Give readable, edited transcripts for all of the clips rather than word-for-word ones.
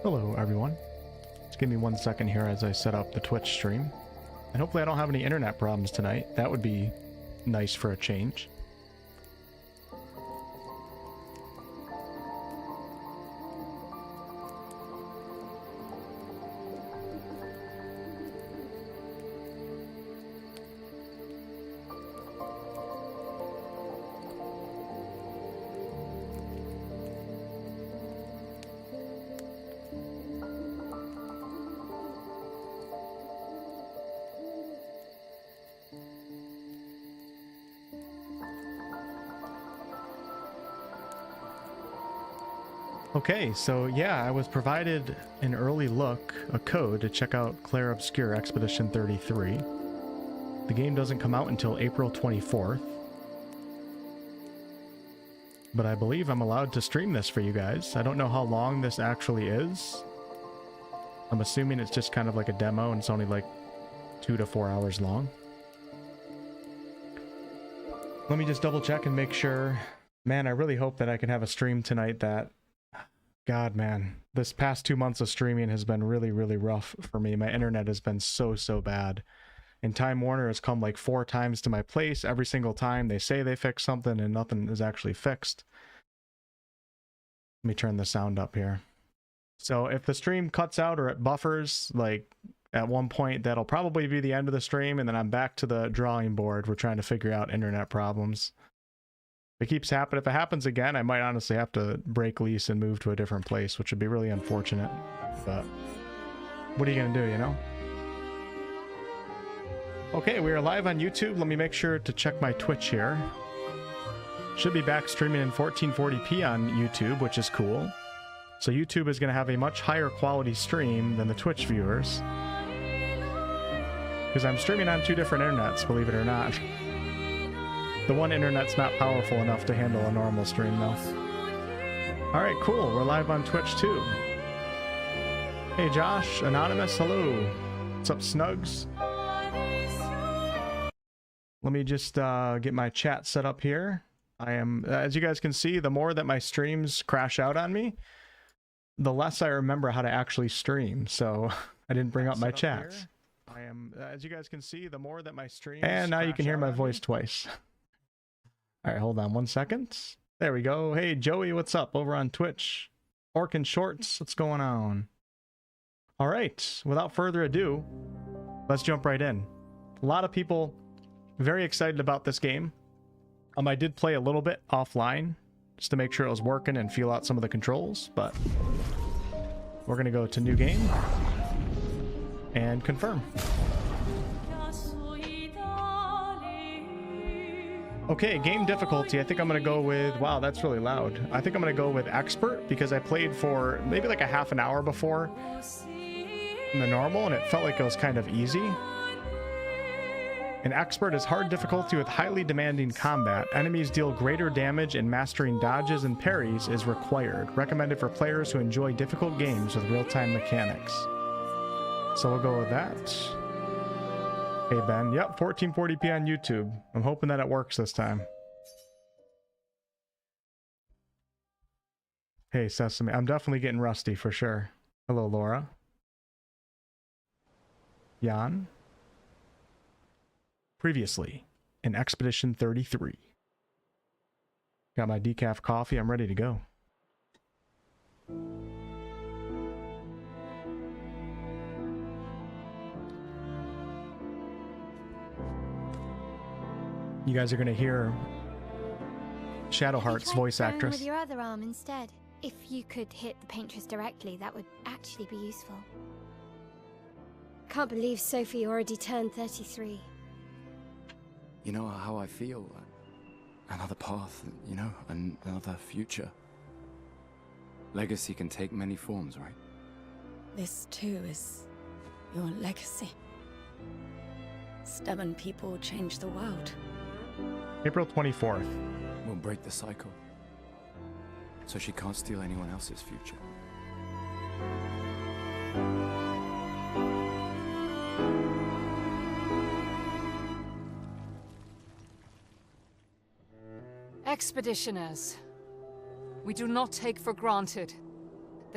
Hello everyone. Just give me 1 second here as I set up the Twitch stream. And hopefully I don't have any internet problems tonight. That would be nice for a change. Okay, so yeah, I was provided an early look, a code to check out Clair Obscure Expedition 33. The game doesn't come out until April 24th. But I believe I'm allowed to stream this for you guys. I don't know how long this actually is. I'm assuming it's just kind of like a demo and it's only like 2 to 4 hours long. Let me just double check and make sure. Man, I really hope that I can have a stream tonight that... God, man, this past 2 months of streaming has been really, really rough for me. My internet has been so bad. And Time Warner has come like 4 times to my place. Every single time they say they fixed something and nothing is actually fixed. Let me turn the sound up here. So if the stream cuts out or it buffers, like at one point, that'll probably be the end of the stream. And then I'm back to the drawing board. We're trying to figure out internet problems. If it keeps happening, if it happens again, I might honestly have to break lease and move to a different place, which would be really unfortunate. But what are you going to do, you know? Okay, we are live on YouTube. Let me make sure to check my Twitch here. Should be back streaming in 1440p on YouTube, which is cool. So YouTube is going to have a much higher quality stream than the Twitch viewers. Because I'm streaming on 2 different internets, believe it or not. The one internet's not powerful enough to handle a normal stream, though. Alright, cool. We're live on Twitch, too. Hey, Josh. Anonymous, hello. What's up, Snugs? Let me just get my chat set up here. I am, as you guys can see, the more that my streams crash out on me, the less I remember how to actually stream. So I didn't bring up my chats. I am, as you guys can see, the more that my streams... And now you can hear my voice twice. All right, hold on 1 second. There we go. Hey, Joey, what's up over on Twitch? Orkin Shorts, what's going on? All right, without further ado, let's jump right in. A lot of people very excited about this game. I did play a little bit offline just to make sure it was working and feel out some of the controls, but we're going to go to new game and confirm. Okay, game difficulty. I think I'm going to go with... Wow, that's really loud. I think I'm going to go with expert because I played for maybe like a half an hour before in the normal and it felt like it was kind of easy. An expert is hard difficulty with highly demanding combat. Enemies deal greater damage and mastering dodges and parries is required. Recommended for players who enjoy difficult games with real-time mechanics. So we'll go with that. Hey Ben, yep, 1440p on YouTube. I'm hoping that it works this time. Hey Sesame, I'm definitely getting rusty for sure. Hello Laura. Jan. Previously, in Expedition 33. Got my decaf coffee, I'm ready to go. You guys are going to hear Shadowheart's voice actress. With your other arm instead. If you could hit the paintress directly, that would actually be useful. Can't believe Sophie already turned 33. You know how I feel? Another path, you know, another future. Legacy can take many forms, right? This too is your legacy. Stubborn people change the world. April 24th. We'll break the cycle. So she can't steal anyone else's future. Expeditioners, we do not take for granted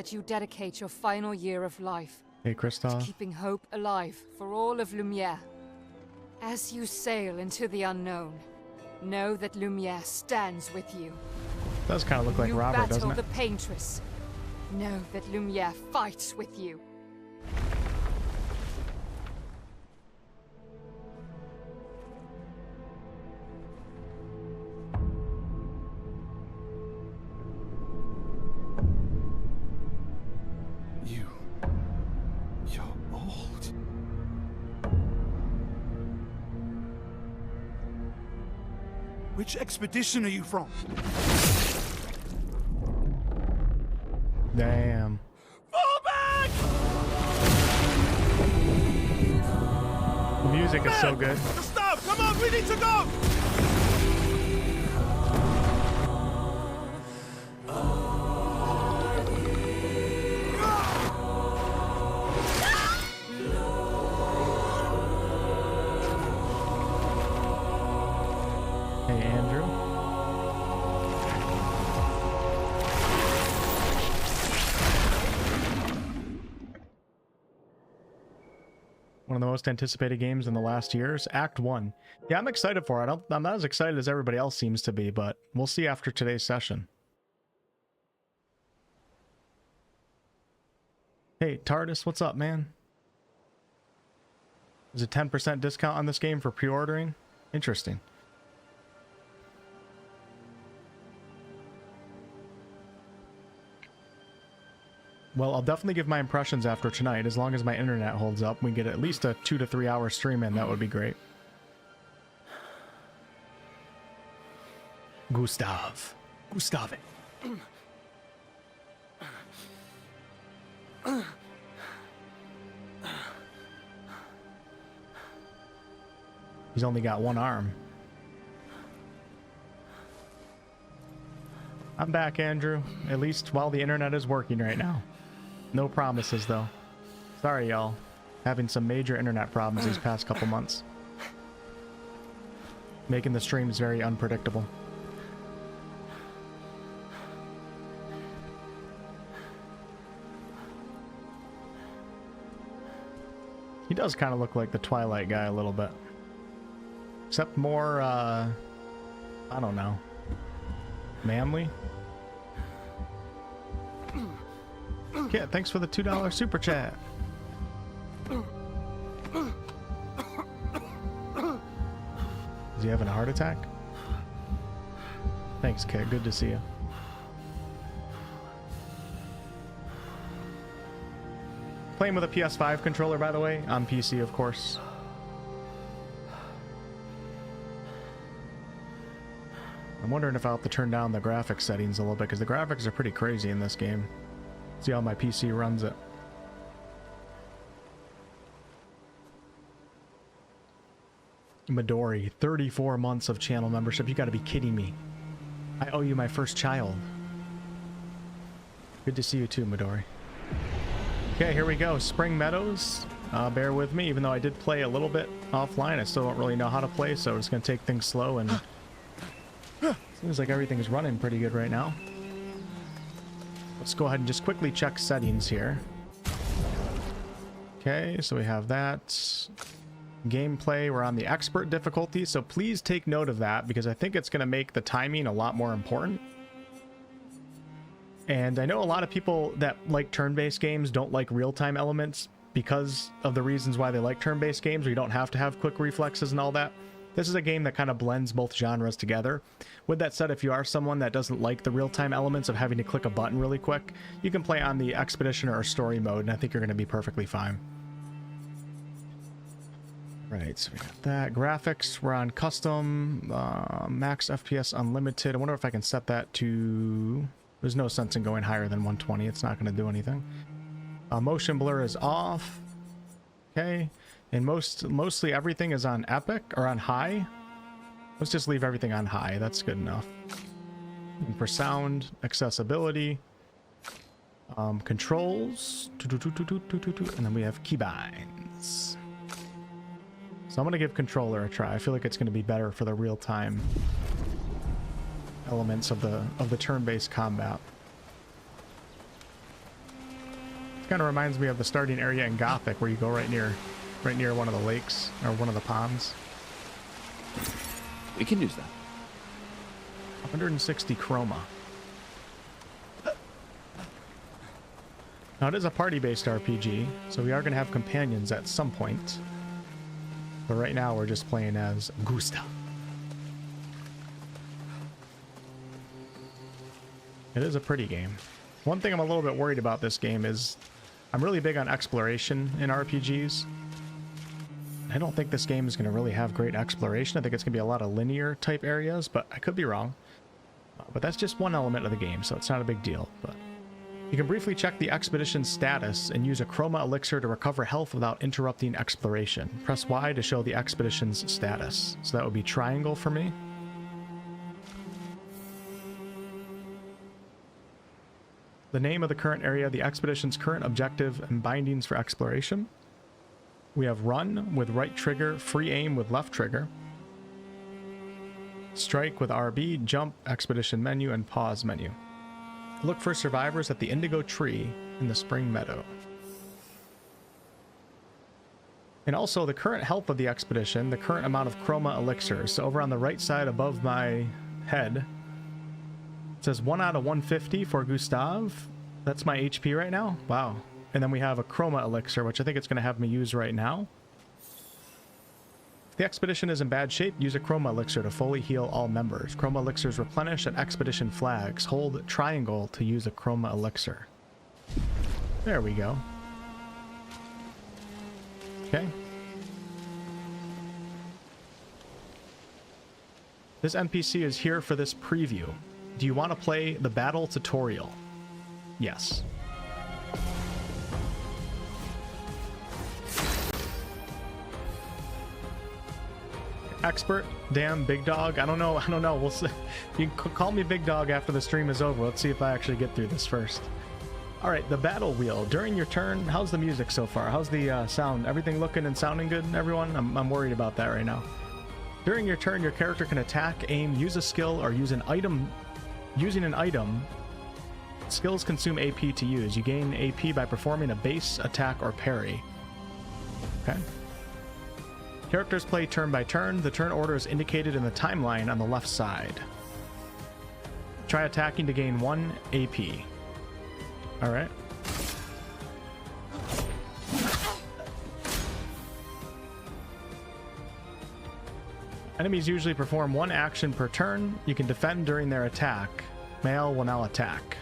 that you dedicate your final year of life Hey, to Kristoff. keeping hope alive for all of Lumiere. As you sail into the unknown, know that Lumiere stands with you. Does kind of look like you Robert, battle doesn't it? the Paintress. Know that Lumiere fights with you. You're old. Which expedition are you from? Damn. Fall back! The music is so good. Stop! Come on, we need to go! Hey, Andrew. One of the most anticipated games in the last years, Act 1. Yeah, I'm excited for it. I'm not as excited as everybody else seems to be, but we'll see after today's session. Hey, TARDIS, what's up, man? There's a 10% discount on this game for pre-ordering. Interesting. Well, I'll definitely give my impressions after tonight. As long as my internet holds up, we get at least a 2 to 3 hour stream in. That would be great. Gustav. Gustave. He's only got one arm. I'm back, Andrew. At least while the internet is working right now. No promises, though. Sorry, y'all. Having some major internet problems these past couple months. Making the streams very unpredictable. He does kind of look like the Twilight guy a little bit. Except more, I don't know. Manly? Yeah, thanks for the $2 super chat. Is he having a heart attack? Thanks, Kit. Good to see you. Playing with a PS5 controller, by the way, on PC, of course. I'm wondering if I'll have to turn down the graphics settings a little bit, because the graphics are pretty crazy in this game. See how my PC runs it. Midori, 34 months of channel membership. You gotta be kidding me. I owe you my first child. Good to see you too, Midori. Okay, here we go. Spring Meadows. Bear with me, even though I did play a little bit offline. I still don't really know how to play, so it's gonna take things slow, and seems like everything's running pretty good right now. Let's go ahead and just quickly check settings here. Okay, so we have that. Gameplay, we're on the expert difficulty, so please take note of that, because I think it's going to make the timing a lot more important. And I know a lot of people that like turn-based games don't like real-time elements because of the reasons why they like turn-based games, where you don't have to have quick reflexes and all that. This is a game that kind of blends both genres together. With that said, if you are someone that doesn't like the real-time elements of having to click a button really quick, you can play on the expedition or story mode, and I think you're going to be perfectly fine. Right, so we got that. Graphics, we're on custom, max FPS unlimited. I wonder if I can set that to... There's no sense in going higher than 120. It's not going to do anything. Motion blur is off. Okay. And mostly everything is on epic or on high. Let's just leave everything on high. That's good enough. And for sound, accessibility, controls, and then we have keybinds. So I'm going to give controller a try. I feel like it's going to be better for the real-time elements of the turn-based combat. Kind of reminds me of the starting area in Gothic, where you go right near one of the lakes or one of the ponds. We can use that. 160 chroma. Now it is a party-based RPG, so we are going to have companions at some point. But right now we're just playing as Gustav. It is a pretty game. One thing I'm a little bit worried about this game is I'm really big on exploration in RPGs. I don't think this game is going to really have great exploration. I think it's going to be a lot of linear type areas, but I could be wrong. But that's just one element of the game, so it's not a big deal. But you can briefly check the expedition status and use a chroma elixir to recover health without interrupting exploration. Press Y to show the expedition's status. So that would be triangle for me. The name of the current area, the expedition's current objective, and bindings for exploration. We have run with right trigger, free aim with left trigger, strike with RB, jump, expedition menu, and pause menu. Look for survivors at the indigo tree in the spring meadow. And also the current health of the expedition, the current amount of chroma elixirs. So over on the right side above my head, it says 1 out of 150 for Gustav. That's my HP right now. Wow. And then we have a chroma elixir, which I think it's going to have me use right now. If the expedition is in bad shape, use a chroma elixir to fully heal all members. Chroma elixirs replenish at expedition flags. Hold triangle to use a chroma elixir. There we go. Okay. This NPC is here for this preview. Do you want to play the battle tutorial? Yes. Expert, damn, big dog. I don't know. We'll see. You can call me big dog after the stream is over. Let's see if I actually get through this first. All right, the battle wheel. During your turn, how's the music so far? How's the sound? Everything looking and sounding good, everyone? I'm worried about that right now. During your turn, your character can attack, aim, use a skill, or use an item. Using an item, skills consume AP to use. You gain AP by performing a base, attack, or parry. Okay. Characters play turn by turn. The turn order is indicated in the timeline on the left side. Try attacking to gain 1 AP. All right. Enemies usually perform 1 action per turn. You can defend during their attack. Maelle will now attack.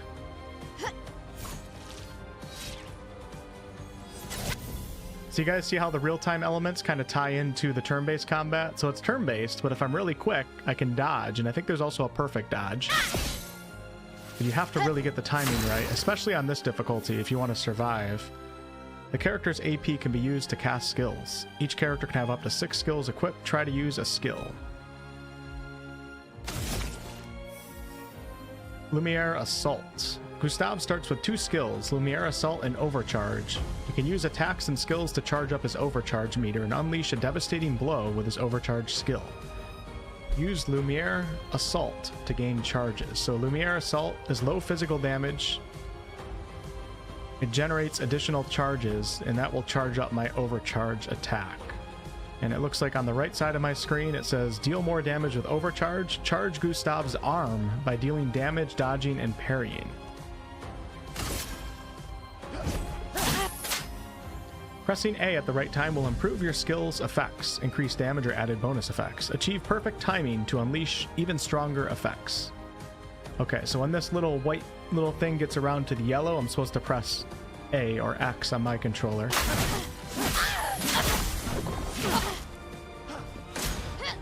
So you guys see how the real-time elements kind of tie into the turn-based combat? So it's turn-based, but if I'm really quick, I can dodge, and I think there's also a perfect dodge. But you have to really get the timing right, especially on this difficulty if you want to survive. The character's AP can be used to cast skills. Each character can have up to 6 skills equipped. Try to use a skill. Lumiere Assault. Gustav starts with 2 skills, Lumiere Assault and Overcharge. He can use attacks and skills to charge up his overcharge meter and unleash a devastating blow with his overcharge skill. Use Lumiere Assault to gain charges. So Lumiere Assault is low physical damage. It generates additional charges, and that will charge up my overcharge attack. And it looks like on the right side of my screen it says deal more damage with overcharge. Charge Gustav's arm by dealing damage, dodging, and parrying. Pressing A at the right time will improve your skill's effects, increase damage, or added bonus effects. Achieve perfect timing to unleash even stronger effects. Okay, so when this little white little thing gets around to the yellow, I'm supposed to press A or X on my controller.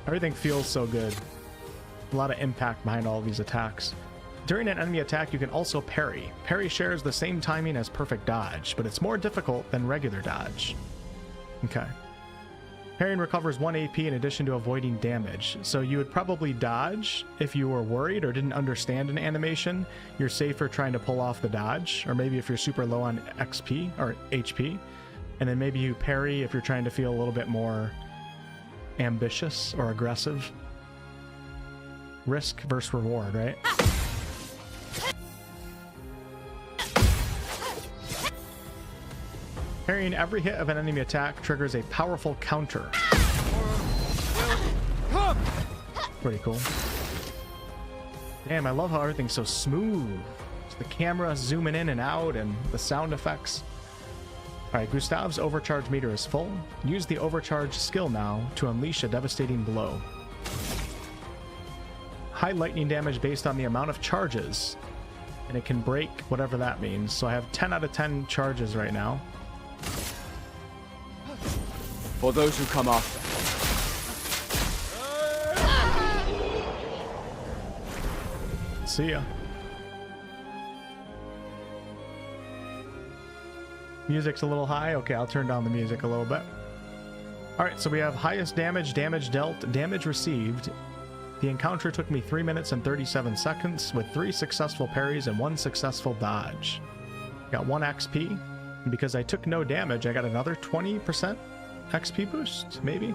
Everything feels so good. A lot of impact behind all of these attacks. During an enemy attack, you can also parry. Parry shares the same timing as perfect dodge, but it's more difficult than regular dodge. Okay. Parrying recovers 1 AP in addition to avoiding damage. So you would probably dodge if you were worried or didn't understand an animation. You're safer trying to pull off the dodge, or maybe if you're super low on XP or HP. And then maybe you parry if you're trying to feel a little bit more ambitious or aggressive. Risk versus reward, right? Parrying every hit of an enemy attack triggers a powerful counter. Come! Pretty cool. Damn, I love how everything's so smooth. Just the camera zooming in and out and the sound effects. Alright, Gustav's overcharge meter is full. Use the overcharge skill now to unleash a devastating blow. High lightning damage based on the amount of charges. And it can break whatever that means. So I have 10 out of 10 charges right now. For those who come after. See ya. Music's a little high. Okay, I'll turn down the music a little bit. Alright, so we have highest damage, damage dealt, damage received. The encounter took me 3 minutes and 37 seconds with 3 successful parries and 1 successful dodge. Got 1 XP. And because I took no damage, I got another 20% XP boost, maybe?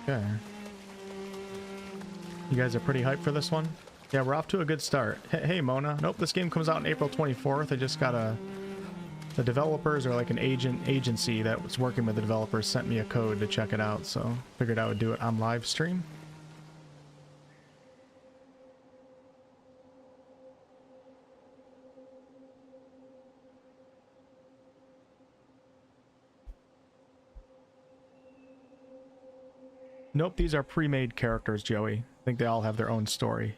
Okay. You guys are pretty hyped for this one? Yeah, we're off to a good start. Hey, Mona. Nope, this game comes out on April 24th. I just got the developers, or like an agency that was working with the developers, sent me a code to check it out, so figured I would do it on live stream. Nope, these are pre-made characters, Joey. I think they all have their own story.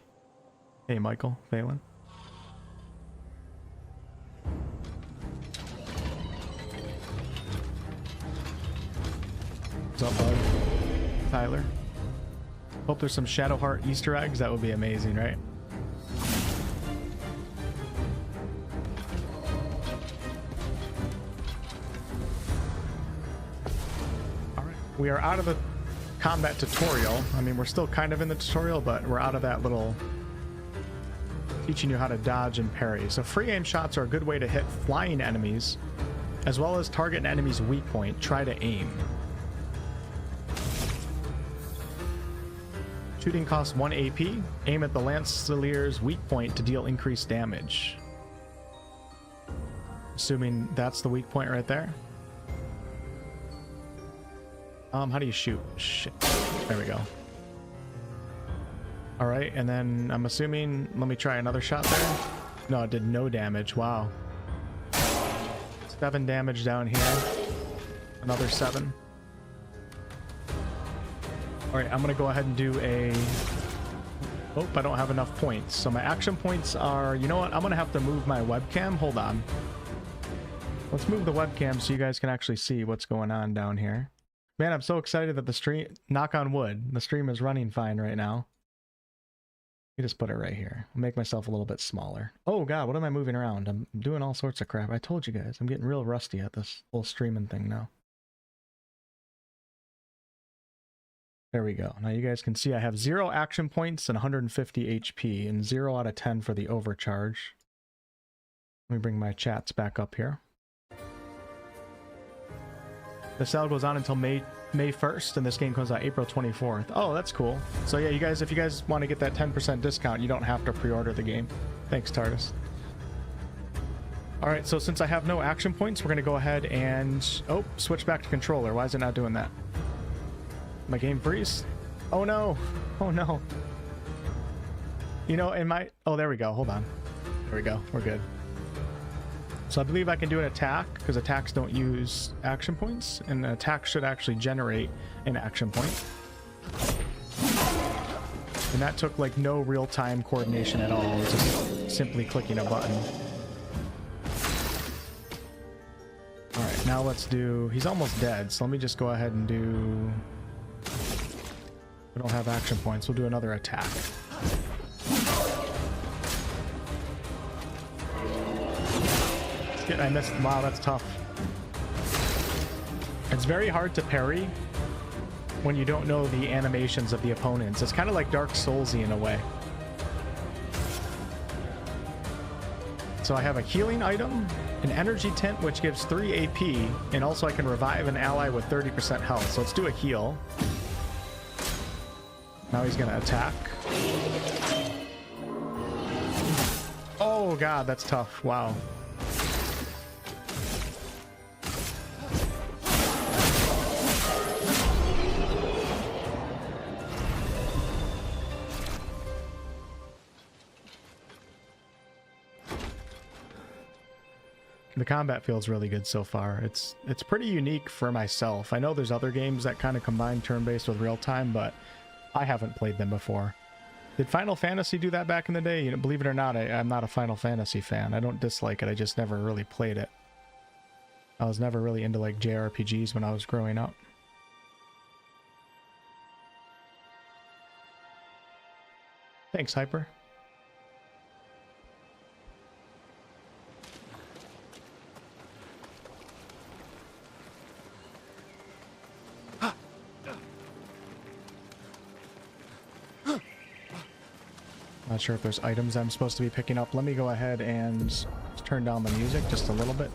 Hey, Michael, Phelan. What's up, bud? Tyler. Hope there's some Shadowheart Easter eggs. That would be amazing, right? Alright, we are out of the combat tutorial. I mean, we're still kind of in the tutorial, but we're out of that little teaching you how to dodge and parry. So free aim shots are a good way to hit flying enemies, as well as target an enemy's weak point. Try to aim. Shooting costs 1 AP. Aim at the Lancelier's weak point to deal increased damage. Assuming that's the weak point right there. How do you shoot? Shit. There we go. All right, and then I'm assuming, let me try another shot there. No, it did no damage. Wow. 7 damage down here. Another 7. All right, I'm gonna go ahead and do a... Oh, I don't have enough points. So my action points are, you know what? I'm gonna have to move my webcam. Hold on. Let's move the webcam so you guys can actually see what's going on down here. Man, I'm so excited that the stream, knock on wood, the stream is running fine right now. Let me just put it right here. I'll make myself a little bit smaller. Oh god, what am I moving around? I'm doing all sorts of crap. I told you guys, I'm getting real rusty at this whole streaming thing now. There we go. Now you guys can see I have 0 action points and 150 HP and 0 out of 10 for the overcharge. Let me bring my chats back up here. The sale goes on until May 1st, and this game comes out April 24th. Oh, that's cool. So yeah, you guys, if you guys want to get that 10% discount, you don't have to pre-order the game. Thanks, TARDIS. All right, so since I have no action points, we're going to go ahead and... Oh, switch back to controller. Why is it not doing that? My game freeze? Oh no. Oh no. You know, in my... Oh, there we go. Hold on. There we go. We're good. So I believe I can do an attack, because attacks don't use action points, and an attack should actually generate an action point. And that took like no real-time coordination at all. It was just simply clicking a button. Alright, now let's do... He's almost dead, so let me just go ahead and do... We don't have action points. We'll do another attack. I missed. Wow, that's tough. It's very hard to parry when you don't know the animations of the opponents. It's kind of like Dark Soulsy in a way. So I have a healing item, an energy tint, which gives 3 AP, and also I can revive an ally with 30% health. So let's do a heal. Now he's gonna attack. Oh god, that's tough. Wow. The combat feels really good so far. It's pretty unique for myself. I know there's other games that kind of combine turn-based with real-time, but I haven't played them before. Did Final Fantasy do that back in the day? You know, believe it or not, I'm not a Final Fantasy fan. I don't dislike it. I just never really played it. I was never really into like JRPGs when I was growing up. Thanks, Hyper. Not sure if there's items I'm supposed to be picking up. Let me go ahead and turn down the music just a little bit.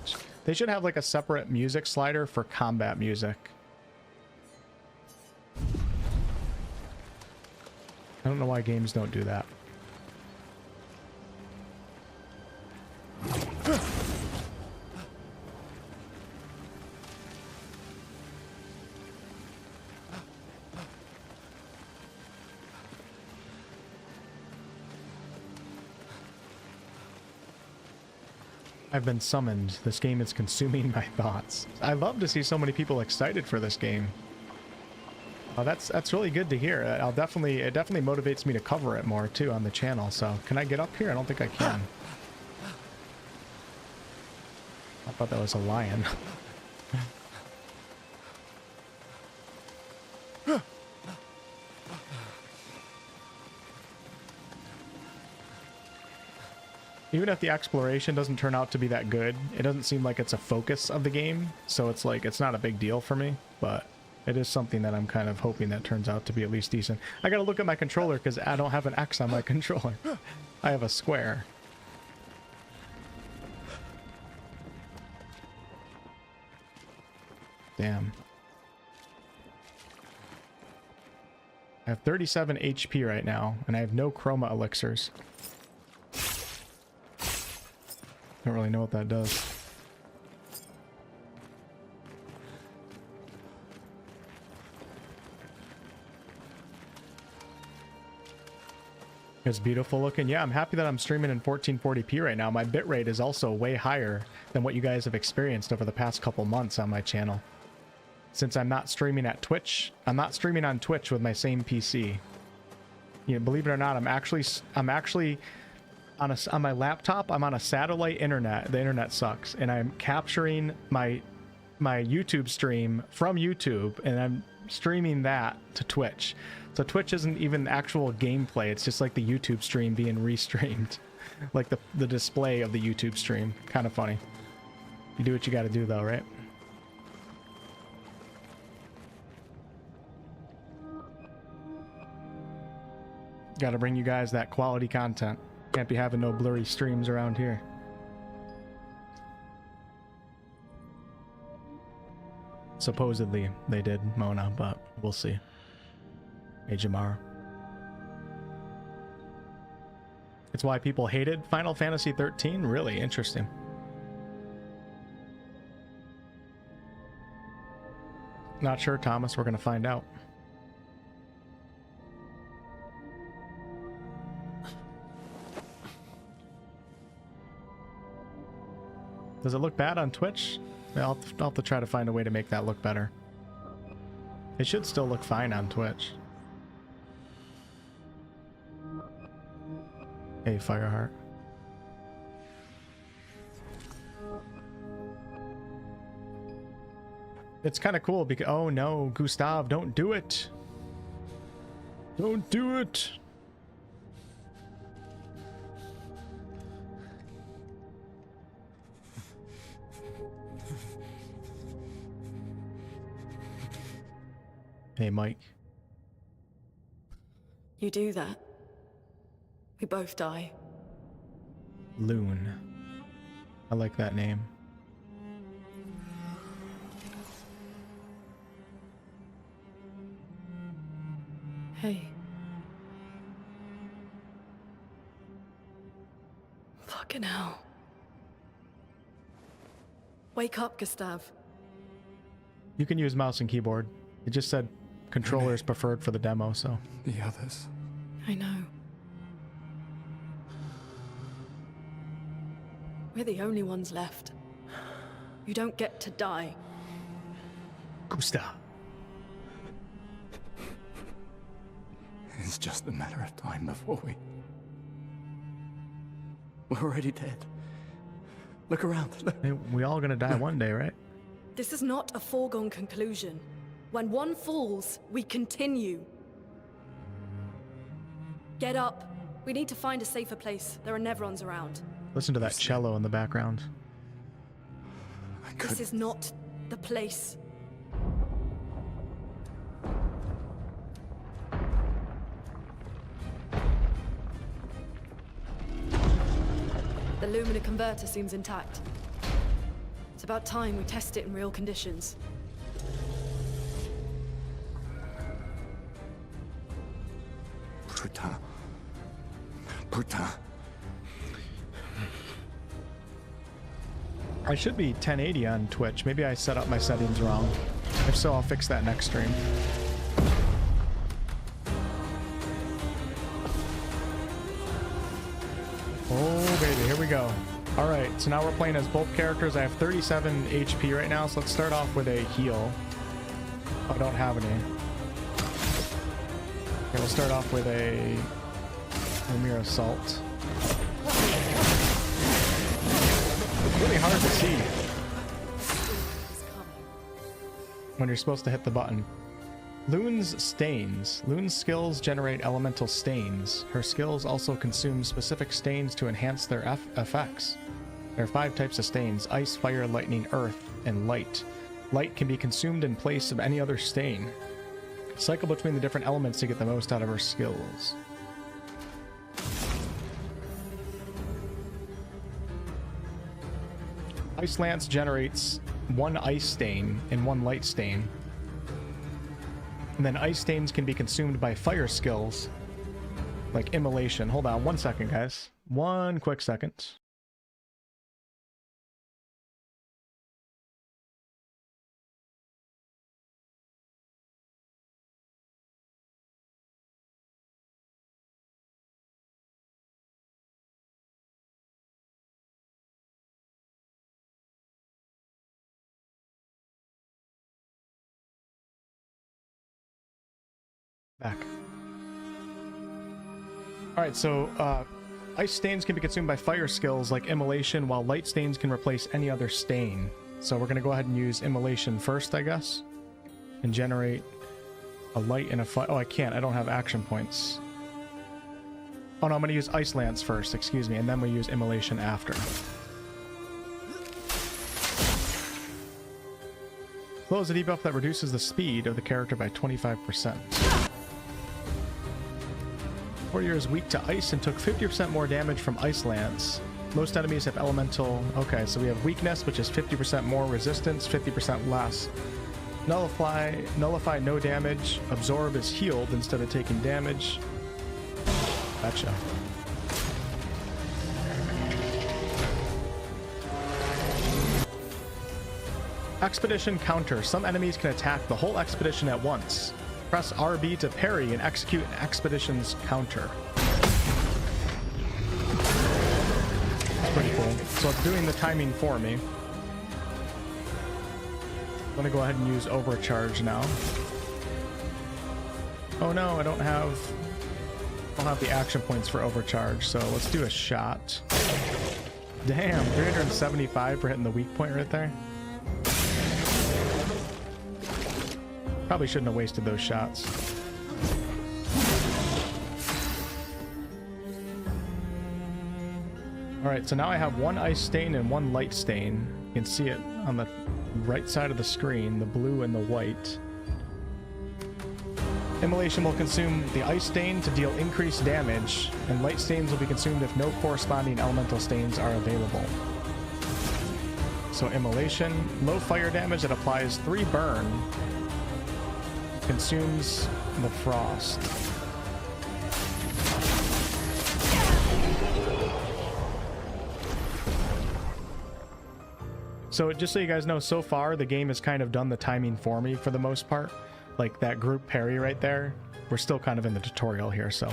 They should have like a separate music slider for combat music. I don't know why games don't do that. I've been summoned. This game is consuming my thoughts. I love to see so many people excited for this game. That's really good to hear. It definitely motivates me to cover it more too on the channel. So can I get up here? I don't think I can. I thought that was a lion. Even if the exploration doesn't turn out to be that good, it doesn't seem like it's a focus of the game, so it's like it's not a big deal for me, but it is something that I'm kind of hoping that turns out to be at least decent. I gotta look at my controller because I don't have an X on my controller. I have a square. Damn. I have 37 HP right now, and I have no chroma elixirs. Don't really know what that does. It's beautiful looking. Yeah, I'm happy that I'm streaming in 1440p right now. My bitrate is also way higher than what you guys have experienced over the past couple months on my channel. Since I'm not streaming at Twitch, I'm not streaming on Twitch with my same PC. You know, believe it or not, I'm actually on my laptop. I'm on a satellite internet. The internet sucks, and I'm capturing my YouTube stream from YouTube, and I'm streaming that to Twitch. So Twitch isn't even actual gameplay. It's just like the YouTube stream being restreamed, like the display of the YouTube stream. Kind of funny. You do what you got to do, though, right? Got to bring you guys that quality content. Can't be having no blurry streams around here. Supposedly they did, Mona, but we'll see. Hey, Jamar. It's why people hated Final Fantasy 13? Really interesting. Not sure, Thomas. We're going to find out. Does it look bad on Twitch? I'll have to try to find a way to make that look better. It should still look fine on Twitch. Hey, Fireheart. It's kind of cool because... Oh no, Gustav, don't do it! Don't do it! Hey, Mike. You do that, we both die. Lune. I like that name. Hey. Fucking hell. Wake up, Gustav. You can use mouse and keyboard. It just said controllers preferred for the demo, so. The others. I know. We're the only ones left. You don't get to die. Gustav. It's just a matter of time before we're already dead. Look around. Look. Hey, we all gonna die one day, right? This is not a foregone conclusion. When one falls, we continue. Get up. We need to find a safer place. There are Nevrons around. Listen to that cello in the background. This is not the place. The Lumina converter seems intact. It's about time we test it in real conditions. Putain. Putain. I should be 1080 on Twitch. Maybe I set up my settings wrong. If so, I'll fix that next stream. Oh, baby, here we go. All right, so now we're playing as both characters. I have 37 HP right now, so let's start off with a heal. I don't have any. Okay, we'll start off with a Lumir Assault. It's really hard to see when you're supposed to hit the button. Lune's stains. Lune's skills generate elemental stains. Her skills also consume specific stains to enhance their effects. There are 5 types of stains: ice, fire, lightning, earth, and light. Light can be consumed in place of any other stain. Cycle between the different elements to get the most out of her skills. Ice Lance generates 1 ice stain and 1 light stain. And then ice stains can be consumed by fire skills, like Immolation. Hold on 1 second, guys. 1 quick second. Back. Alright, so ice stains can be consumed by fire skills like Immolation, while light stains can replace any other stain. So we're going to go ahead and use Immolation first, I guess, and generate a light and a fire. Oh, I can't. I don't have action points. Oh no, I'm going to use Ice Lance first, excuse me, and then we use Immolation after. Flow is a debuff that reduces the speed of the character by 25%. Warrior is weak to ice and took 50% more damage from Ice Lance. Most enemies have elemental... Okay, so we have weakness, which is 50% more, resistance, 50% less. Nullify no damage. Absorb is healed instead of taking damage. Gotcha. Expedition counter. Some enemies can attack the whole expedition at once. Press RB to parry and execute an expedition's counter. That's pretty cool. So it's doing the timing for me. I'm gonna go ahead and use overcharge now. Oh no, I don't have the action points for overcharge, so let's do a shot. Damn, 375 for hitting the weak point right there. Probably shouldn't have wasted those shots. Alright, so now I have 1 ice stain and 1 light stain. You can see it on the right side of the screen, the blue and the white. Immolation will consume the ice stain to deal increased damage, and light stains will be consumed if no corresponding elemental stains are available. So immolation, low fire damage that applies 3 burn, consumes the frost. So just so you guys know, so far the game has kind of done the timing for me for the most part. Like that group parry right there, we're still kind of in the tutorial here, so.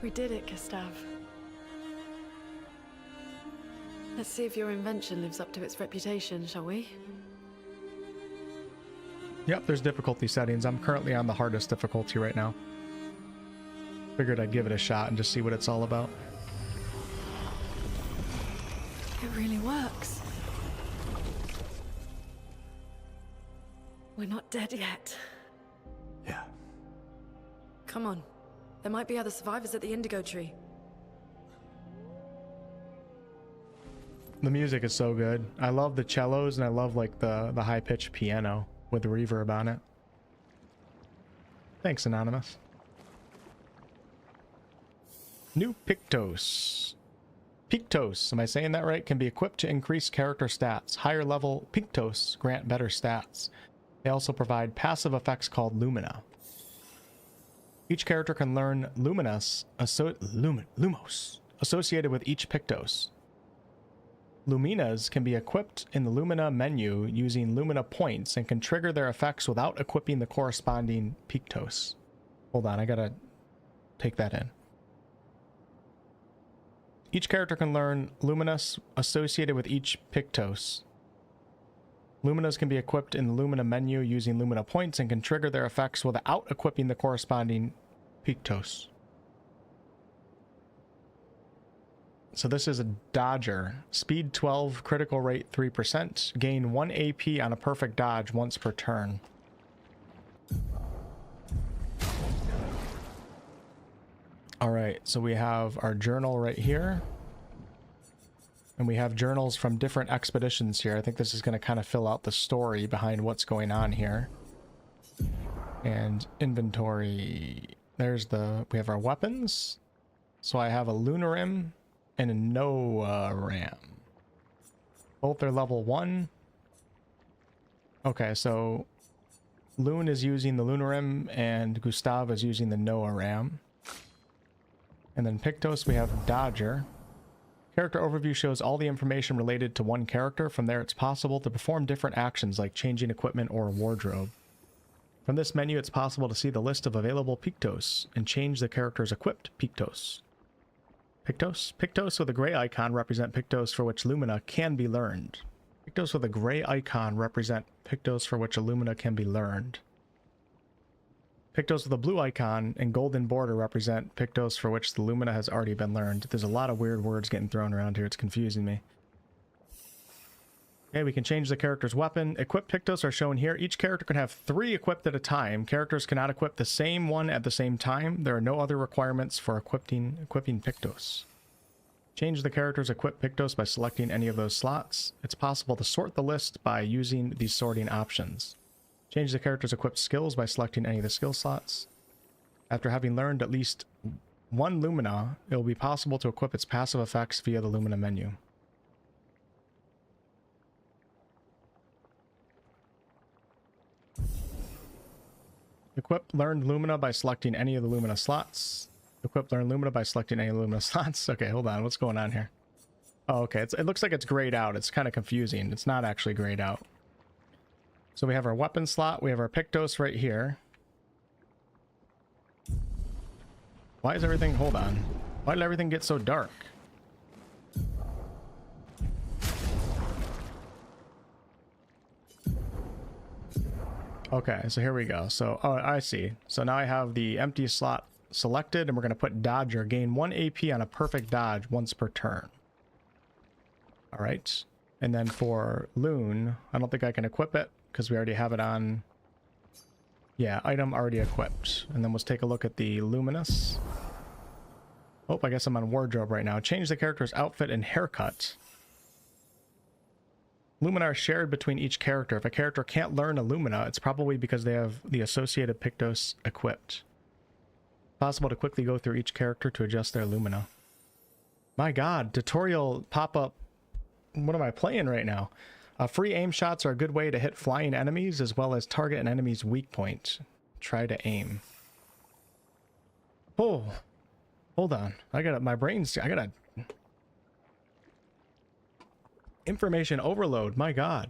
We did it, Gustav. Let's see if your invention lives up to its reputation, shall we? Yep, there's difficulty settings. I'm currently on the hardest difficulty right now. Figured I'd give it a shot and just see what it's all about. It really works. We're not dead yet. Yeah. Come on. There might be other survivors at the Indigo Tree. The music is so good. I love the cellos and I love like the high-pitched piano with the reverb on it. Thanks, Anonymous. New Pictos. Pictos, am I saying that right? Can be equipped to increase character stats. Higher level Pictos grant better stats. They also provide passive effects called Lumina. Each character can learn Lumos associated with each Pictos. Luminas can be equipped in the Lumina menu using Lumina points and can trigger their effects without equipping the corresponding Pictos. Hold on, I gotta take that in. Each character can learn Luminous associated with each Pictos. Luminas can be equipped in the Lumina menu using Lumina points and can trigger their effects without equipping the corresponding Pictos. So this is a dodger. Speed 12, critical rate 3%. Gain 1 AP on a perfect dodge once per turn. Alright, so we have our journal right here. And we have journals from different expeditions here. I think this is going to kind of fill out the story behind what's going on here. And inventory. There's we have our weapons. So I have a Lunarim and a Noah Ram. Both are level 1. Okay, so Lune is using the Lunarim and Gustav is using the Noah Ram. And then Pictos, we have Dodger. Character overview shows all the information related to one character. From there, it's possible to perform different actions like changing equipment or a wardrobe. From this menu, it's possible to see the list of available Pictos and change the character's equipped Pictos. Pictos with a gray icon represent Pictos for which Lumina can be learned. Pictos with a gray icon represent Pictos for which a Lumina can be learned. Pictos with a blue icon and golden border represent Pictos for which the Lumina has already been learned. There's a lot of weird words getting thrown around here. It's confusing me. Okay, we can change the character's weapon. Equipped Pictos are shown here. Each character can have 3 equipped at a time. Characters cannot equip the same one at the same time. There are no other requirements for equipping Pictos. Change the character's equipped Pictos by selecting any of those slots. It's possible to sort the list by using these sorting options. Change the character's equipped skills by selecting any of the skill slots. After having learned at least one Lumina, it will be possible to equip its passive effects via the Lumina menu. Equip learned Lumina by selecting any of the Lumina slots. Equip learned Lumina by selecting any of the Lumina slots. Okay, hold on. What's going on here? Oh, okay. It looks like it's grayed out. It's kind of confusing. It's not actually grayed out. So we have our weapon slot. We have our Pictos right here. Why is everything... Hold on. Why did everything get so dark? Okay, so here we go. So, oh, I see. So now I have the empty slot selected, and we're going to put Dodger. Gain 1 AP on a perfect dodge once per turn. All right. And then for Lune, I don't think I can equip it because we already have it on. Yeah, item already equipped. And then let's take a look at the Luminous. Oh, I guess I'm on wardrobe right now. Change the character's outfit and haircut. Lumina are shared between each character. If a character can't learn a Lumina, it's probably because they have the associated Pictos equipped. Possible to quickly go through each character to adjust their lumina. My god, tutorial pop-up. What am I playing right now? Free aim shots are a good way to hit flying enemies as well as target an enemy's weak point. Try to aim. Oh, hold on. I gotta information overload. My god.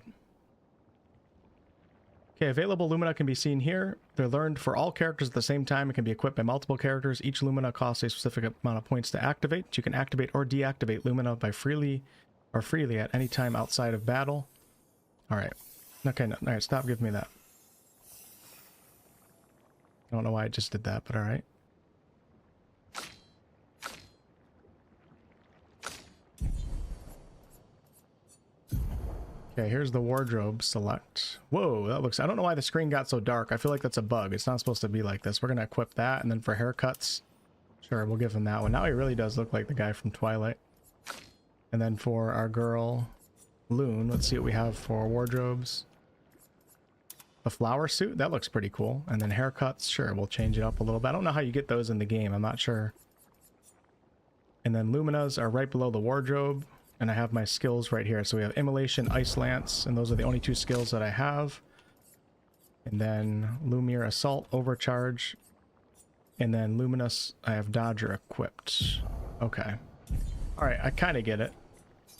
Okay, available lumina can be seen here. They're learned for all characters at the same time. It can be equipped by multiple characters. Each lumina costs a specific amount of points to activate. You can activate or deactivate lumina by freely at any time outside of battle. Alright. Okay, no, alright, stop giving me that. I don't know why I just did that, but alright. Okay, here's the wardrobe select. Whoa, that looks... I don't know why the screen got so dark. I feel like that's a bug. It's not supposed to be like this. We're going to equip that, and then for haircuts, sure, we'll give him that one. Now he really does look like the guy from Twilight. And then for our girl, Lune, let's see what we have for wardrobes. The flower suit, that looks pretty cool. And then haircuts, sure, we'll change it up a little bit. I don't know how you get those in the game. I'm not sure. And then luminas are right below the wardrobe. And I have my skills right here. So we have Immolation, Ice Lance, and those are the only two skills that I have. And then Lumiere Assault, Overcharge. And then Luminous, I have Dodger equipped. Okay. Alright, I kind of get it.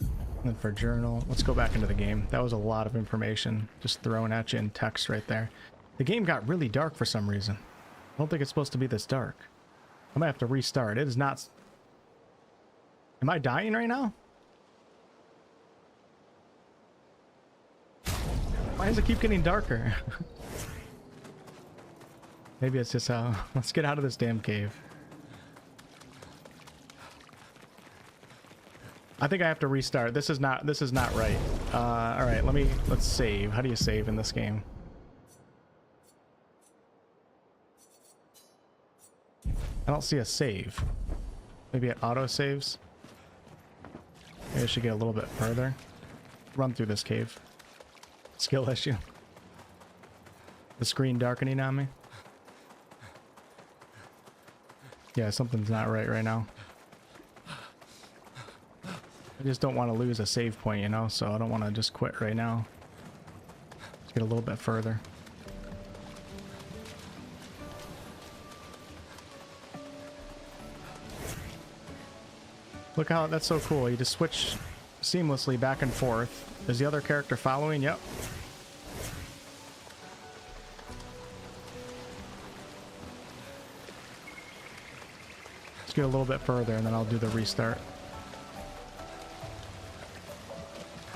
And then for Journal, let's go back into the game. That was a lot of information just thrown at you in text right there. The game got really dark for some reason. I don't think it's supposed to be this dark. I might have to restart. It is not... Am I dying right now? Why does it keep getting darker? Maybe it's just how... Let's get out of this damn cave. I think I have to restart. This is not right. All right, let's save. How do you save in this game? I don't see a save. Maybe it auto saves. Maybe I should get a little bit further. Run through this cave. Skill issue. The screen darkening on me. Yeah, something's not right now. I just don't want to lose a save point, you know, so I don't want to just quit right now. Let's get a little bit further. Look how that's so cool. You just switch seamlessly back and forth. Is the other character following? Yep. Let's get a little bit further and then I'll do the restart.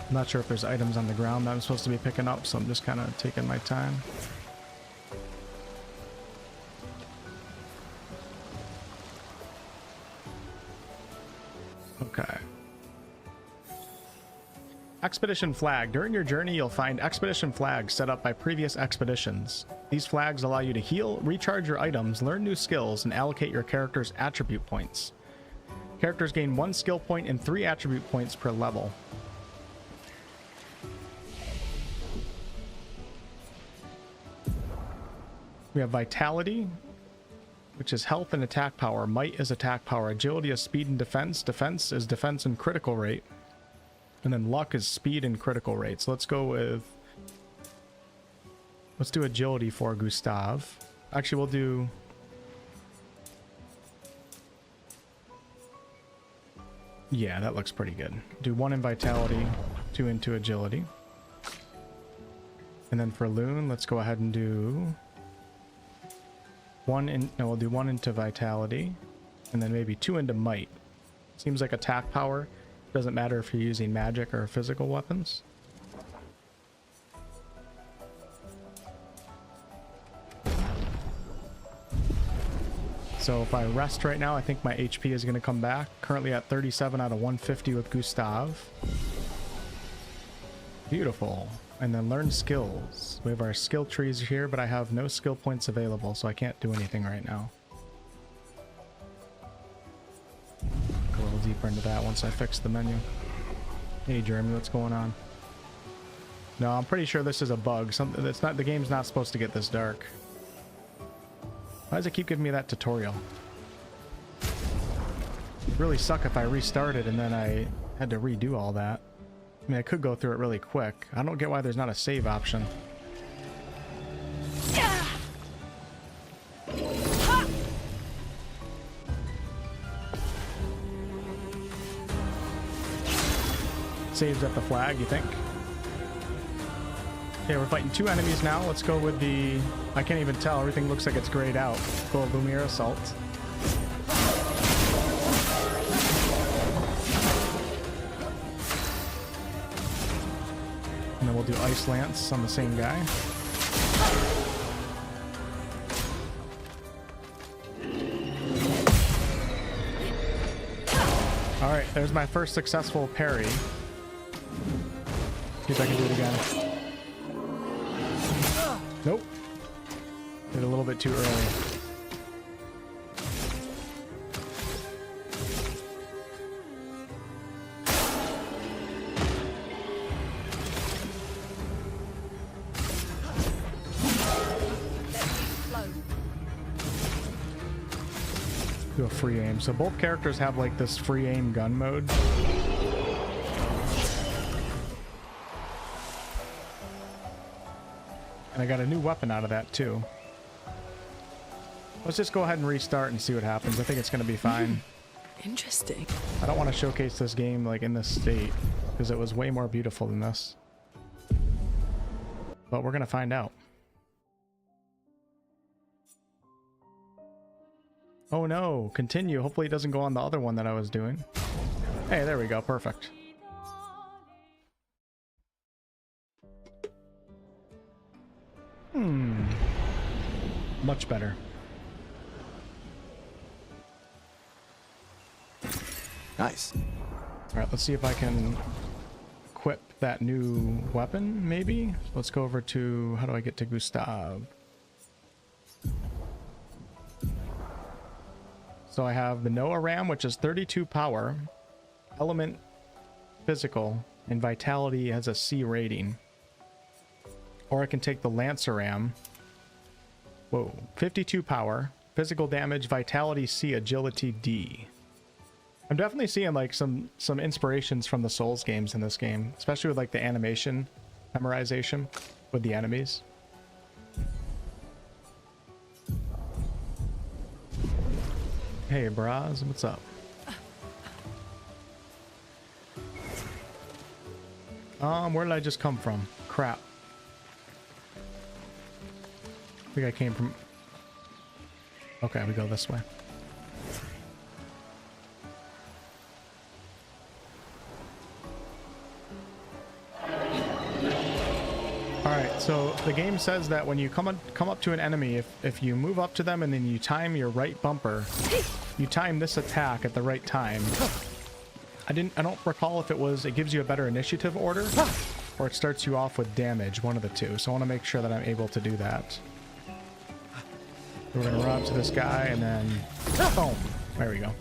I'm not sure if there's items on the ground that I'm supposed to be picking up, so I'm just kind of taking my time. Okay. Expedition flag. During your journey, you'll find expedition flags set up by previous expeditions. These flags allow you to heal, recharge your items, learn new skills, and allocate your character's attribute points. Characters gain 1 skill point and 3 attribute points per level. We have Vitality, which is health and attack power. Might is attack power. Agility is speed and defense. Defense is defense and critical rate. And then luck is speed and critical rate. So let's go with... Let's do agility for Gustav. Actually, we'll do... Yeah, that looks pretty good. Do 1 in Vitality, 2 into agility. And then for Lune, let's go ahead and do... we'll do 1 into Vitality, and then maybe 2 into Might. Seems like attack power. Doesn't matter if you're using magic or physical weapons. So if I rest right now, I think my HP is going to come back. Currently at 37 out of 150 with Gustav. Beautiful. And then learn skills. We have our skill trees here, but I have no skill points available, so I can't do anything right now. Go a little deeper into that once I fix the menu. Hey Jeremy, what's going on? No, I'm pretty sure this is a bug. Something the game's not supposed to get this dark. Why does it keep giving me that tutorial? really suck if I restarted and then I had to redo all that. I mean, I could go through it really quick. I don't get why there's not a save option. Saves at the flag, you think? Okay, we're fighting 2 enemies now. Let's go with the... I can't even tell. Everything looks like it's grayed out. Go with Lumiere Assault. And then we'll do Ice Lance on the same guy. Alright, there's my first successful parry. See if I can do it again. Nope. Did it a little bit too early. Do a free aim. So both characters have like this free aim gun mode. And I got a new weapon out of that too. Let's just go ahead and restart and see what happens. I think it's going to be fine. Interesting. I don't want to showcase this game like in this state because it was way more beautiful than this. But we're going to find out. Oh no, continue. Hopefully it doesn't go on the other one that I was doing. Hey, there we go. Perfect. Much better. Nice. Alright, let's see if I can equip that new weapon, maybe? Let's go over to... How do I get to Gustav? So I have the Noah Ram, which is 32 power, element physical, and vitality has a C rating. Or I can take the Lancer Ram. Whoa, 52 power, physical damage, vitality C, agility D. I'm definitely seeing like some inspirations from the Souls games in this game, especially with like the animation memorization with the enemies. Hey, bras, what's up? Where did I just come from? Crap. I think I came from... Okay, we go this way. Alright, so the game says that when you come up to an enemy, if you move up to them and then you time your right bumper, you time this attack at the right time. I don't recall if it gives you a better initiative order, or it starts you off with damage, one of the two. So I want to make sure that I'm able to do that. We're gonna run up to this guy and then boom. There we go.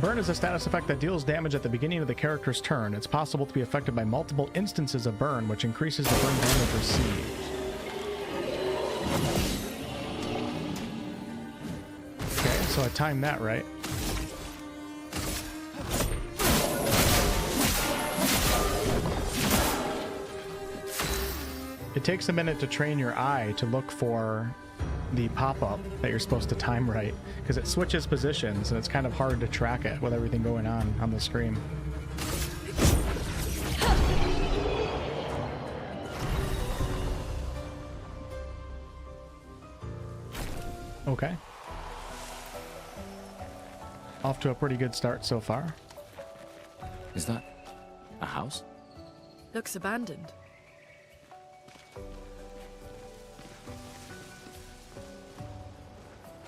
Burn is a status effect that deals damage at the beginning of the character's turn. It's possible to be affected by multiple instances of burn, which increases the burn damage received. Okay, so I timed that right. It takes a minute to train your eye to look for the pop-up that you're supposed to time right, because it switches positions and it's kind of hard to track it with everything going on the screen. Okay. Off to a pretty good start so far. Is that a house? Looks abandoned.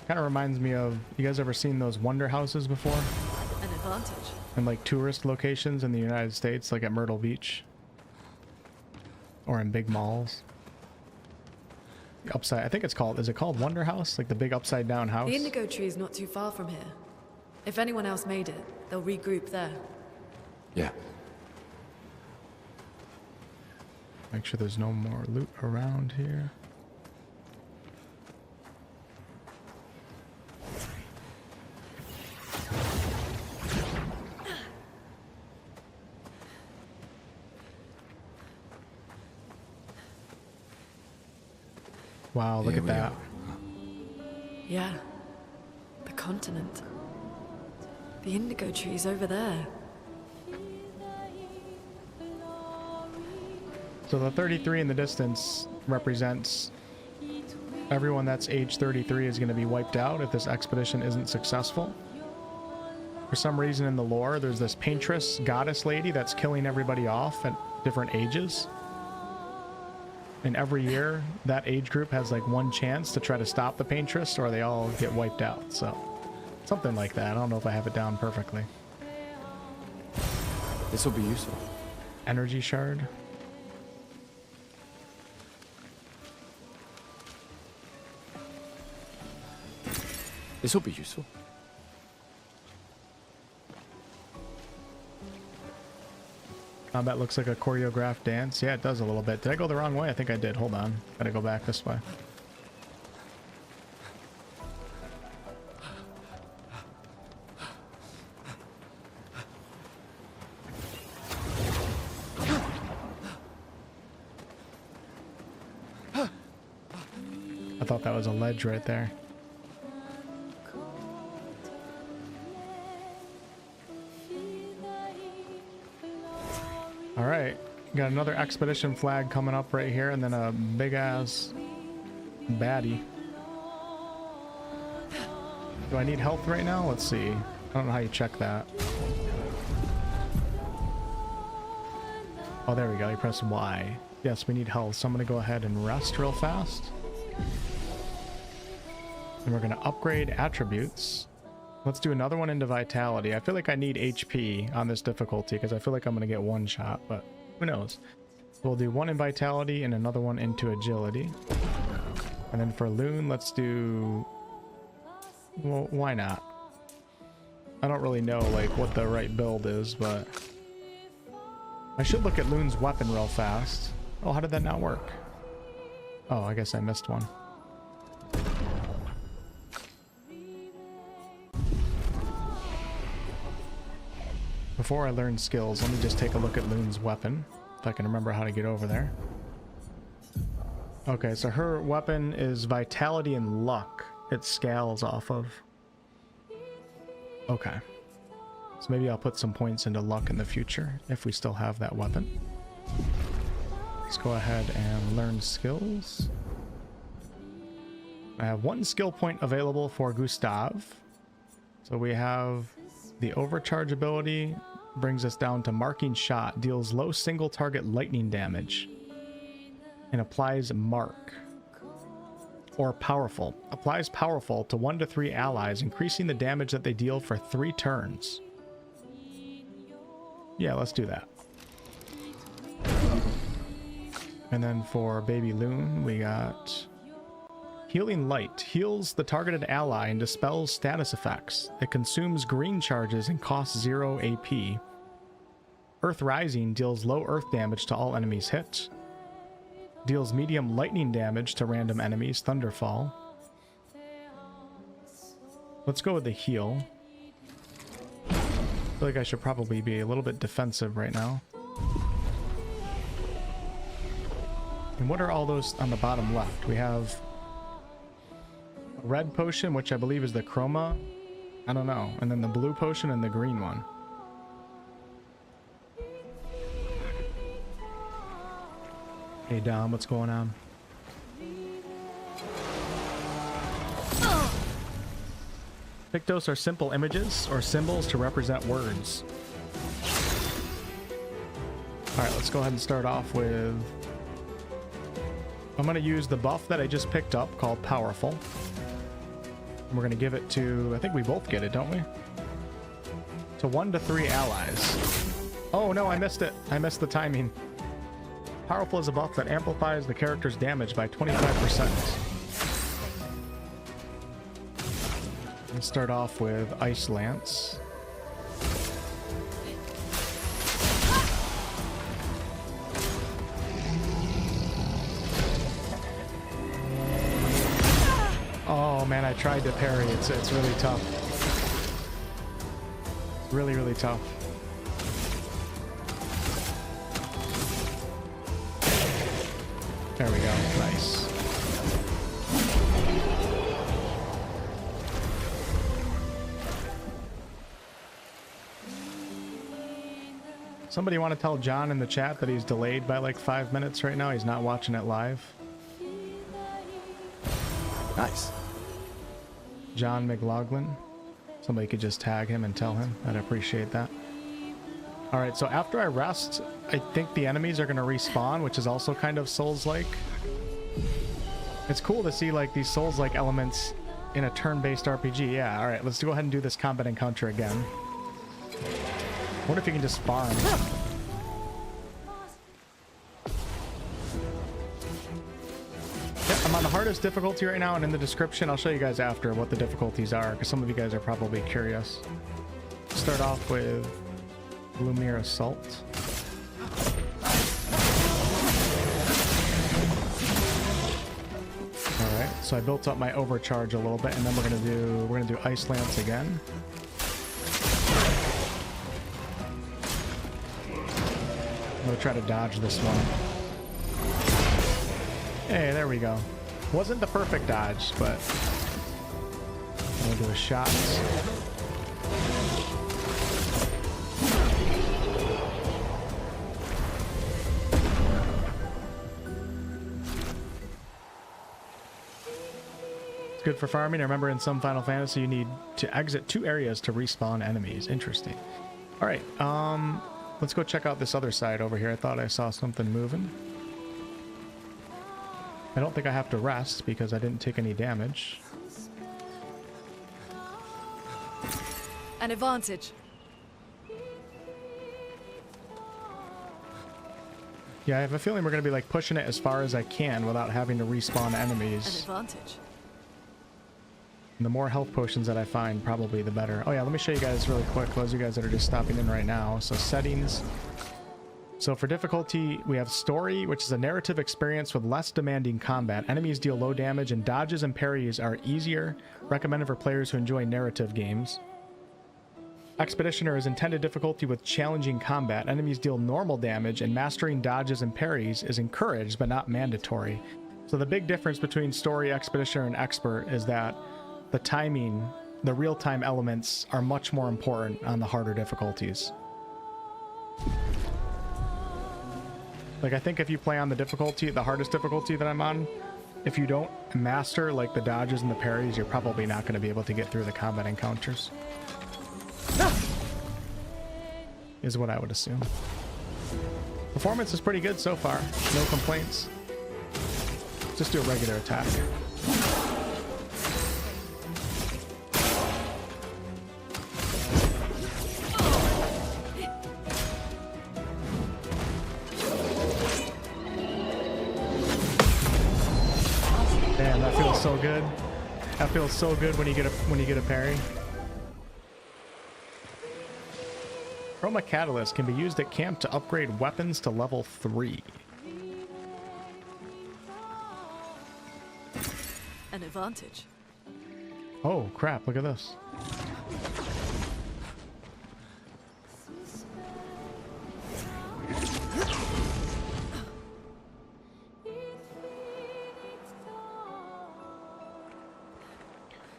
Kind of reminds me of, you guys ever seen those wonder houses before? An advantage. In like tourist locations in the United States, like at Myrtle Beach. or in big malls. The upside, I think it's called, is it called Wonder House? Like the big upside down house? The indigo tree is not too far from here. If anyone else made it, they'll regroup there. Yeah. Make sure there's no more loot around here. Wow, look Here at we that. are. Yeah. The continent. The indigo tree's over there. So the 33 in the distance represents everyone that's age 33 is going to be wiped out if this expedition isn't successful. For some reason in the lore, there's this paintress goddess lady that's killing everybody off at different ages. And every year, that age group has like one chance to try to stop the paintress or they all get wiped out. So something like that. I don't know if I have it down perfectly. This will be useful. Energy shard. This will be useful. Combat looks like a choreographed dance. Yeah, it does a little bit. Did I go the wrong way? I think I did. Hold on. Gotta go back this way. I thought that was a ledge right there. All right, got another expedition flag coming up right here, and then a big ass baddie. Do I need health right now? Let's see. I don't know how you check that. Oh, there we go. You press Y. Yes, we need health, so I'm gonna go ahead and rest real fast. And we're gonna upgrade attributes. Let's do another one into vitality. I feel like I need HP on this difficulty because I feel like I'm going to get one shot, but who knows. So we'll do one in vitality and another one into agility. And then for Lune, let's do... Well, why not? I don't really know like what the right build is, but... I should look at Lune's weapon real fast. Oh, how did that not work? Oh, I guess I missed one. Before I learn skills, let me just take a look at Lune's weapon, if I can remember how to get over there. Okay, so her weapon is vitality and luck. It scales off of. Okay. So maybe I'll put some points into luck in the future, if we still have that weapon. Let's go ahead and learn skills. I have one skill point available for Gustav. So we have the overcharge ability, brings us down to marking shot, deals low single target lightning damage, and applies mark. Or powerful, applies powerful to 1 to 3 allies, increasing the damage that they deal for 3 turns. Yeah, let's do that. And then for baby Lune, we got Healing Light. Heals the targeted ally and dispels status effects. It consumes green charges and costs 0 AP. Earth Rising deals low earth damage to all enemies hit. Deals medium lightning damage to random enemies, Thunderfall. Let's go with the heal. I feel like I should probably be a little bit defensive right now. And what are all those on the bottom left? We have a red potion, which I believe is the chroma. I don't know. And then the blue potion and the green one. Hey Dom, what's going on? Pictos are simple images or symbols to represent words. Alright, let's go ahead and start off with... I'm going to use the buff that I just picked up called Powerful. And we're going to give it to... I think we both get it, don't we? To 1 to 3 allies. Oh no, I missed it. I missed the timing. Powerful is a buff that amplifies the character's damage by 25%. Let's start off with Ice Lance. Oh man, I tried to parry. It's really tough. Really, really tough. There we go. Nice. Somebody want to tell John in the chat that he's delayed by like 5 minutes right now? He's not watching it live. Nice. John McLaughlin. Somebody could just tag him and tell him. I'd appreciate that. All right, so after I rest, I think the enemies are going to respawn, which is also kind of Souls-like. It's cool to see like these Souls-like elements in a turn-based RPG. Yeah, all right, let's go ahead and do this combat encounter again. I wonder if you can just farm. I'm on the hardest difficulty right now, and in the description I'll show you guys after what the difficulties are, because some of you guys are probably curious. Start off with Lumiere Assault. Alright, so I built up my overcharge a little bit, and then we're gonna do Ice Lance again. I'm gonna try to dodge this one. Hey, there we go. Wasn't the perfect dodge, but I'm gonna do a shot. It's good for farming. I remember in some Final Fantasy you need to exit 2 areas to respawn enemies. Interesting. All right, let's go check out this other side over here. I thought I saw something moving. I don't think I have to rest because I didn't take any damage. An advantage. Yeah, I have a feeling we're going to be like pushing it as far as I can without having to respawn An enemies. advantage. And the more health potions that I find, probably the better. Oh yeah, let me show you guys really quick, those of you guys that are just stopping in right now. So settings. So for difficulty, we have story, which is a narrative experience with less demanding combat. Enemies deal low damage, and dodges and parries are easier, recommended for players who enjoy narrative games. Expeditioner is intended difficulty with challenging combat. Enemies deal normal damage, and mastering dodges and parries is encouraged but not mandatory. So the big difference between story, Expeditioner, and expert is that the timing, the real-time elements are much more important on the harder difficulties. Like, I think if you play on the difficulty, the hardest difficulty that I'm on, if you don't master, like, the dodges and the parries, you're probably not going to be able to get through the combat encounters. Is what I would assume. Performance is pretty good so far. No complaints. Just do a regular attack. Damn, that feels so good. That feels so good when you get a parry. Chroma Catalyst can be used at camp to upgrade weapons to level 3. An advantage. Oh crap, look at this.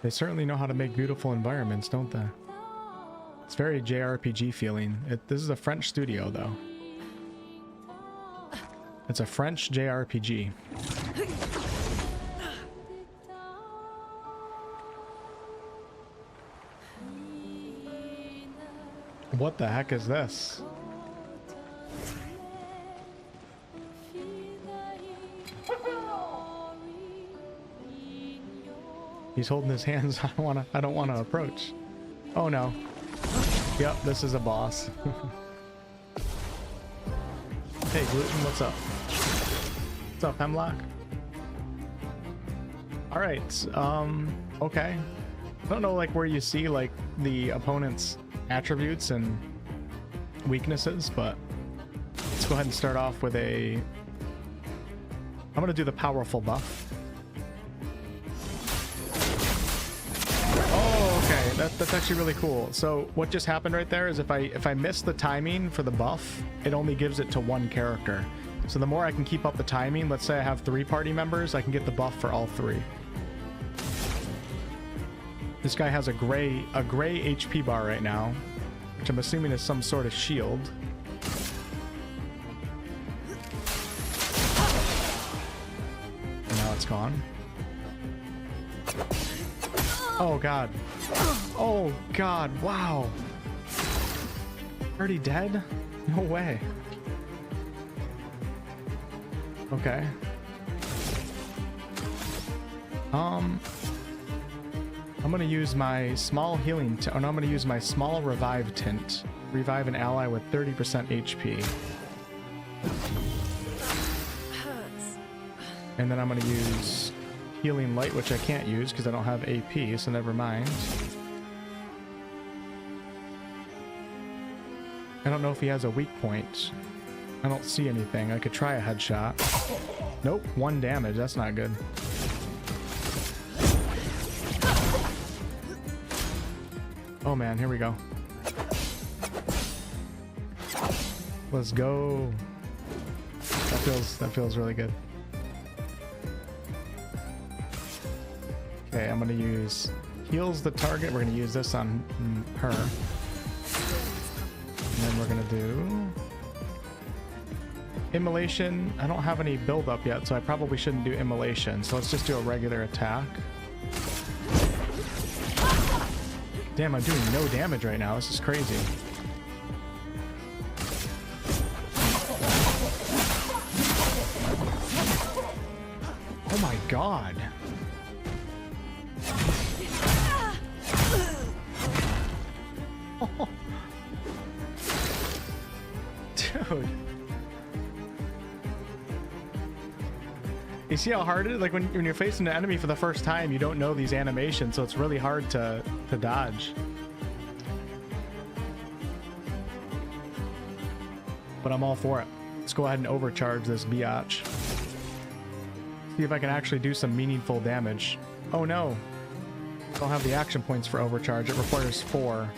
They certainly know how to make beautiful environments, don't they? It's very JRPG feeling. This is a French studio, though. It's a French JRPG. What the heck is this? He's holding his hands. I don't want to approach. Oh no. Yep, this is a boss. Hey, Gluten, what's up? What's up, Hemlock? All right. Okay. I don't know like where you see like the opponent's attributes and weaknesses, but let's go ahead and start off with a. I'm gonna do the powerful buff. Oh, okay. That's actually really cool. So what just happened right there is if I miss the timing for the buff, it only gives it to one character. So the more I can keep up the timing, let's say I have 3 party members, I can get the buff for all 3. This guy has a gray HP bar right now, which I'm assuming is some sort of shield. And now it's gone. Oh god. Oh god, wow. Already dead? No way. Okay. I'm gonna use my small healing I'm gonna use my small revive tint. Revive an ally with 30% HP. Hurts. And then I'm gonna use healing light, which I can't use because I don't have AP, so never mind. I don't know if he has a weak point. I don't see anything. I could try a headshot. Nope, 1 damage. That's not good. Oh man, here we go. Let's go. That feels really good. Okay, I'm gonna use heals the target. We're gonna use this on her. And then we're gonna do immolation. I don't have any build up yet, so I probably shouldn't do immolation. So let's just do a regular attack. Damn, I'm doing no damage right now. This is crazy. Oh my god. Oh. Dude. You see how hard it is? Like when you're facing an enemy for the first time, you don't know these animations, so it's really hard to dodge. But I'm all for it. Let's go ahead and overcharge this biatch. See if I can actually do some meaningful damage. Oh no. I don't have the action points for overcharge. It requires 4.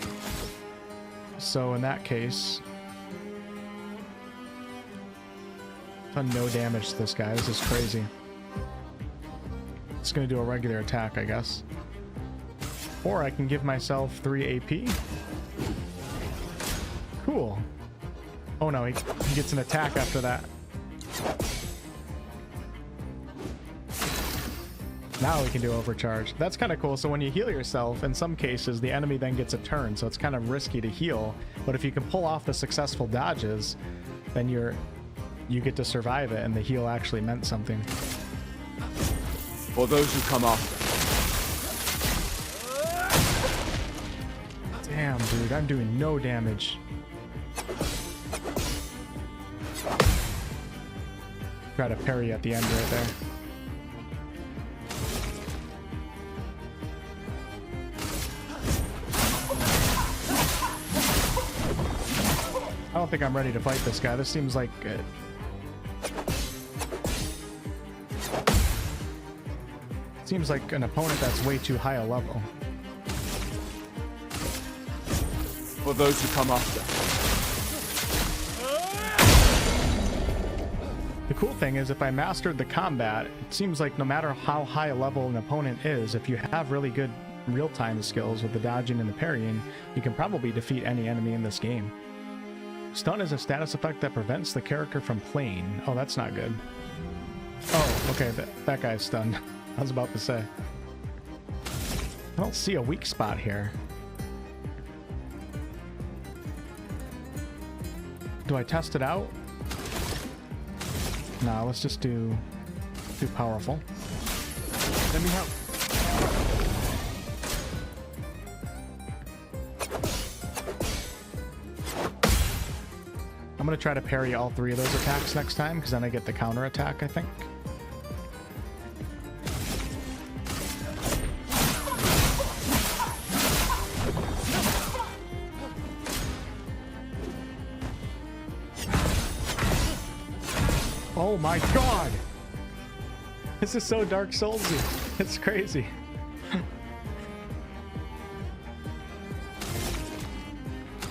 So in that case, done no damage to this guy. This is crazy. It's gonna do a regular attack, I guess. Or I can give myself 3 AP. Cool. Oh no, he gets an attack after that. Now we can do overcharge. That's kind of cool. So when you heal yourself, in some cases, the enemy then gets a turn. So it's kind of risky to heal. But if you can pull off the successful dodges, then you get to survive it, and the heal actually meant something. For those who come after. Damn, dude, I'm doing no damage. Try to parry at the end right there. I don't think I'm ready to fight this guy. This seems like seems like an opponent that's way too high a level. For those who come after. The cool thing is, if I mastered the combat, it seems like no matter how high a level an opponent is, if you have really good real-time skills with the dodging and the parrying, you can probably defeat any enemy in this game. Stun is a status effect that prevents the character from playing. Oh, that's not good. Oh, okay, that guy's stunned. I was about to say. I don't see a weak spot here. Do I test it out? Nah, let's just do powerful. Let me help. I'm gonna try to parry all 3 of those attacks next time, because then I get the counter attack, I think. Oh my god! This is so Dark Soulsy. It's crazy.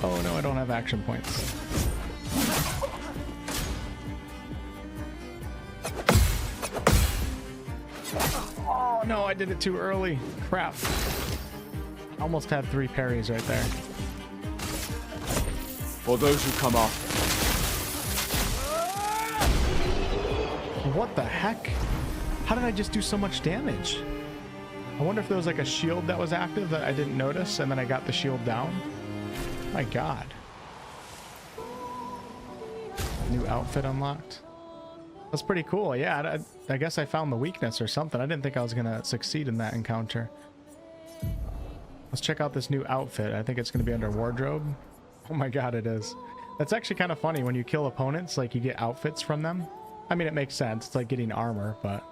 Oh no, I don't have action points. Oh no, I did it too early. Crap. Almost had 3 parries right there. For those who come after. What the heck? How did I just do so much damage? I wonder if there was like a shield that was active that I didn't notice and then I got the shield down. My god. New outfit unlocked. That's pretty cool. Yeah, I guess I found the weakness or something. I didn't think I was gonna succeed in that encounter. Let's check out this new outfit. I think it's gonna be under wardrobe. Oh my god, it is. That's actually kind of funny. When you kill opponents, like you get outfits from them. I mean, it makes sense. It's like getting armor, but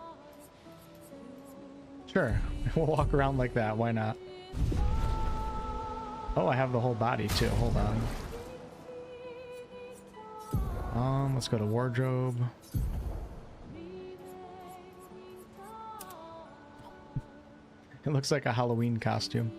sure, we'll walk around like that. Why not? Oh, I have the whole body too. Hold on. Let's go to wardrobe. It looks like a Halloween costume.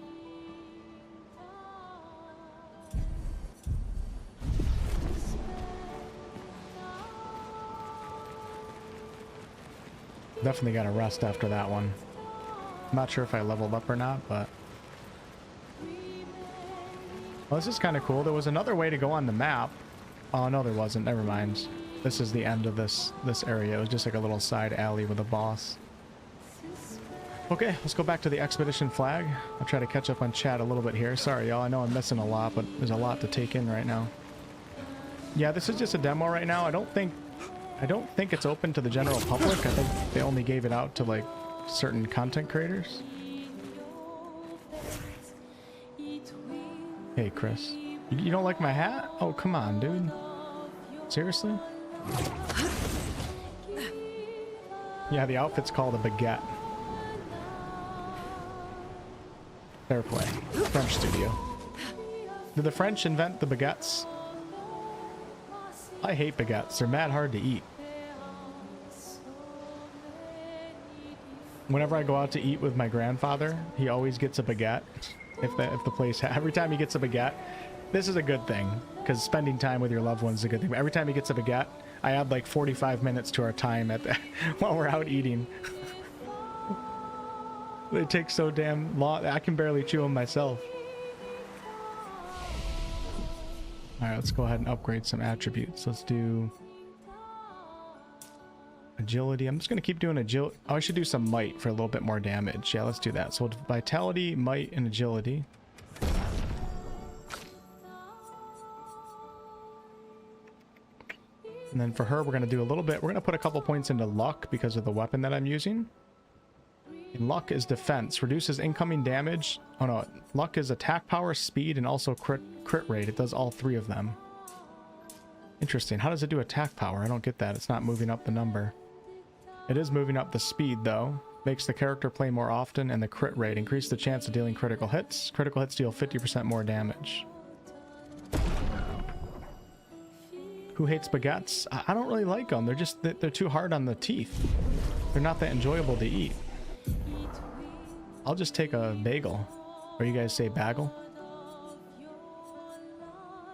Definitely got to rest after that one. I'm not sure if I leveled up or not, but well, this is kind of cool. There was another way to go on the map. Oh no, there wasn't. Never mind. This is the end of this area. It was just like a little side alley with a boss. Okay, let's go back to the expedition flag. I'll try to catch up on chat a little bit here. Sorry, y'all. I know I'm missing a lot, but there's a lot to take in right now. Yeah, this is just a demo right now. I don't think it's open to the general public. I think they only gave it out to like certain content creators. Hey, Chris. You don't like my hat? Oh, come on, dude. Seriously? Yeah, the outfit's called a baguette. Fair play. French studio. Did the French invent the baguettes? I hate baguettes. They're mad hard to eat. Whenever I go out to eat with my grandfather, he always gets a baguette. If the place every time he gets a baguette, this is a good thing because spending time with your loved ones is a good thing. But every time he gets a baguette, I add like 45 minutes to our time at while we're out eating. It takes so damn long. I can barely chew them myself. All right, let's go ahead and upgrade some attributes. Let's do agility. I'm just going to keep doing agility. Oh, I should do some might for a little bit more damage. Yeah, let's do that. So vitality, might, and agility. And then for her, we're going to do a little bit. We're going to put a couple points into luck because of the weapon that I'm using. And luck is defense, reduces incoming damage. Oh no, luck is attack power, speed, and also crit rate. It does all 3 of them. Interesting. How does it do attack power? I don't get that. It's not moving up the number. It is moving up the speed though. Makes the character play more often, and the crit rate. Increase the chance of dealing critical hits. Critical hits deal 50% more damage. Who hates baguettes? I don't really like them. They're too hard on the teeth. They're not that enjoyable to eat. I'll just take a bagel. Or you guys say bagel?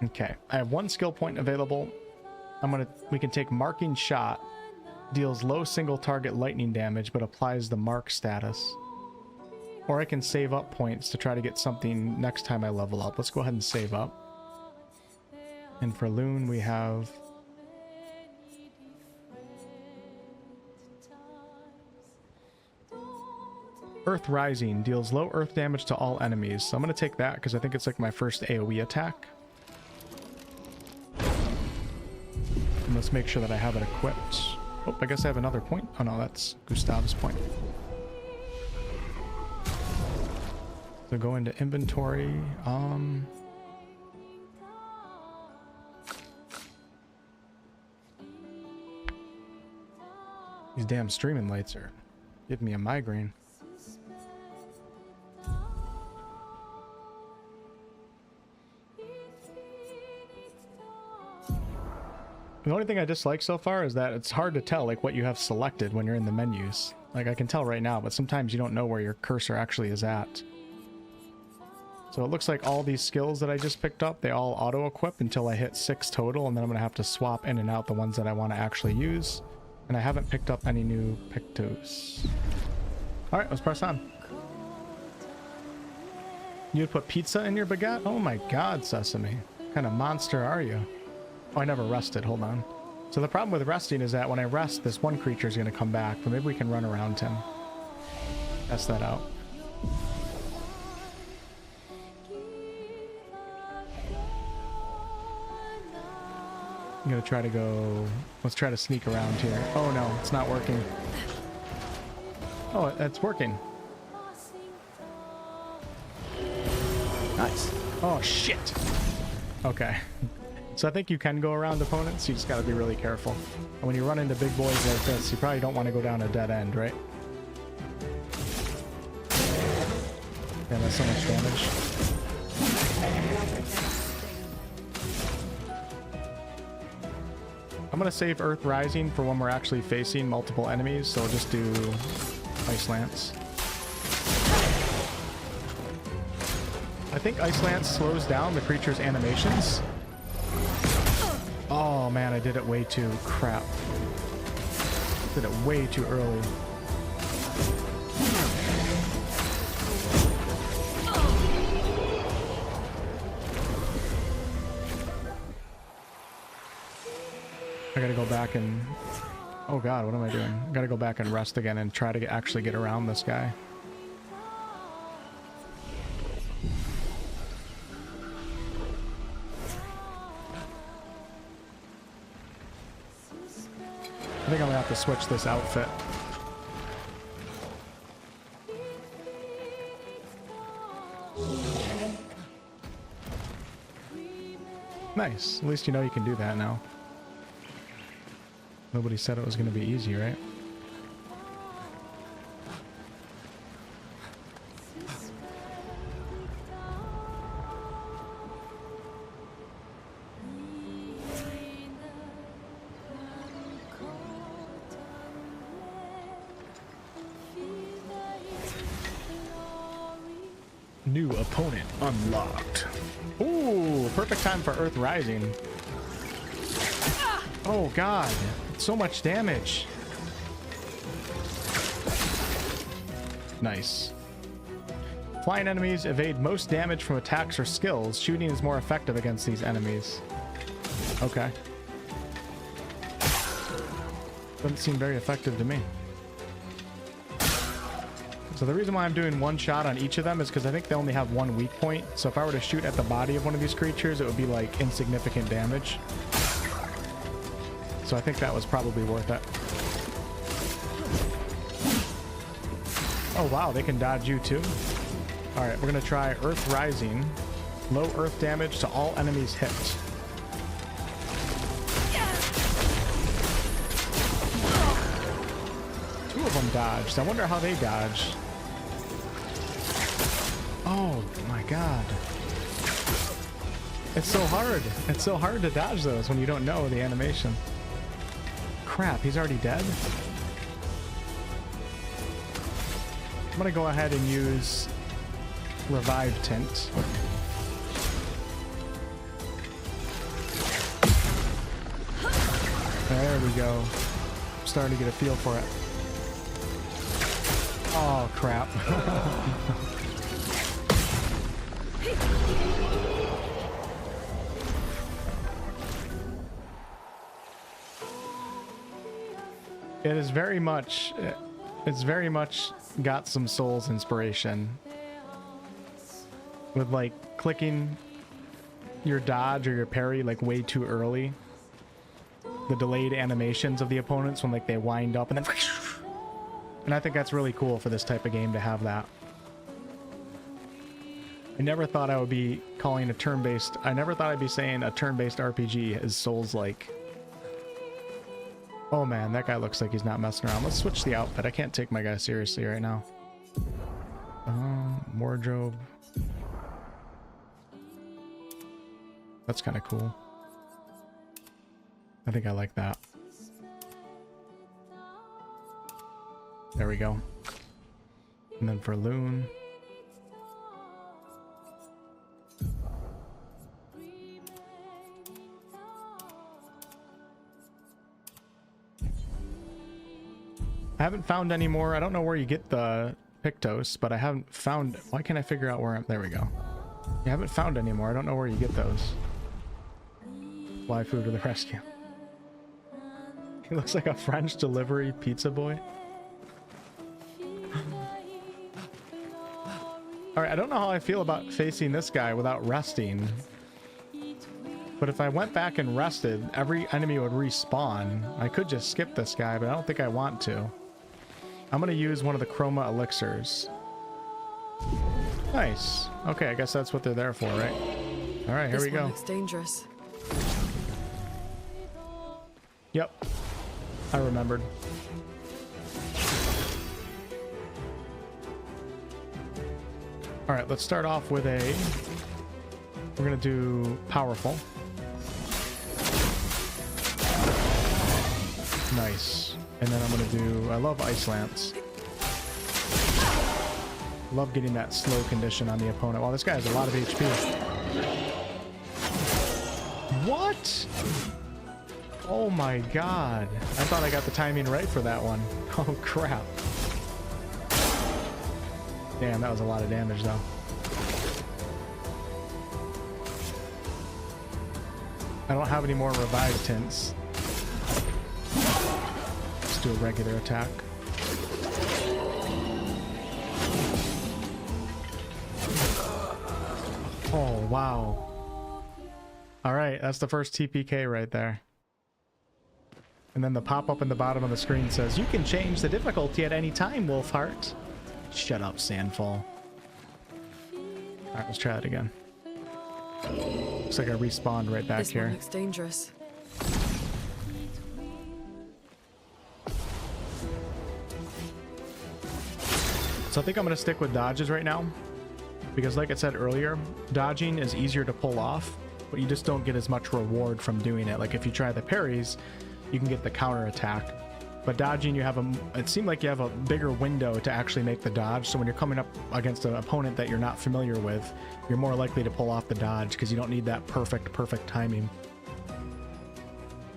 Okay, I have 1 skill point available. We can take marking shot. Deals low single target lightning damage, but applies the mark status. Or I can save up points to try to get something next time I level up. Let's go ahead and save up. And for Lune, we have Earth Rising. Deals low earth damage to all enemies. So I'm going to take that because I think it's like my first AoE attack. And let's make sure that I have it equipped. Oh, I guess I have another point. Oh no, that's Gustav's point. So go into inventory. These damn streaming lights are giving me a migraine. The only thing I dislike so far is that it's hard to tell like what you have selected when you're in the menus. Like I can tell right now, but sometimes you don't know where your cursor actually is at. So it looks like all these skills that I just picked up, they all auto-equip until I hit 6 total, and then I'm going to have to swap in and out the ones that I want to actually use. And I haven't picked up any new pictos. Alright, let's press on. You would put pizza in your baguette? Oh my god, Sesame. What kind of monster are you? Oh, I never rested. Hold on. So the problem with resting is that when I rest, this one creature is going to come back, but maybe we can run around him. Test that out. I'm going to try to go... Let's try to sneak around here. Oh no, it's not working. Oh, it's working. Nice. Oh, shit. Okay. So I think you can go around opponents. You just got to be really careful. And when you run into big boys like this, you probably don't want to go down a dead end, right? Yeah, that's so much damage. I'm going to save Earth Rising for when we're actually facing multiple enemies, so I'll just do Ice Lance. I think Ice Lance slows down the creature's animations. Oh man, I did it way too crap. Did it way too early. I gotta go back and... Oh god, what am I doing? I gotta go back and rest again and try to actually get around this guy. I think I'm gonna have to switch this outfit. Nice. At least you know you can do that now. Nobody said it was gonna be easy, right? New opponent unlocked. Ooh, perfect time for Earth Rising. Oh god, so much damage. Nice. Flying enemies evade most damage from attacks or skills. Shooting is more effective against these enemies. Okay. Doesn't seem very effective to me. So the reason why I'm doing one shot on each of them is because I think they only have one weak point. So if I were to shoot at the body of one of these creatures, it would be like insignificant damage. So I think that was probably worth it. Oh wow, they can dodge you too. All right, we're gonna try Earth Rising. Low earth damage to all enemies hit. Two of them dodged. I wonder how they dodge. Oh my god. It's so hard. It's so hard to dodge those when you don't know the animation. Crap, he's already dead? I'm gonna go ahead and use Revive Tint. There we go. I'm starting to get a feel for it. Oh crap. It is very much, it's very much got some Souls inspiration. With like clicking your dodge or your parry like way too early. The delayed animations of the opponents when like they wind up and then... And I think that's really cool for this type of game to have that. I never thought I would be calling a turn-based... I never thought I'd be saying a turn-based RPG is Souls-like. Oh man, that guy looks like he's not messing around. Let's switch the outfit. I can't take my guy seriously right now. Wardrobe. That's kind of cool. I think I like that. There we go. And then for Lune. I haven't found any more. I don't know where you get the Pictos, but I haven't found... Why can't I figure out where I'm... There we go. I haven't found any more. I don't know where you get those. Fly food to the rescue. He looks like a French delivery pizza boy. Alright, I don't know how I feel about facing this guy without resting. But if I went back and rested, every enemy would respawn. I could just skip this guy, but I don't think I want to. I'm going to use one of the chroma elixirs. Nice. Okay, I guess that's what they're there for, right? Alright, here we go. Looks dangerous. Yep. I remembered. Alright, let's start off with a... We're going to do powerful. Nice. And then I'm going to do... I love Ice Lance. Love getting that slow condition on the opponent. Wow, this guy has a lot of HP. What? Oh my god. I thought I got the timing right for that one. Oh crap. Damn, that was a lot of damage though. I don't have any more revive tints. Let's do a regular attack. Oh, wow. Alright, that's the first TPK right there. And then the pop-up in the bottom of the screen says, "You can change the difficulty at any time, Wolfheart." Shut up, Sandfall. Alright, let's try that again. Looks like I respawned right back here. This one looks dangerous. So I think I'm going to stick with dodges right now. Because like I said earlier, dodging is easier to pull off, but you just don't get as much reward from doing it. Like if you try the parries, you can get the counter attack. But dodging, you have it seemed like you have a bigger window to actually make the dodge. So when you're coming up against an opponent that you're not familiar with, you're more likely to pull off the dodge because you don't need that perfect timing.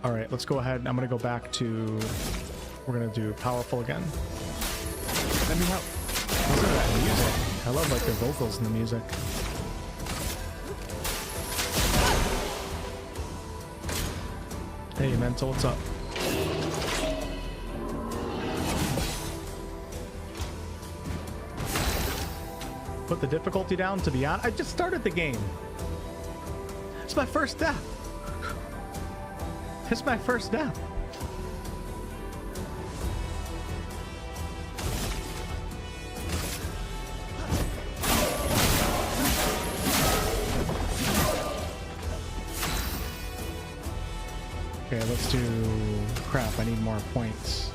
All right, let's go ahead. I'm going to go back to, we're going to do powerful again. Let me help. Listen to that music. I love like the vocals in the music. Hey Mental, what's up? Put the difficulty down to be on. I just started the game. It's my first death. It's my first death. Okay, let's do... Crap, I need more points.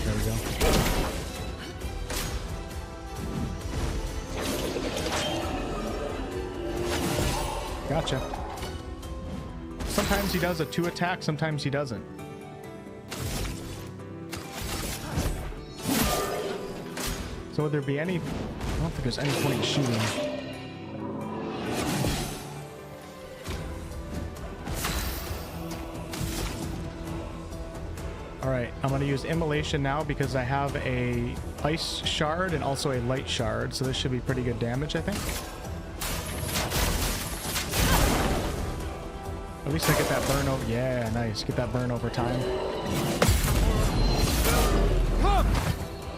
There we go. Gotcha. Sometimes he does a 2 attack, sometimes he doesn't. So would there be any... I don't think there's any point in shooting. Alright, I'm going to use Immolation now because I have a Ice Shard and also a Light Shard, so this should be pretty good damage, I think. At least I get that burn over... Yeah, nice. Get that burn over time.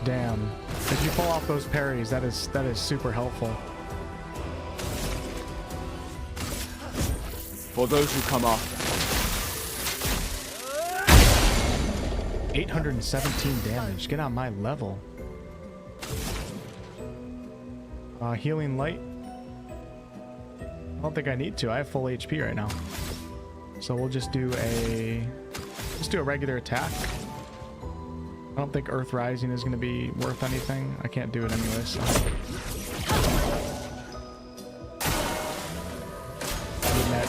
Damn. If you pull off those parries, that is super helpful. For those who come off. 817 damage. Get on my level. Healing Light. I don't think I need to. I have full HP right now. So we'll just do a regular attack. I don't think Earth Rising is going to be worth anything. I can't do it anyway, so.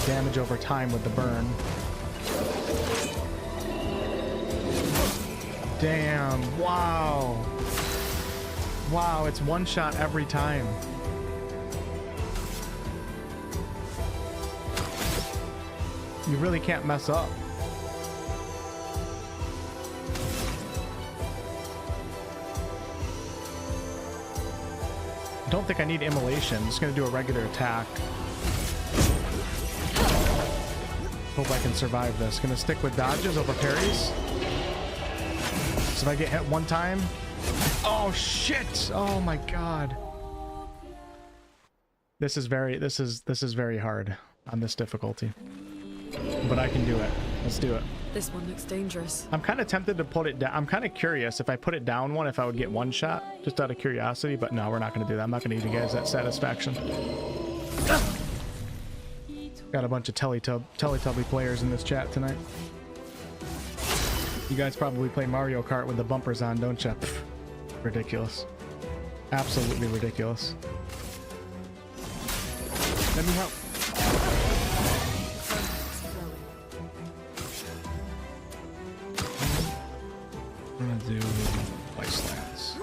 damage over time with the burn. Damn, wow. Wow, it's one shot every time. You really can't mess up. I don't think I need immolation. I'm just gonna do a regular attack. Hope I can survive this. Gonna stick with dodges over parries. So if I get hit one time. Oh shit! Oh my god. This is very hard on this difficulty. But I can do it. Let's do it. This one looks dangerous. I'm kind of tempted to put it down. I'm kind of curious if I put it down one, if I would get one shot, just out of curiosity. But no, we're not going to do that. I'm not going to give you guys that satisfaction. Got a bunch of Teletubby players in this chat tonight. You guys probably play Mario Kart with the bumpers on, don't you? Pff, ridiculous. Absolutely ridiculous. Let me help. I'm gonna do Icelands.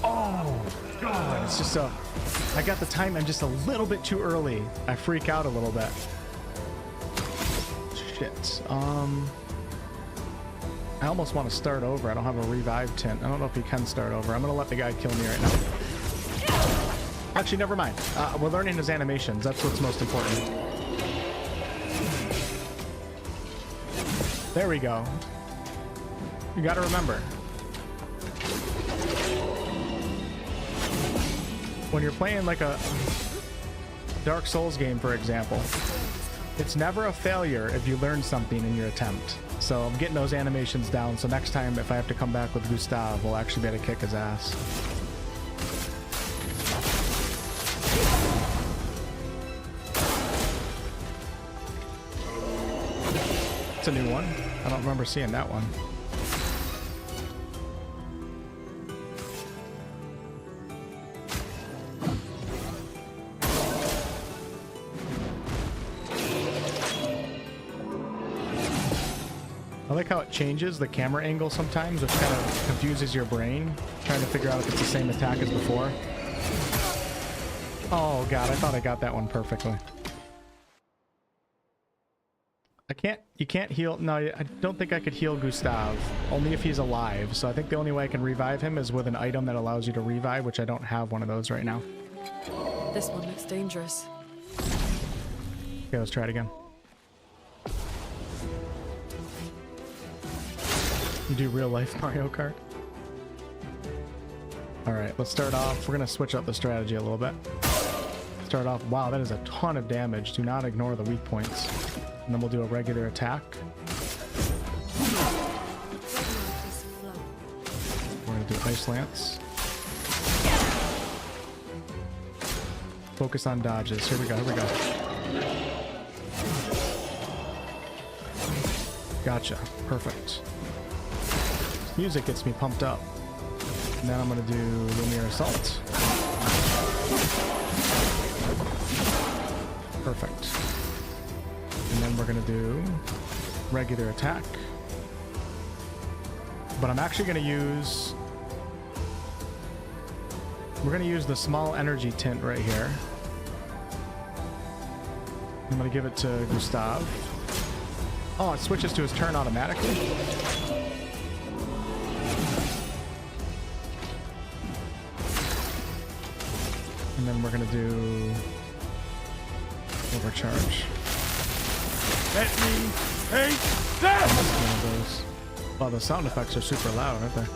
Oh god, it's just a... I got the time, I'm just a little bit too early. I freak out a little bit. Shit. I almost want to start over. I don't have a revive tint. I don't know if he can start over. I'm gonna let the guy kill me right now. Actually, never mind. We're learning his animations. That's what's most important. There we go. You gotta remember. When you're playing like a Dark Souls game, for example, it's never a failure if you learn something in your attempt. So I'm getting those animations down, so next time if I have to come back with Gustav, we'll actually be able to kick his ass. It's a new one. I don't remember seeing that one. I like how it changes the camera angle sometimes, which kind of confuses your brain, trying to figure out if it's the same attack as before. Oh god, I thought I got that one perfectly. You can't heal, no, I don't think I could heal Gustav, only if he's alive, so I think the only way I can revive him is with an item that allows you to revive, which I don't have one of those right now. This one looks dangerous. Okay, let's try it again. You do real life Mario Kart? Alright, let's start off. We're going to switch up the strategy a little bit. Start off. Wow, that is a ton of damage. Do not ignore the weak points. And then we'll do a regular attack. We're going to do Ice Lance. Focus on dodges. Here we go, here we go. Gotcha. Perfect. Music gets me pumped up. And then I'm going to do Lumiere Assault. Perfect. And then we're going to do regular attack. But I'm actually going to use... We're going to use the small energy tint right here. I'm going to give it to Gustav. Oh, it switches to his turn automatically? And then we're going to do overcharge. Let me take that! One of those. Wow, the sound effects are super loud, aren't they?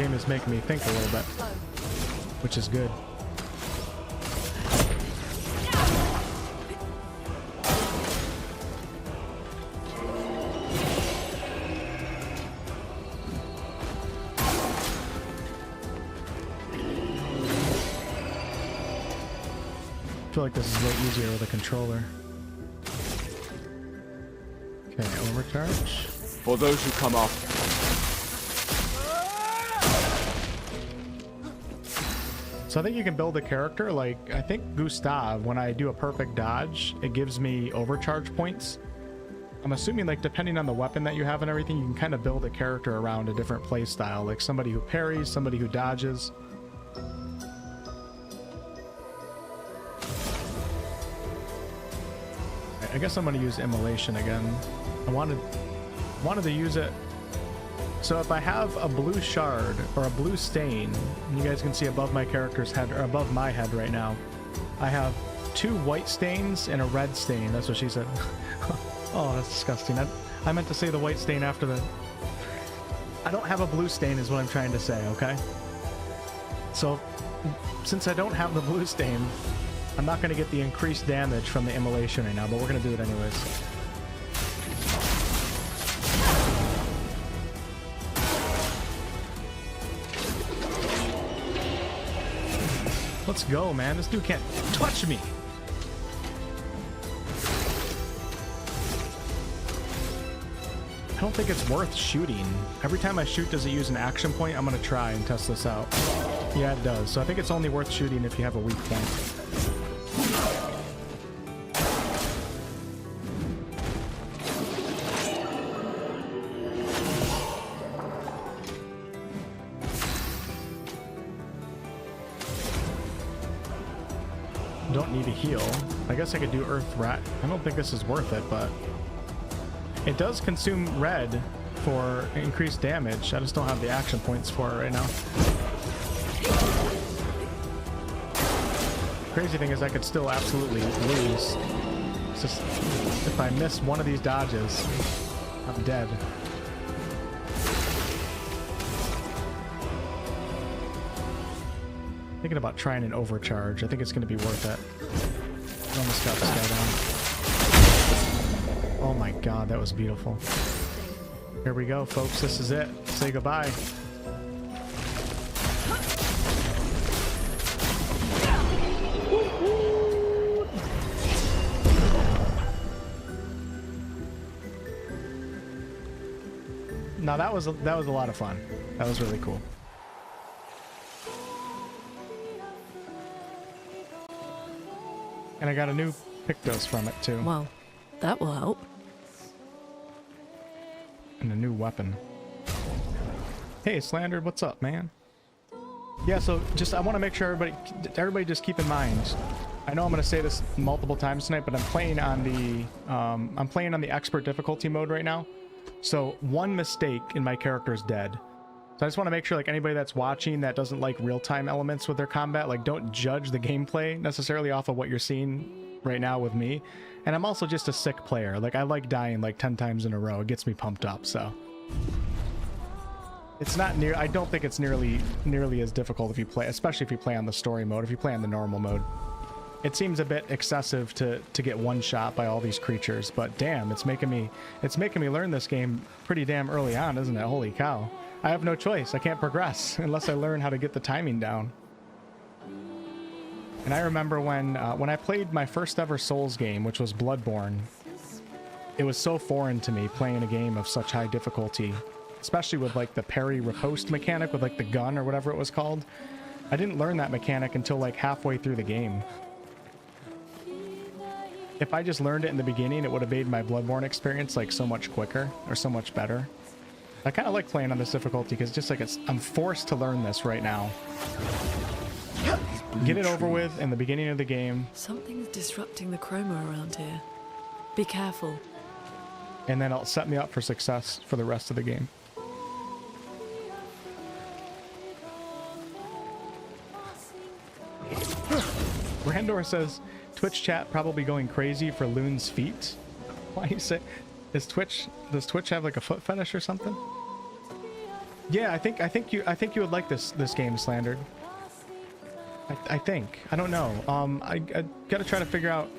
game is making me think a little bit, which is good. I feel like this is way easier with a controller. Okay, overcharge. For those who come off. So I think you can build a character, like, I think Gustav, when I do a perfect dodge, it gives me overcharge points. I'm assuming, like, depending on the weapon that you have and everything, you can kind of build a character around a different play style, like somebody who parries, somebody who dodges. I guess I'm going to use Immolation again. I wanted to use it. So if I have a blue shard or a blue stain, and you guys can see above my character's head, or above my head right now, I have 2 white stains and a red stain. That's what she said. Oh, that's disgusting. I meant to say the white stain after the... I don't have a blue stain is what I'm trying to say, okay? So since I don't have the blue stain, I'm not going to get the increased damage from the Immolation right now, but we're going to do it anyways. Let's go, man. This dude can't touch me. I don't think it's worth shooting. Every time I shoot, does it use an action point? I'm going to try and test this out. Yeah, it does. So I think it's only worth shooting if you have a weak point. Don't need to heal. I guess I could do Earth Rat. I don't think this is worth it, but it does consume red for increased damage. I just don't have the action points for it right now. Crazy thing is I could still absolutely lose. It's just if I miss one of these dodges, I'm dead. Thinking about trying an overcharge. I think it's going to be worth it. Almost got this guy down. Oh my god, that was beautiful. Here we go, folks. This is it. Say goodbye. Now that was a lot of fun. That was really cool. And I got a new Pictos from it too. Well, that will help. And a new weapon. Hey, Slandered, what's up, man? Yeah, so just I want to make sure everybody just keep in mind. I know I'm going to say this multiple times tonight, but I'm playing on the expert difficulty mode right now. So one mistake and my character is dead. So I just want to make sure, like, anybody that's watching that doesn't like real-time elements with their combat, like, don't judge the gameplay necessarily off of what you're seeing right now with me. And I'm also just a sick player. Like, I like dying like 10 times in a row. It gets me pumped up, so. It's not near, I don't think it's nearly as difficult if you play, especially if you play on the story mode, if you play on the normal mode. It seems a bit excessive to get one shot by all these creatures, but damn, it's making me learn this game pretty damn early on, isn't it? Holy cow. I have no choice. I can't progress unless I learn how to get the timing down. And I remember when I played my first ever Souls game, which was Bloodborne, it was so foreign to me playing a game of such high difficulty, especially with like the parry riposte mechanic with like the gun or whatever it was called. I didn't learn that mechanic until like halfway through the game. If I just learned it in the beginning, it would have made my Bloodborne experience like so much quicker or so much better. I kind of like playing on this difficulty because just like I'm forced to learn this right now. Get it over with in the beginning of the game. Something's disrupting the chroma around here. Be careful. And then it'll set me up for success for the rest of the game. Randor says, Twitch chat probably going crazy for Lune's feet. Why you say... does Twitch have like a foot fetish or something? Yeah, I think you would like this game, Slandered. I think. I don't know. I gotta try to figure out.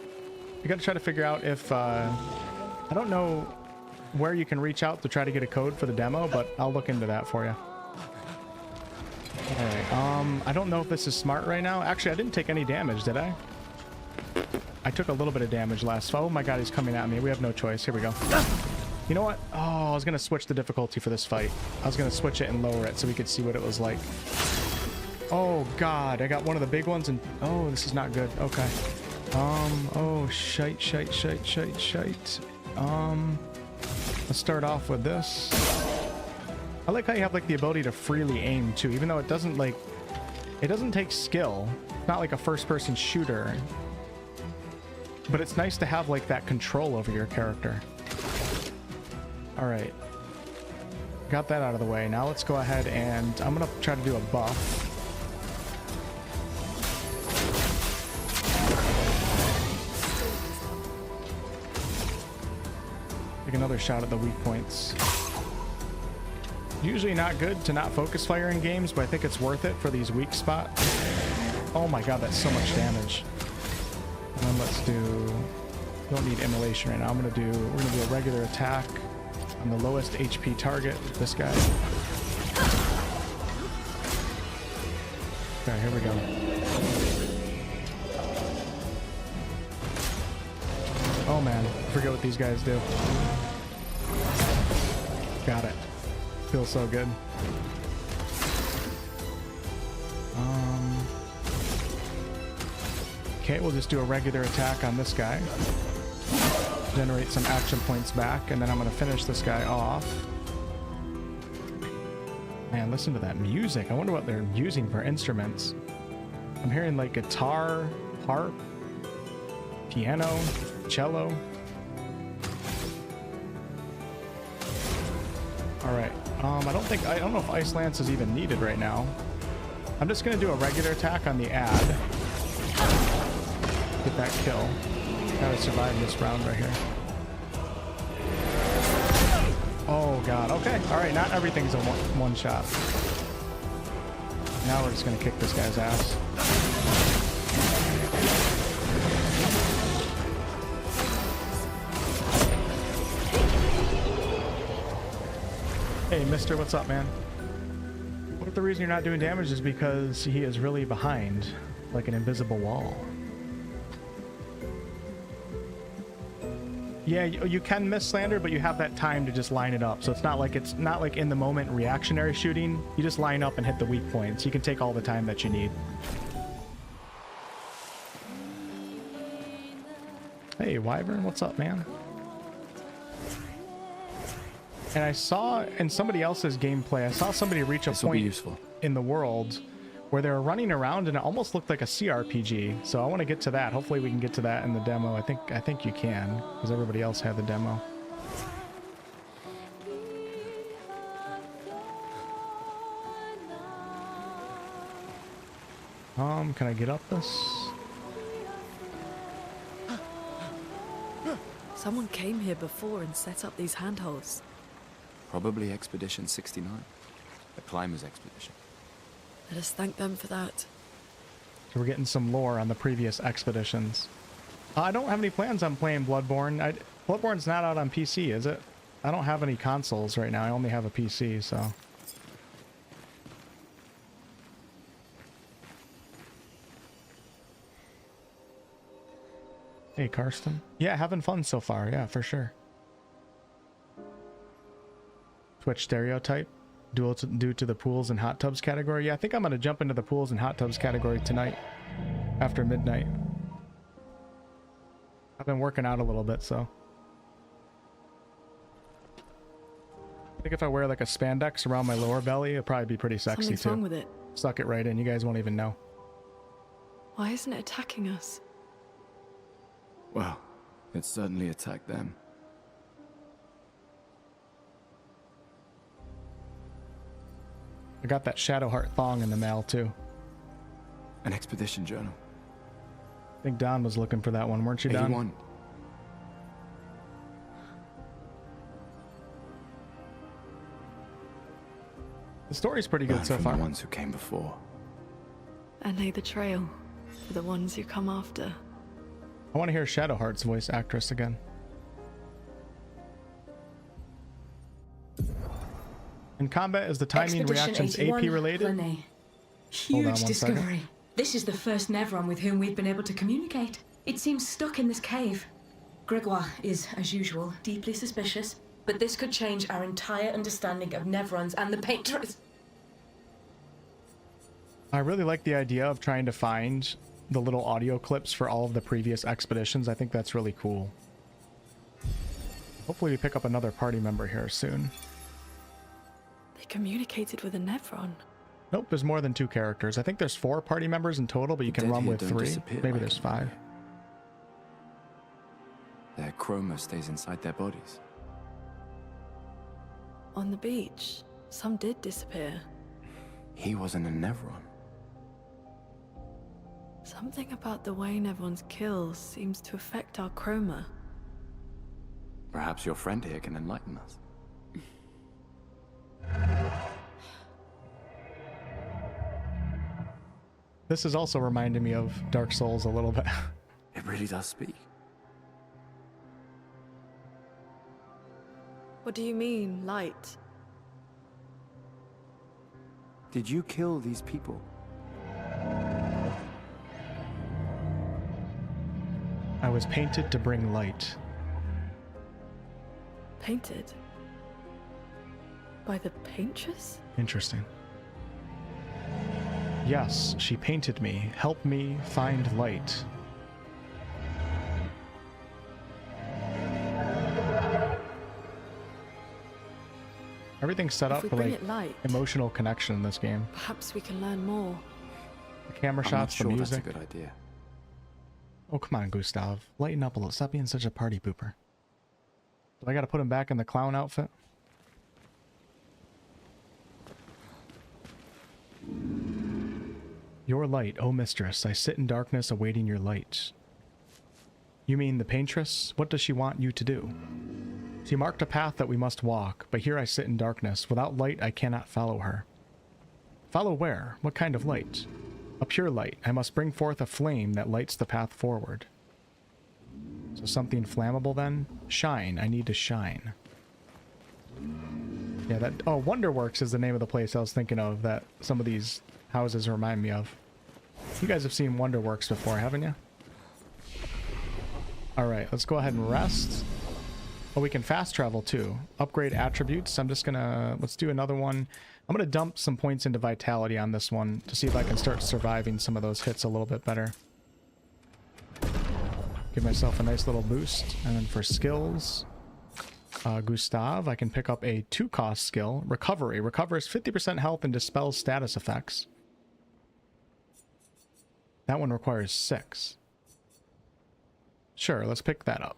I gotta try to figure out if I don't know where you can reach out to try to get a code for the demo, but I'll look into that for you. All right. I don't know if this is smart right now. Actually, I didn't take any damage, did I? I took a little bit of damage last. Oh my god, he's coming at me. We have no choice. Here we go. You know what? Oh, I was gonna switch the difficulty for this fight. I was gonna switch it and lower it so we could see what it was like. Oh god, I got one of the big ones and oh, this is not good. Okay. Oh shite. Let's start off with this. I like how you have like the ability to freely aim too, even though it doesn't like, it doesn't take skill. It's not like a first-person shooter, but it's nice to have like that control over your character. All right, got that out of the way. Now let's go ahead and I'm gonna try to do a buff. Take another shot at the weak points. Usually not good to not focus fire in games, but I think it's worth it for these weak spots. Oh my god, that's so much damage. And then let's do, don't need immolation right now. We're gonna do a regular attack on the lowest HP target, this guy. Okay, here we go. Oh man, I forget what these guys do. Got it. Feels so good. Okay, we'll just do a regular attack on this guy. Generate some action points back, and then I'm gonna finish this guy off. Man, listen to that music. I wonder what they're using for instruments. I'm hearing like guitar, harp, piano, cello. All right. I don't know if Ice Lance is even needed right now. I'm just gonna do a regular attack on the ad. Get that kill. Gotta survive this round right here. Oh god. Okay. All right. Not everything's a one shot. Now we're just gonna kick this guy's ass. Hey, mister, what's up, man? What if the reason you're not doing damage is because he is really behind, like an invisible wall? Yeah, you can miss Slander, but you have that time to just line it up. So it's not like in the moment reactionary shooting. You just line up and hit the weak points. You can take all the time that you need. Hey, Wyvern, what's up, man? And I saw in somebody else's gameplay, I saw somebody reach a point in the world where they were running around and it almost looked like a CRPG. So I want to get to that. Hopefully we can get to that in the demo. I think you can, because everybody else had the demo. Can I get up this? Someone came here before and set up these handholds. Probably Expedition 69. The Climbers Expedition. Let us thank them for that. So we're getting some lore on the previous expeditions. I don't have any plans on playing Bloodborne. Bloodborne's not out on PC, is it? I don't have any consoles right now. I only have a PC, so... Hey, Karsten. Yeah, having fun so far. Yeah, for sure. Twitch stereotype due to the pools and hot tubs category. Yeah, I think I'm gonna jump into the pools and hot tubs category tonight after midnight. I've been working out a little bit, so I think if I wear like a spandex around my lower belly, it'll probably be pretty sexy. Something's too. wrong with it. Suck it right in. You guys won't even know. Why isn't it attacking us? Well, it certainly attacked them. I got that Shadowheart thong in the mail too. An expedition journal. I think Don was looking for that one, weren't you, Don? 81. The story's pretty good Learn so from far. the ones who came before. And lay the trail for the ones who come after. I want to hear Shadowheart's voice actress again. In combat, is the timing reactions AP related? Lune. Hold on Huge one second. discovery. This is the first Nevron with whom we've been able to communicate. It seems stuck in this cave. Gregoire is, as usual, deeply suspicious, but this could change our entire understanding of Nevrons and the Painters. I really like the idea of trying to find the little audio clips for all of the previous expeditions. I think that's really cool. Hopefully we pick up another party member here soon. They communicated with a Nevron. Nope, there's more than 2 characters. I think there's 4 party members in total, but you can Dead run here with don't 3. disappear Maybe like there's that. 5. Their chroma stays inside their bodies. On the beach, some did disappear. He wasn't a Nevron. Something about the way Nevrons kill seems to affect our chroma. Perhaps your friend here can enlighten us. This is also reminding me of Dark Souls a little bit. It really does speak. What do you mean, light? Did you kill these people? I was painted to bring light. Painted? By the Paintress? Interesting. Yes, she painted me. Help me find light. Everything's set If up we for bring like it light, emotional connection in this game. perhaps we can learn more. The camera I'm shots, not the sure that's a music. good idea. Oh, come on, Gustav. Lighten up a little. Stop being such a party pooper. Do I gotta put him back in the clown outfit? Your light, O mistress. I sit in darkness awaiting your light. You mean the paintress? What does she want you to do? She marked a path that we must walk, but here I sit in darkness. Without light, I cannot follow her. Follow where? What kind of light? A pure light. I must bring forth a flame that lights the path forward. So something flammable then? Shine. I need to shine. Yeah, that... Oh, Wonderworks is the name of the place I was thinking of that some of these houses remind me of. You guys have seen Wonderworks before, haven't you? Alright, let's go ahead and rest. Oh, we can fast travel too. Upgrade attributes. I'm just gonna... Let's do another one. I'm gonna dump some points into vitality on this one to see if I can start surviving some of those hits a little bit better. Give myself a nice little boost. And then for skills, Gustav, I can pick up a 2-cost skill. Recovery. Recovers 50% health and dispels status effects. That one requires 6. Sure, let's pick that up.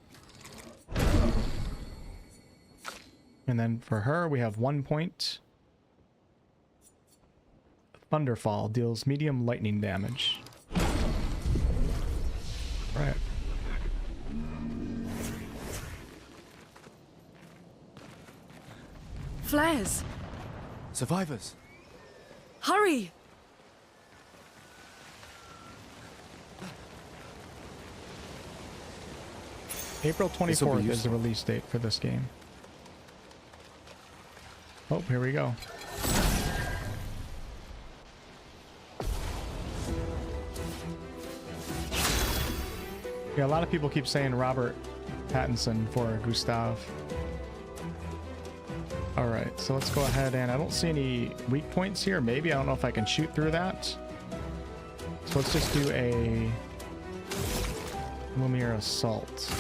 And then for her, we have 1 point. Thunderfall deals medium lightning damage. Right. Flares! Survivors! Hurry! April This'll be 24th is the useful. release date for this game. Oh, here we go. Yeah, a lot of people keep saying Robert Pattinson for Gustav. Alright, so let's go ahead and I don't see any weak points here. Maybe, I don't know if I can shoot through that. So let's just do a Lumiere Assault.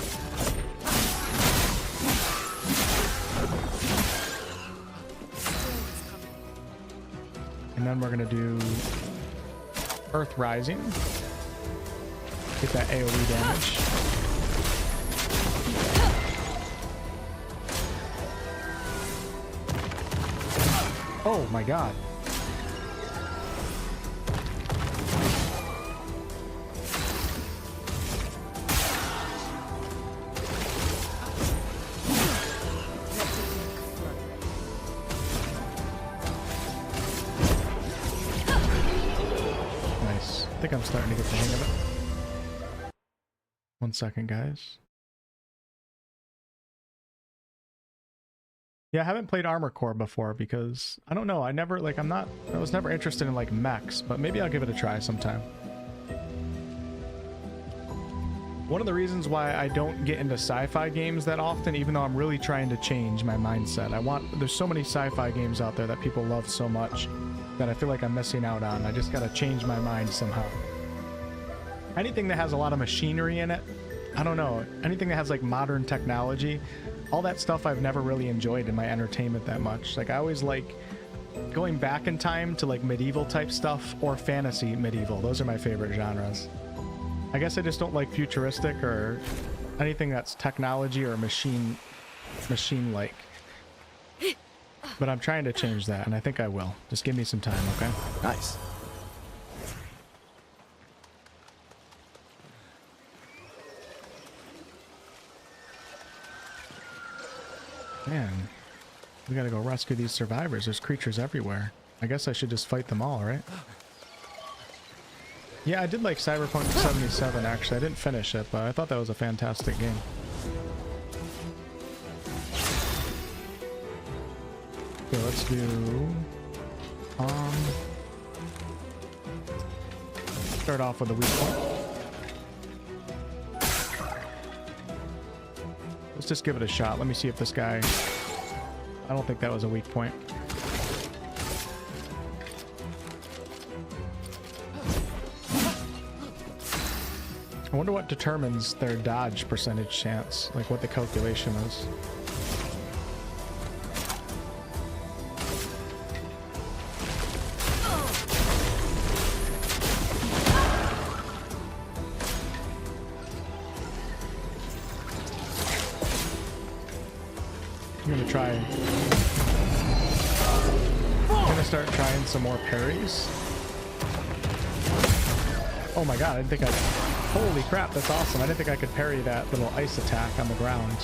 And then we're gonna do Earth Rising. Get that AoE damage. Oh my god. I'm starting to get the hang of it. 1 second, guys. Yeah, I haven't played Armor Core before because I don't know. I was never interested in like mechs, but maybe I'll give it a try sometime. One of the reasons why I don't get into sci-fi games that often, even though I'm really trying to change my mindset, there's so many sci-fi games out there that people love so much that I feel like I'm missing out on. I just gotta change my mind somehow. Anything that has a lot of machinery in it, I don't know, anything that has like modern technology, all that stuff I've never really enjoyed in my entertainment that much. Like I always like going back in time to like medieval type stuff or fantasy medieval. Those are my favorite genres. I guess I just don't like futuristic or anything that's technology or machine-like. But I'm trying to change that, and I think I will. Just give me some time, okay? Nice. Man, we gotta go rescue these survivors. There's creatures everywhere. I guess I should just fight them all, right? Yeah, I did like Cyberpunk 77, actually. I didn't finish it, but I thought that was a fantastic game. Okay, let's do... start off with a weak point. Let's just give it a shot. Let me see if this guy... I don't think that was a weak point. I wonder what determines their dodge percentage chance, like what the calculation is. I'm gonna start trying some more parries. Oh my god, I didn't think holy crap, that's awesome. I didn't think I could parry that little ice attack on the ground.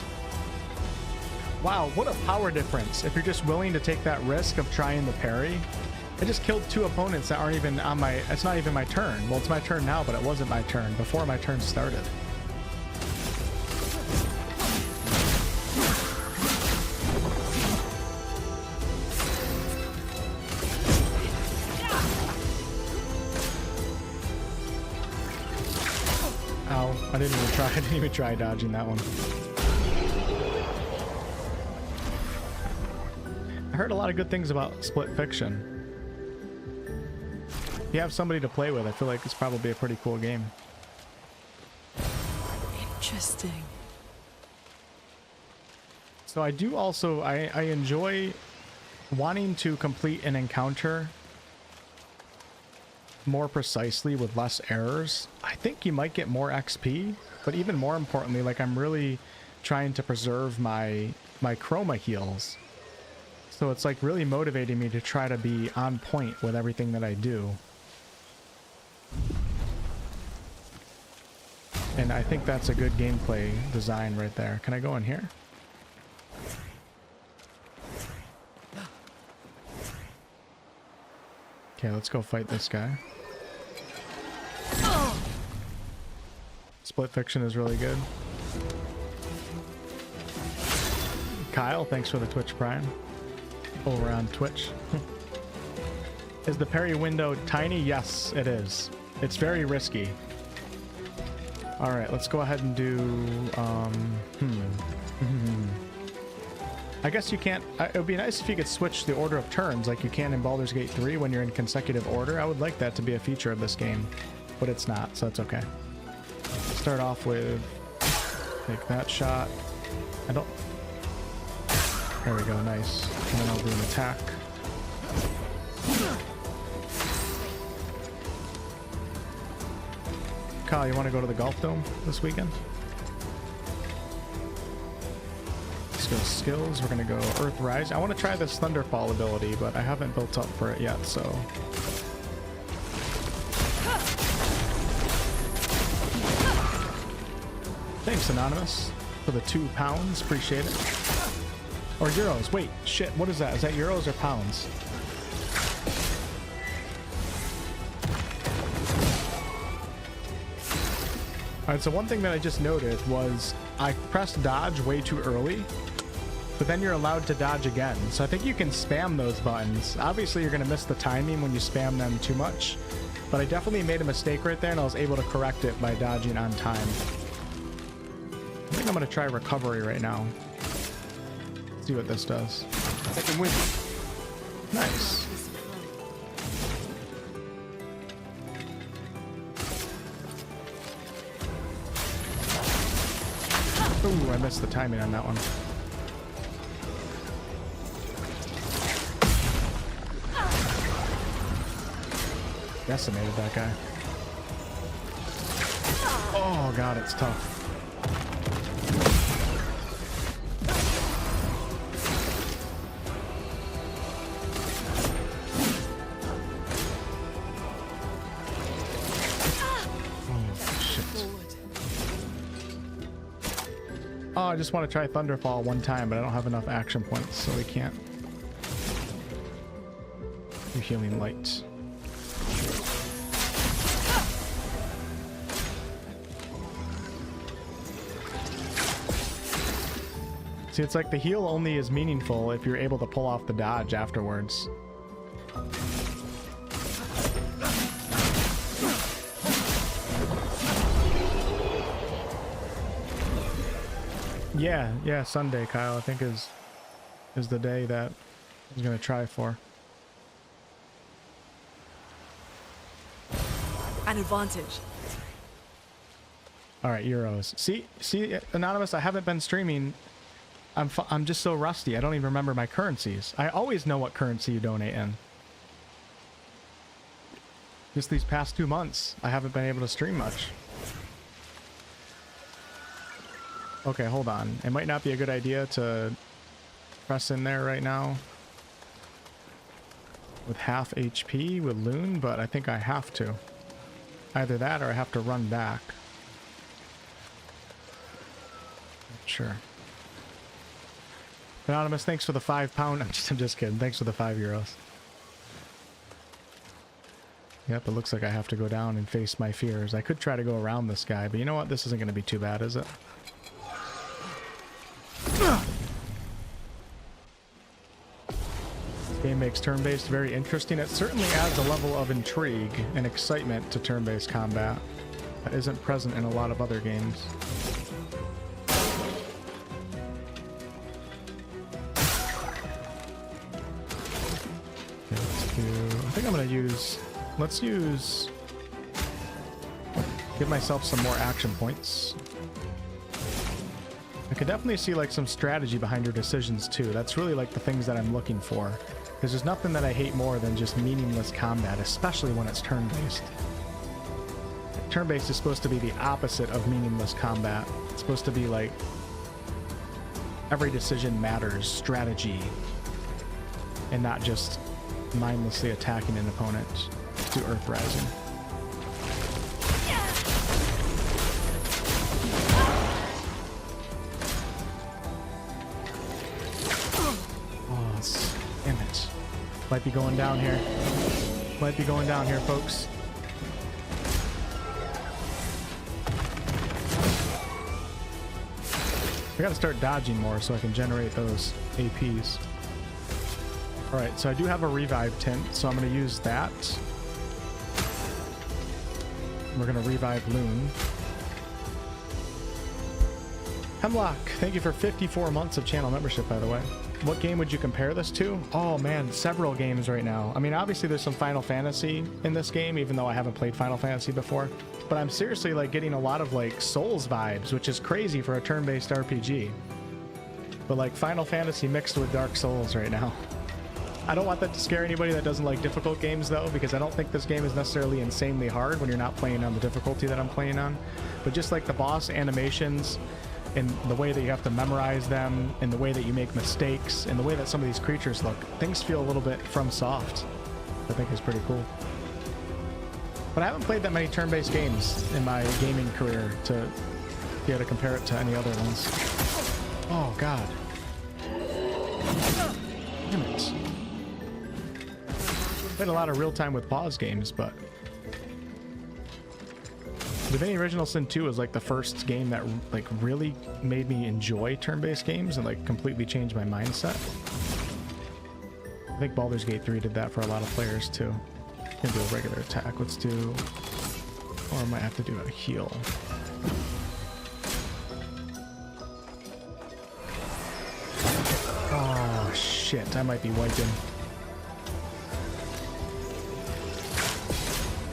Wow, what a power difference if you're just willing to take that risk of trying the parry. I just killed 2 opponents that aren't even on my... It's not even my turn. Well, it's my turn now, but it wasn't my turn before my turn started. Ow, I didn't even try dodging that one. I heard a lot of good things about Split Fiction. If you have somebody to play with, I feel like it's probably a pretty cool game. Interesting. So I do also, I enjoy wanting to complete an encounter more precisely with less errors. I think you might get more XP, but even more importantly, like I'm really trying to preserve my chroma heals. So it's like really motivating me to try to be on point with everything that I do. And I think that's a good gameplay design right there. Can I go in here? Okay, let's go fight this guy. Split Fiction is really good. Kyle, thanks for the Twitch Prime. Over on Twitch. Is the parry window tiny? Yes, it is. It's very risky. Alright, let's go ahead and do... I guess you can't... it would be nice if you could switch the order of turns like you can in Baldur's Gate 3 when you're in consecutive order. I would like that to be a feature of this game, but it's not, so it's okay. Start off with... Take that shot. I don't... There we go, nice. And then I'll do an attack. Kyle, you want to go to the Golf Dome this weekend? Let's go skills. We're going to go Earth Rise. I want to try this Thunderfall ability, but I haven't built up for it yet, so... Thanks, Anonymous, for the £2. Appreciate it. Or euros. Wait, shit, what is that? Is that euros or pounds? Alright, so one thing that I just noted was I pressed dodge way too early, but then you're allowed to dodge again. So I think you can spam those buttons. Obviously, you're going to miss the timing when you spam them too much, but I definitely made a mistake right there, and I was able to correct it by dodging on time. I think I'm going to try recovery right now. See what this does. Second wind. Nice. Ooh, I missed the timing on that one. Decimated that guy. Oh god, it's tough. Oh, I just want to try Thunderfall one time, but I don't have enough action points, so we can't. Do healing light. See, it's like the heal only is meaningful if you're able to pull off the dodge afterwards. Yeah, Sunday, Kyle, I think is the day that I'm gonna try for. An advantage. All right, Euros. See, Anonymous, I haven't been streaming. I'm just so rusty. I don't even remember my currencies. I always know what currency you donate in. Just these past 2 months, I haven't been able to stream much. Okay, hold on. It might not be a good idea to press in there right now with half HP with Lune, but I think I have to. Either that or I have to run back. Sure. Anonymous, thanks for the £5. I'm just kidding. Thanks for the €5. Yep, it looks like I have to go down and face my fears. I could try to go around this guy, but you know what? This isn't going to be too bad, is it? This game makes turn-based very interesting. It certainly adds a level of intrigue and excitement to turn-based combat that isn't present in a lot of other games. I think I'm gonna use, give myself some more action points. I could definitely see like some strategy behind your decisions too. That's really like the things that I'm looking for. Because there's nothing that I hate more than just meaningless combat, especially when it's turn-based. Turn-based is supposed to be the opposite of meaningless combat. It's supposed to be like every decision matters, strategy, and not just mindlessly attacking an opponent to Earth Rising. Oh, damn it. Might be going down here. Might be going down here, folks. I gotta start dodging more so I can generate those APs. Alright, so I do have a revive tint, so I'm going to use that. We're going to revive Lune. Hemlock, thank you for 54 months of channel membership, by the way. What game would you compare this to? Oh man, several games right now. I mean, obviously there's some Final Fantasy in this game, even though I haven't played Final Fantasy before. But I'm seriously like getting a lot of like Souls vibes, which is crazy for a turn-based RPG. But like Final Fantasy mixed with Dark Souls right now. I don't want that to scare anybody that doesn't like difficult games though, because I don't think this game is necessarily insanely hard when you're not playing on the difficulty that I'm playing on. But just like the boss animations and the way that you have to memorize them and the way that you make mistakes and the way that some of these creatures look, things feel a little bit FromSoft. I think is pretty cool. But I haven't played that many turn-based games in my gaming career to be able to compare it to any other ones. Oh god. Damn it. Played a lot of real time with pause games, but Divinity Original Sin 2 was like the first game that like really made me enjoy turn-based games and like completely changed my mindset. I think Baldur's Gate 3 did that for a lot of players too. Gonna do a regular attack. Let's do, or I might have to do a heal. Oh shit, I might be wiping.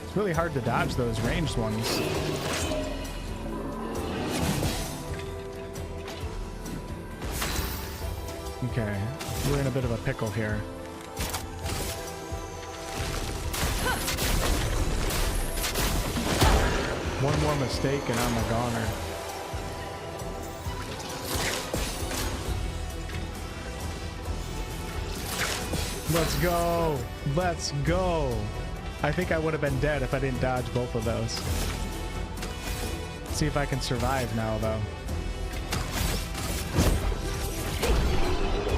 It's really hard to dodge those ranged ones. Okay, we're in a bit of a pickle here. One more mistake and I'm a goner. Let's go! Let's go! I think I would have been dead if I didn't dodge both of those. See if I can survive now, though.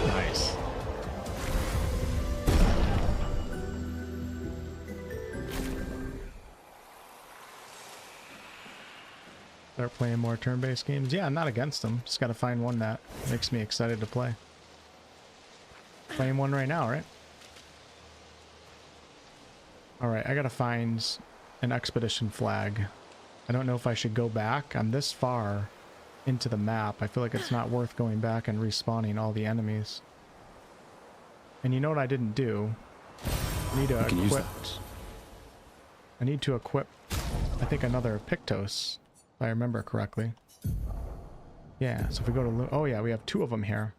Nice. Start playing more turn-based games. Yeah, I'm not against them. Just gotta find one that makes me excited to play. Playing one right now, right? Alright, I gotta find an expedition flag. I don't know if I should go back. I'm this far into the map. I feel like it's not worth going back and respawning all the enemies. And you know what I didn't do? I need to equip... I need to equip, I think, another Pictos, if I remember correctly. Yeah, so if we go to... Oh yeah, we have 2 of them here.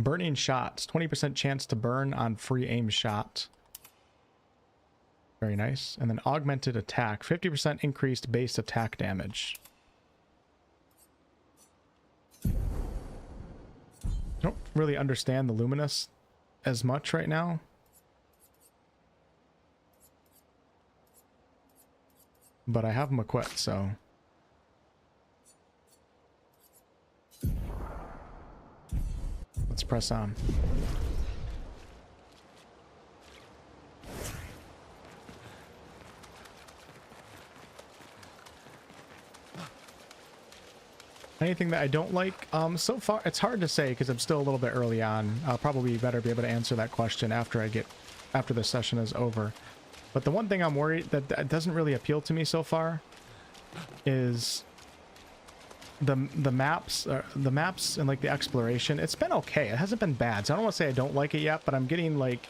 Burning shots. 20% chance to burn on free aim shot. Very nice. And then augmented attack. 50% increased base attack damage. I don't really understand the Luminous as much right now. But I have them equipped, so... Let's press on. Anything that I don't like? So far, it's hard to say because I'm still a little bit early on. I'll probably better be able to answer that question after the session is over. But the one thing I'm worried that doesn't really appeal to me so far is the maps and like the exploration. It's been okay. It hasn't been bad. So I don't want to say I don't like it yet, but I'm getting like,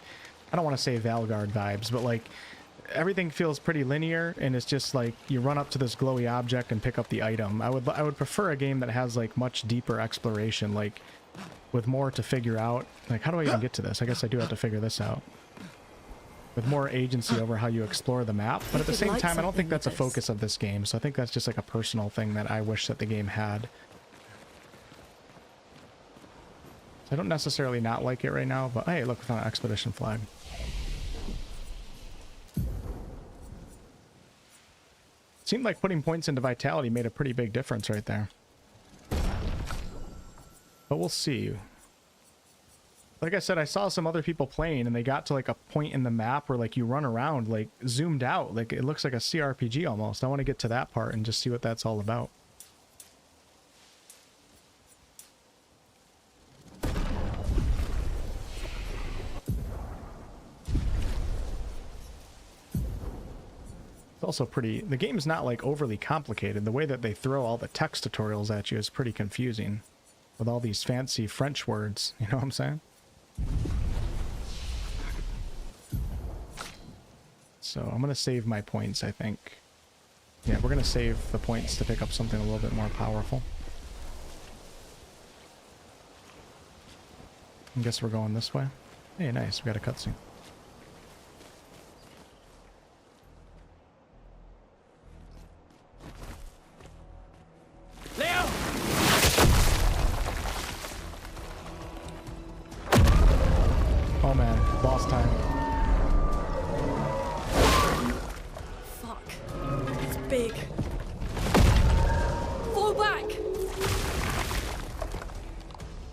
I don't want to say Valgard vibes, but like everything feels pretty linear, and it's just like you run up to this glowy object and pick up the item. I would prefer a game that has like much deeper exploration, like with more to figure out. Like, how do I even get to this? I guess I do have to figure this out. With more agency over how you explore the map, but at the same time, I don't think that's a focus of this game, so I think that's just like a personal thing that I wish that the game had. So I don't necessarily not like it right now, but hey, look, we found an expedition flag. Seemed like putting points into vitality made a pretty big difference right there. But we'll see. Like I said, I saw some other people playing and they got to like a point in the map where like you run around like zoomed out. Like it looks like a CRPG almost. I want to get to that part and just see what that's all about. It's also pretty... The game's not like overly complicated. The way that they throw all the text tutorials at you is pretty confusing. With all these fancy French words. You know what I'm saying? So I'm going to save my points, I think. Yeah, we're going to save the points to pick up something a little bit more powerful. I guess we're going this way. Hey, nice. We got a cutscene. Oh man, boss time. Fuck. It's big. Fall back!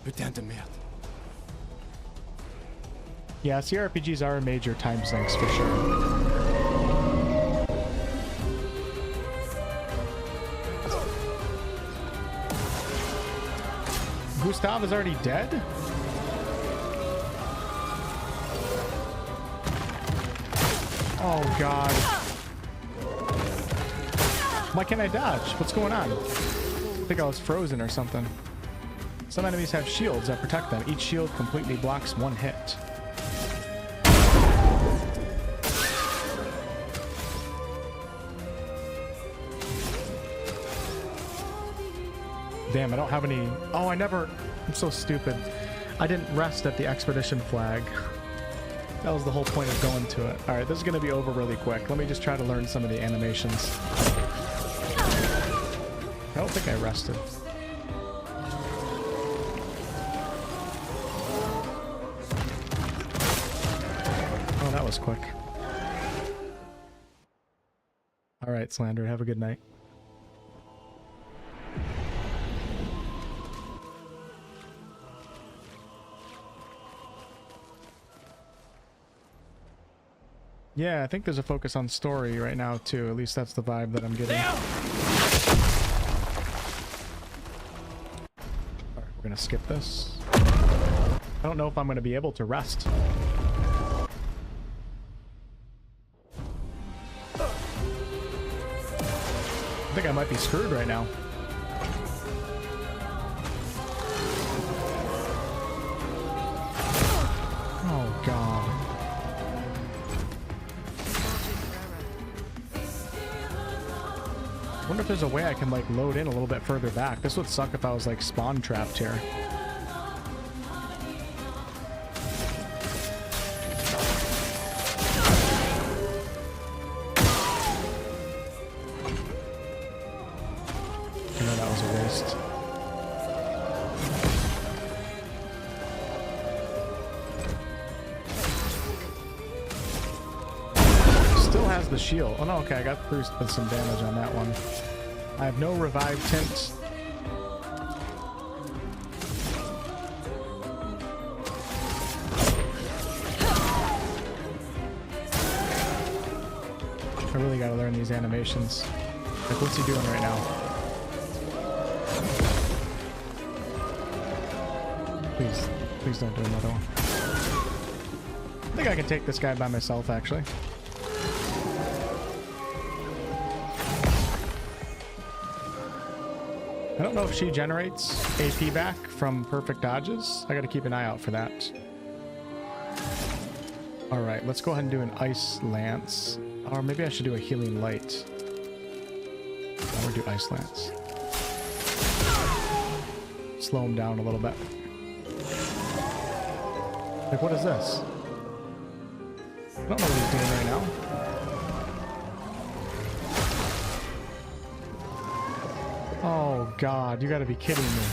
Putain de merde. Yeah, CRPGs are major time sinks for sure. Gustav is already dead? Oh god. Why can't I dodge? What's going on? I think I was frozen or something. Some enemies have shields that protect them. Each shield completely blocks one hit. Damn, I don't have any... Oh, I'm so stupid. I didn't rest at the expedition flag. That was the whole point of going to it. Alright, this is going to be over really quick. Let me just try to learn some of the animations. I don't think I rested. Oh, that was quick. Alright, Slander, have a good night. Yeah, I think there's a focus on story right now too. At least that's the vibe that I'm getting. Alright, we're gonna skip this. I don't know if I'm gonna be able to rest. I think I might be screwed right now. Oh god. I wonder if there's a way I can like load in a little bit further back. This would suck if I was like spawn trapped here. I know that was a waste. Still has the shield. Oh no, okay, I got bruised with some damage on that one. I have no revive tint. I really gotta learn these animations. Like, what's he doing right now? Please, please don't do another one. I think I can take this guy by myself, actually. I don't know if she generates AP back from perfect dodges. I gotta keep an eye out for that. Alright, let's go ahead and do an Ice Lance. Or maybe I should do a Healing Light. I'm gonna do Ice Lance. Slow him down a little bit. Like, what is this? I don't know what he's doing right now. Oh god, you gotta be kidding me.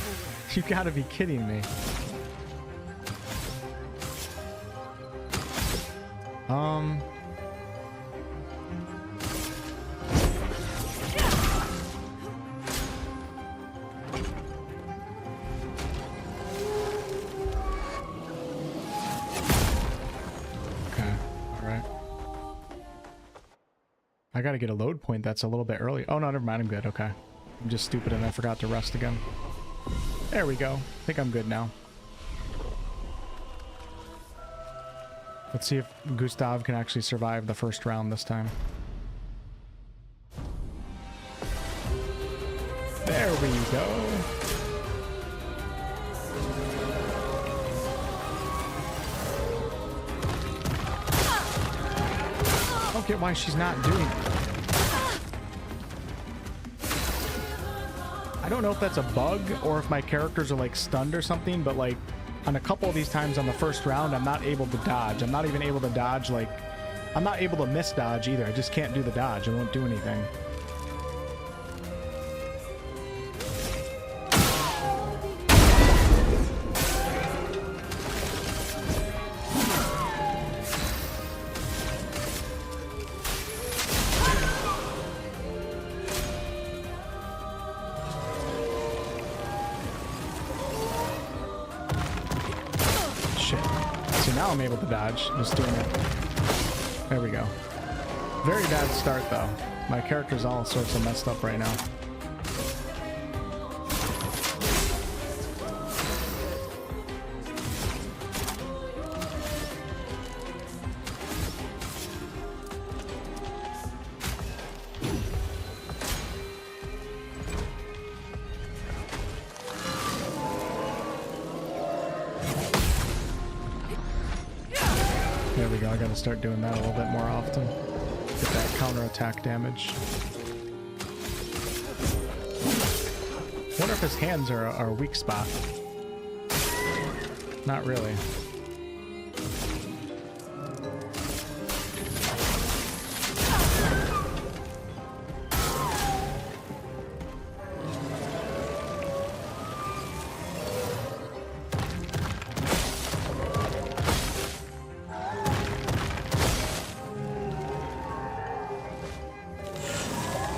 You gotta be kidding me. Okay, alright. I gotta get a load point that's a little bit early. Oh no, never mind, I'm good, okay. I'm just stupid and I forgot to rest again. There we go. I think I'm good now. Let's see if Gustav can actually survive the first round this time. There we go. I don't get why she's not doing it. I don't know if that's a bug or if my characters are like stunned or something, but like on a couple of these times on the first round, I'm not able to dodge. I'm not even able to dodge, like, I'm not able to miss dodge either. I just can't do the dodge. It won't do anything. Now I'm able to dodge, just doing it. There we go. Very bad start though. My character's all sorts of messed up right now. go. I gotta start doing that a little bit more often. Get that counterattack damage. Wonder if his hands are a weak spot. Not really.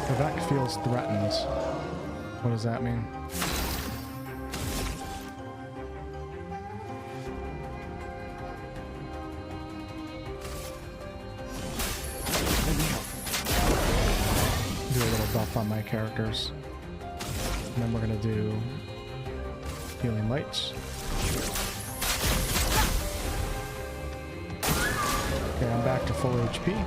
Vivek feels threatened. What does that mean? Do a little buff on my characters. And then we're gonna do healing lights. Okay, I'm back to full HP.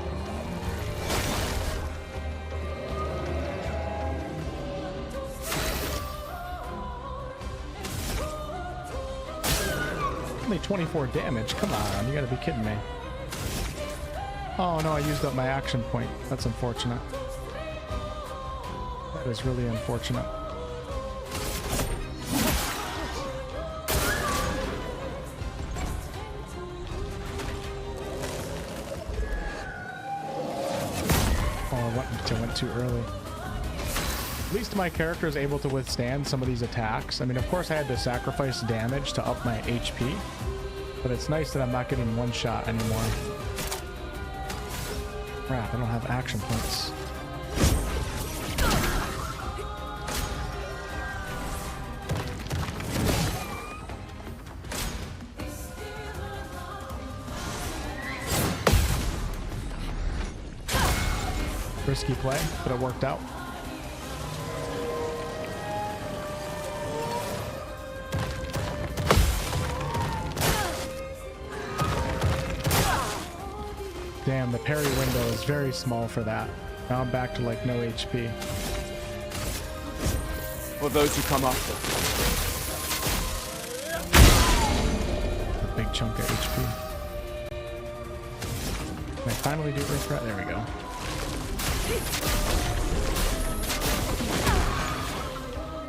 Only 24 damage. Come on, you gotta be kidding me. Oh no, I used up my action point. That's unfortunate. That is really unfortunate. Oh, I went too early. At least my character is able to withstand some of these attacks. I mean, of course I had to sacrifice damage to up my HP, but it's nice that I'm not getting one shot anymore. Crap, I don't have action points. Risky play, but it worked out. Damn, the parry window is very small for that. Now I'm back to like no HP. For those who come after. A big chunk of HP. Can I finally do refresh? There we go.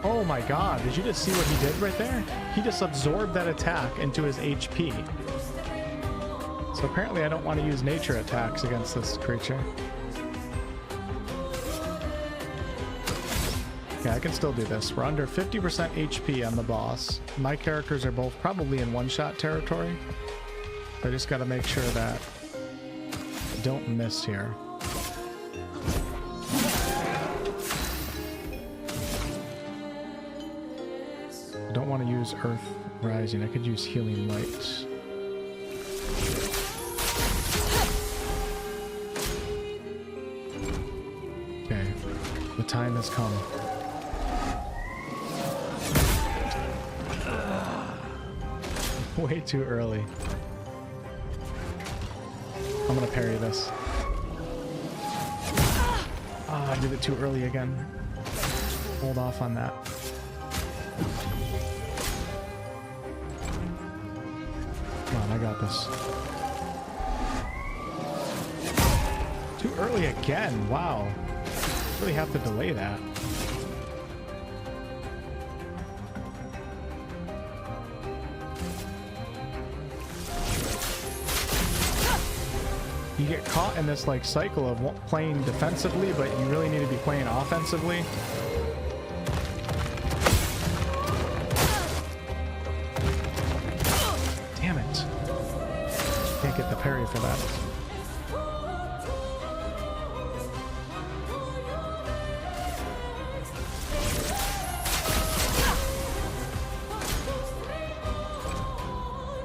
Oh my god, did you just see what he did right there? He just absorbed that attack into his HP. So apparently I don't want to use nature attacks against this creature. Okay, I can still do this. We're under 50% HP on the boss. My characters are both probably in one-shot territory. So I just got to make sure that I don't miss here. I don't want to use Earth Rising. I could use Healing Light. Okay, the time has come. Way too early. I'm gonna parry this. Ah, I did it too early again. Hold off on that. Come on, I got this. Too early again. Wow. Really have to delay that. You get caught in this like cycle of playing defensively, but you really need to be playing offensively. Damn it. Can't get the parry for that.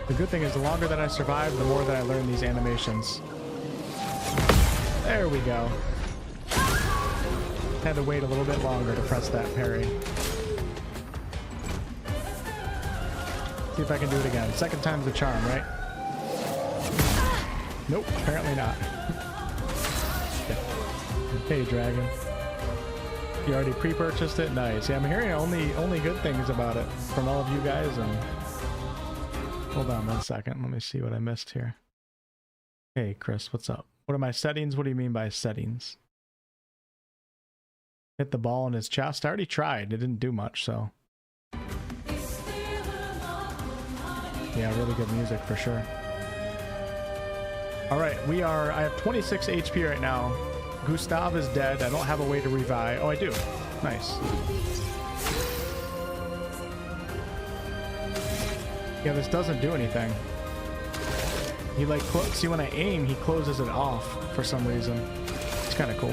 The good thing is the longer that I survive, the more that I learn these animations. There we go. Had to wait a little bit longer to press that parry. See if I can do it again. Second time's the charm, right? Nope, apparently not. Hey, dragon. You already pre-purchased it? Nice. Yeah, I'm hearing only good things about it from all of you guys. And hold on one second. Let me see what I missed here. Hey, Chris, what's up? What are my settings? What do you mean by settings? Hit the ball in his chest. I already tried. It didn't do much, so. Yeah, really good music for sure. All right, I have 26 HP right now. Gustav is dead. I don't have a way to revive. Oh, I do. Nice. Yeah, this doesn't do anything. He like, see when I aim, he closes it off for some reason. It's kind of cool.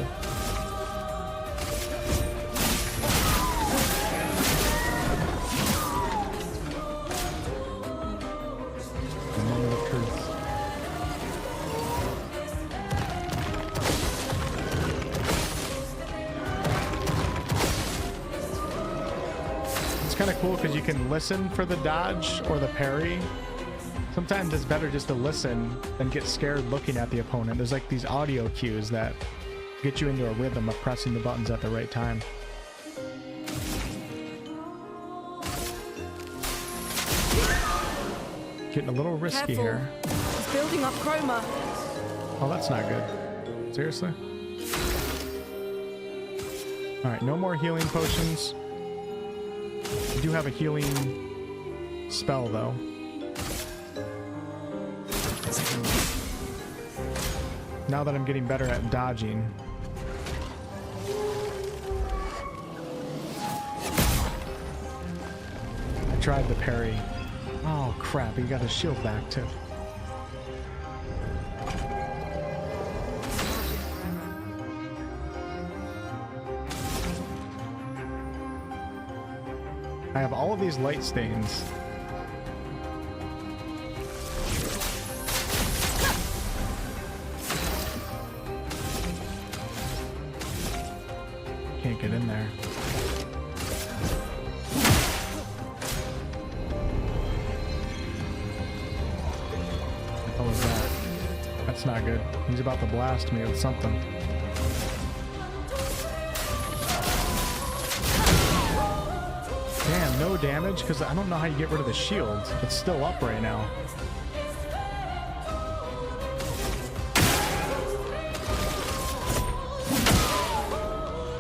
Moment of truth. It's kind of cool because you can listen for the dodge or the parry. Sometimes it's better just to listen than get scared looking at the opponent. There's like these audio cues that get you into a rhythm of pressing the buttons at the right time. Getting a little risky Careful. here. He's building up chroma. Oh, that's not good. Seriously? Alright, no more healing potions. I do have a healing spell though. Now that I'm getting better at dodging. I tried the parry. Oh crap, he got his shield back too. I have all of these light stains. Can't get in there. What was that? That's not good. He's about to blast me with something. Damn, no damage? Because I don't know how you get rid of the shield. It's still up right now.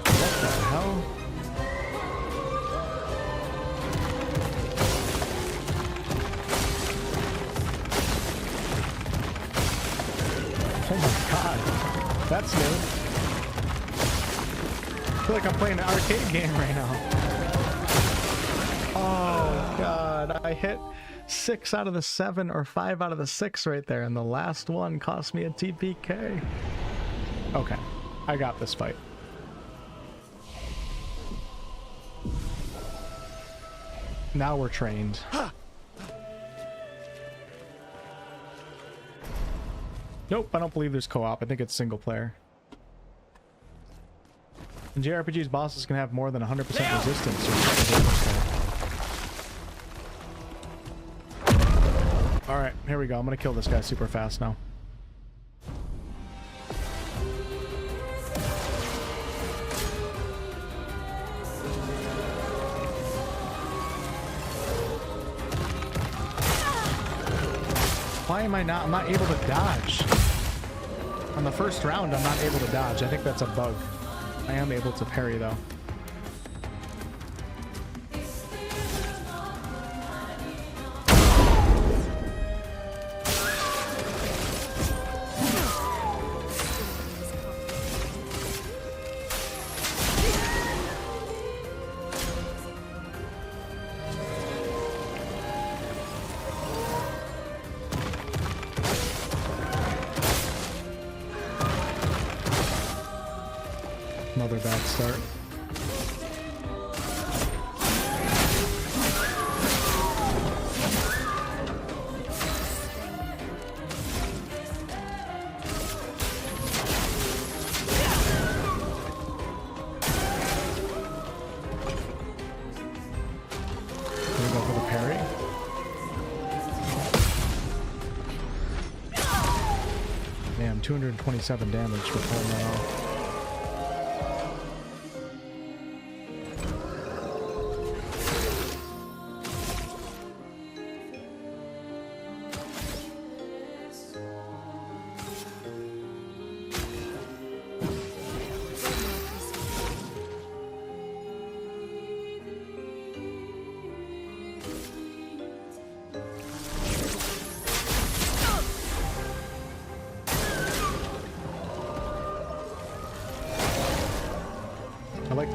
What the hell? Oh my god. That's new. I feel like I'm playing an arcade game right now. Oh god, I hit 6 out of the 7 or 5 out of the 6 right there, and the last one cost me a TPK. Okay, I got this fight. Now we're trained. Nope, I don't believe there's co-op. I think it's single player. In JRPGs, bosses can have more than 100% resistance. Alright, here we go. I'm gonna kill this guy super fast now. Why am I'm not able to dodge. On the first round, I'm not able to dodge. I think that's a bug. I am able to parry though. Another bad start. Gonna go for the parry. Damn, 227 damage for pulling that off.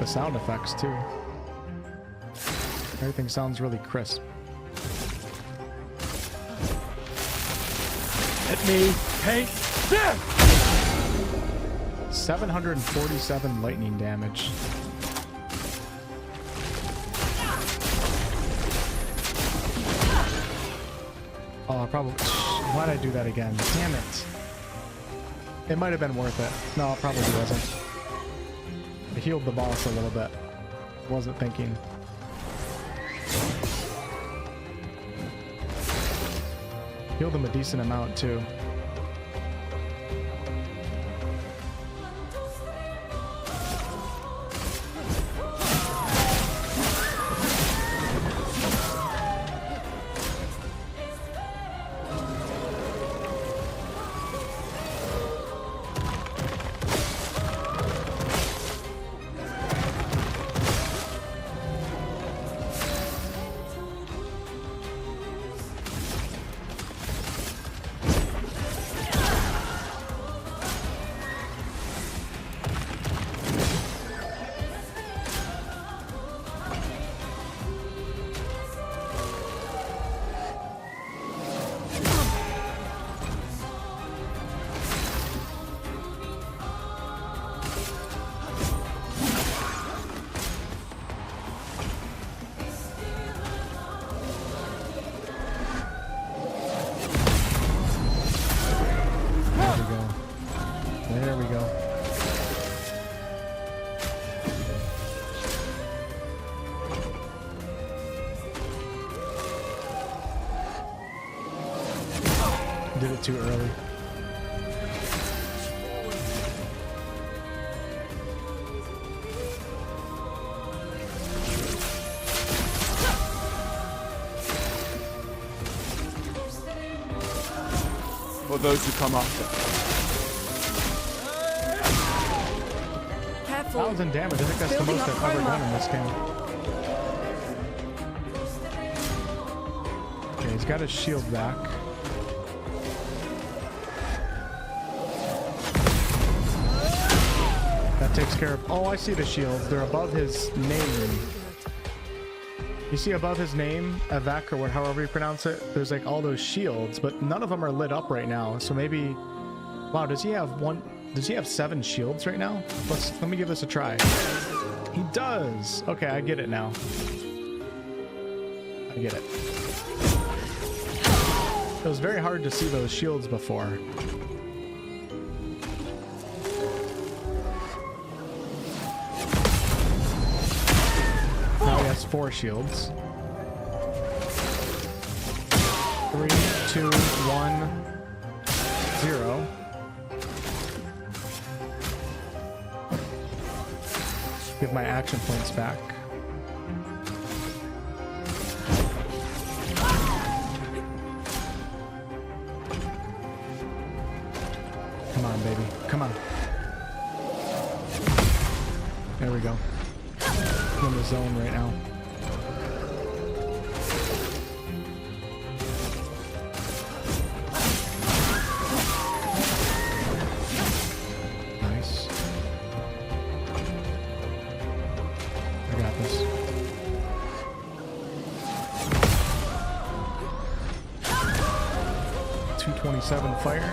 the sound effects too. Everything sounds really crisp. Let me paint this! 747 lightning damage. Oh, probably. Why'd I do that again? Damn it. It might have been worth it. No, it probably wasn't. I healed the boss a little bit. Wasn't thinking. Healed him a decent amount too. There we go. Did it too early. For those who come after. Careful. 1,000 damage. I think that's the Building most up I've ever chroma. done in this game. Okay, he's got his shield back. That takes care of... Oh, I see the shields. They're above his name. You see above his name, Avec, or however you pronounce it, there's like all those shields, but none of them are lit up right now. So maybe... Wow, does he have one... Does he have 7 shields right now? Let me give this a try. He does! Okay, I get it now. I get it. It was very hard to see those shields before. Now he has 4 shields. 3, 2, 1, 0. Give my action points back. Come on, baby. Come on. There we go. I'm in the zone right now. Nice. I got this. .227 fire.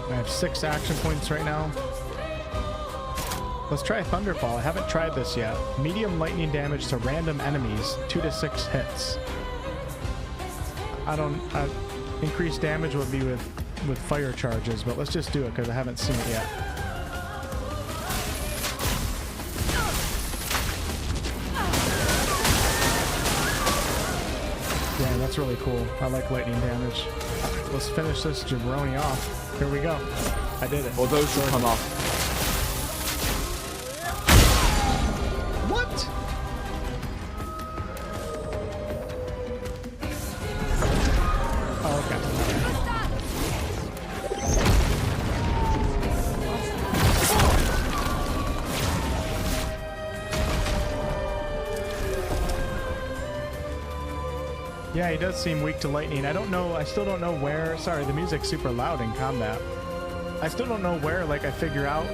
I have 6 action points right now. Let's try Thunderfall. I haven't tried this yet. Medium lightning damage to random enemies, 2 to 6 hits. Increased damage would be with fire charges, but let's just do it because I haven't seen it yet. Yeah, that's really cool. I like lightning damage. Let's finish this jabroni off. Here we go. I did it. For those who come after. What? Oh, okay. Yeah, he does seem weak to lightning. I don't know. I still don't know where. Sorry, the music's super loud in combat. I still don't know where, like, I figure out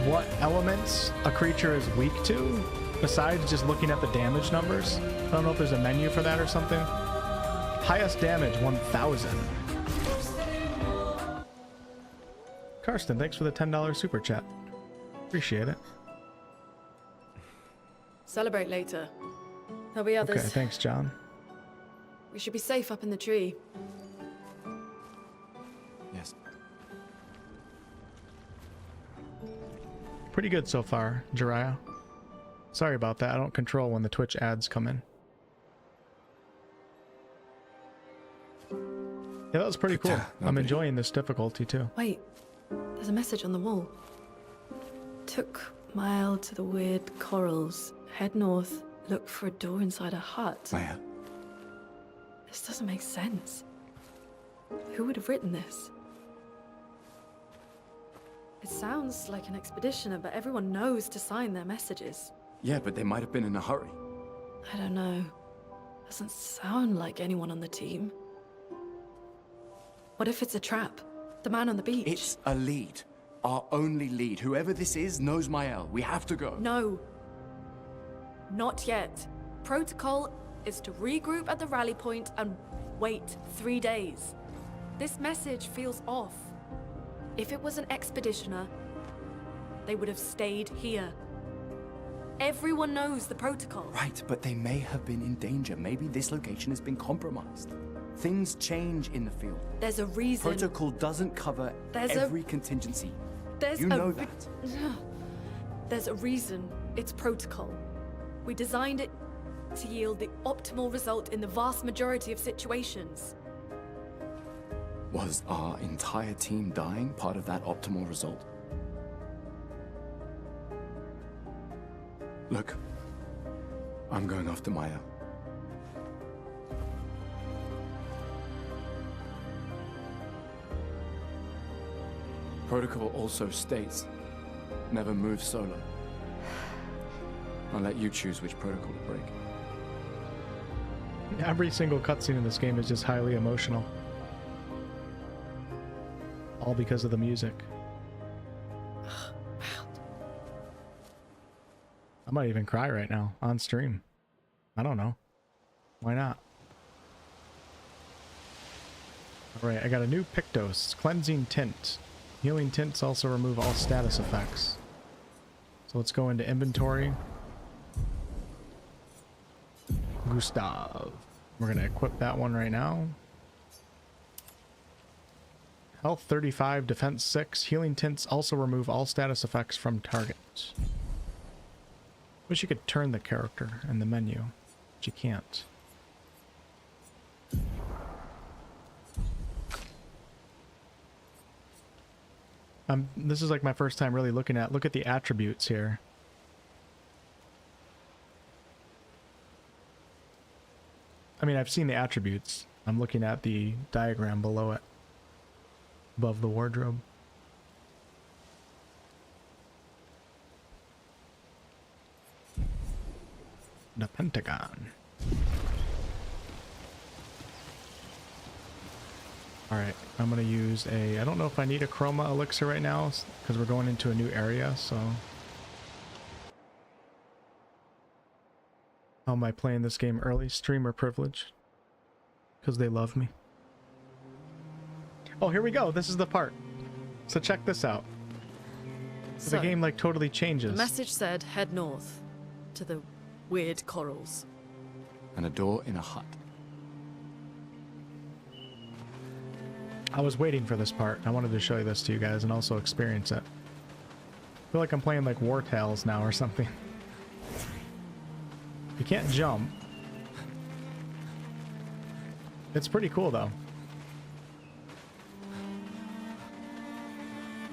what elements a creature is weak to, besides just looking at the damage numbers. I don't know if there's a menu for that or something. Highest damage, 1,000. Karsten, thanks for the $10 super chat. Appreciate it. Celebrate later. There'll be others. Okay, thanks, John. We should be safe up in the tree. Yes. Pretty good so far, Jiraiya. Sorry about that. I don't control when the Twitch ads come in. Yeah, that was pretty cool. I'm enjoying this difficulty too. Wait, there's a message on the wall. Took Maelle to the weird corals. Head north. Look for a door inside a hut. Maelle. This doesn't make sense. Who would have written this? It sounds like an expeditioner, but everyone knows to sign their messages. Yeah, but they might have been in a hurry. I don't know. Doesn't sound like anyone on the team. What if it's a trap? The man on the beach? It's a lead. Our only lead. Whoever this is knows Maelle. We have to go. No. Not yet. Protocol is to regroup at the rally point and wait 3 days. This message feels off. If it was an expeditioner, they would have stayed here. Everyone knows the protocol. Right, but they may have been in danger. Maybe this location has been compromised. Things change in the field. There's a reason. Protocol doesn't cover every contingency. You know that. There's a reason it's protocol. We designed it to yield the optimal result in the vast majority of situations. Was our entire team dying part of that optimal result? Look, I'm going after Maelle. Protocol also states, never move solo. I'll let you choose which protocol to break. Every single cutscene in this game is just highly emotional. All because of the music. I might even cry right now on stream. I don't know. Why not? Alright, I got a new Pictos. Cleansing Tint. Healing tints also remove all status effects. So let's go into inventory. Gustav. We're going to equip that one right now. Health 35, defense 6. Healing tints also remove all status effects from targets. Wish you could turn the character in the menu, but you can't. This is like my first time really look at the attributes here. I mean, I've seen the attributes. I'm looking at the diagram below it, above the wardrobe. The Pentagon. Alright, I'm going to use a... I don't know if I need a chroma elixir right now, because we're going into a new area, so... How am I playing this game early? Streamer privilege. Because they love me. Oh, here we go! This is the part. So check this out. So the game, like, totally changes. The message said, head north. To the weird corals. And a door in a hut. I was waiting for this part. I wanted to show you this to you guys and also experience it. I feel like I'm playing like War Tales now or something. You can't jump. It's pretty cool though.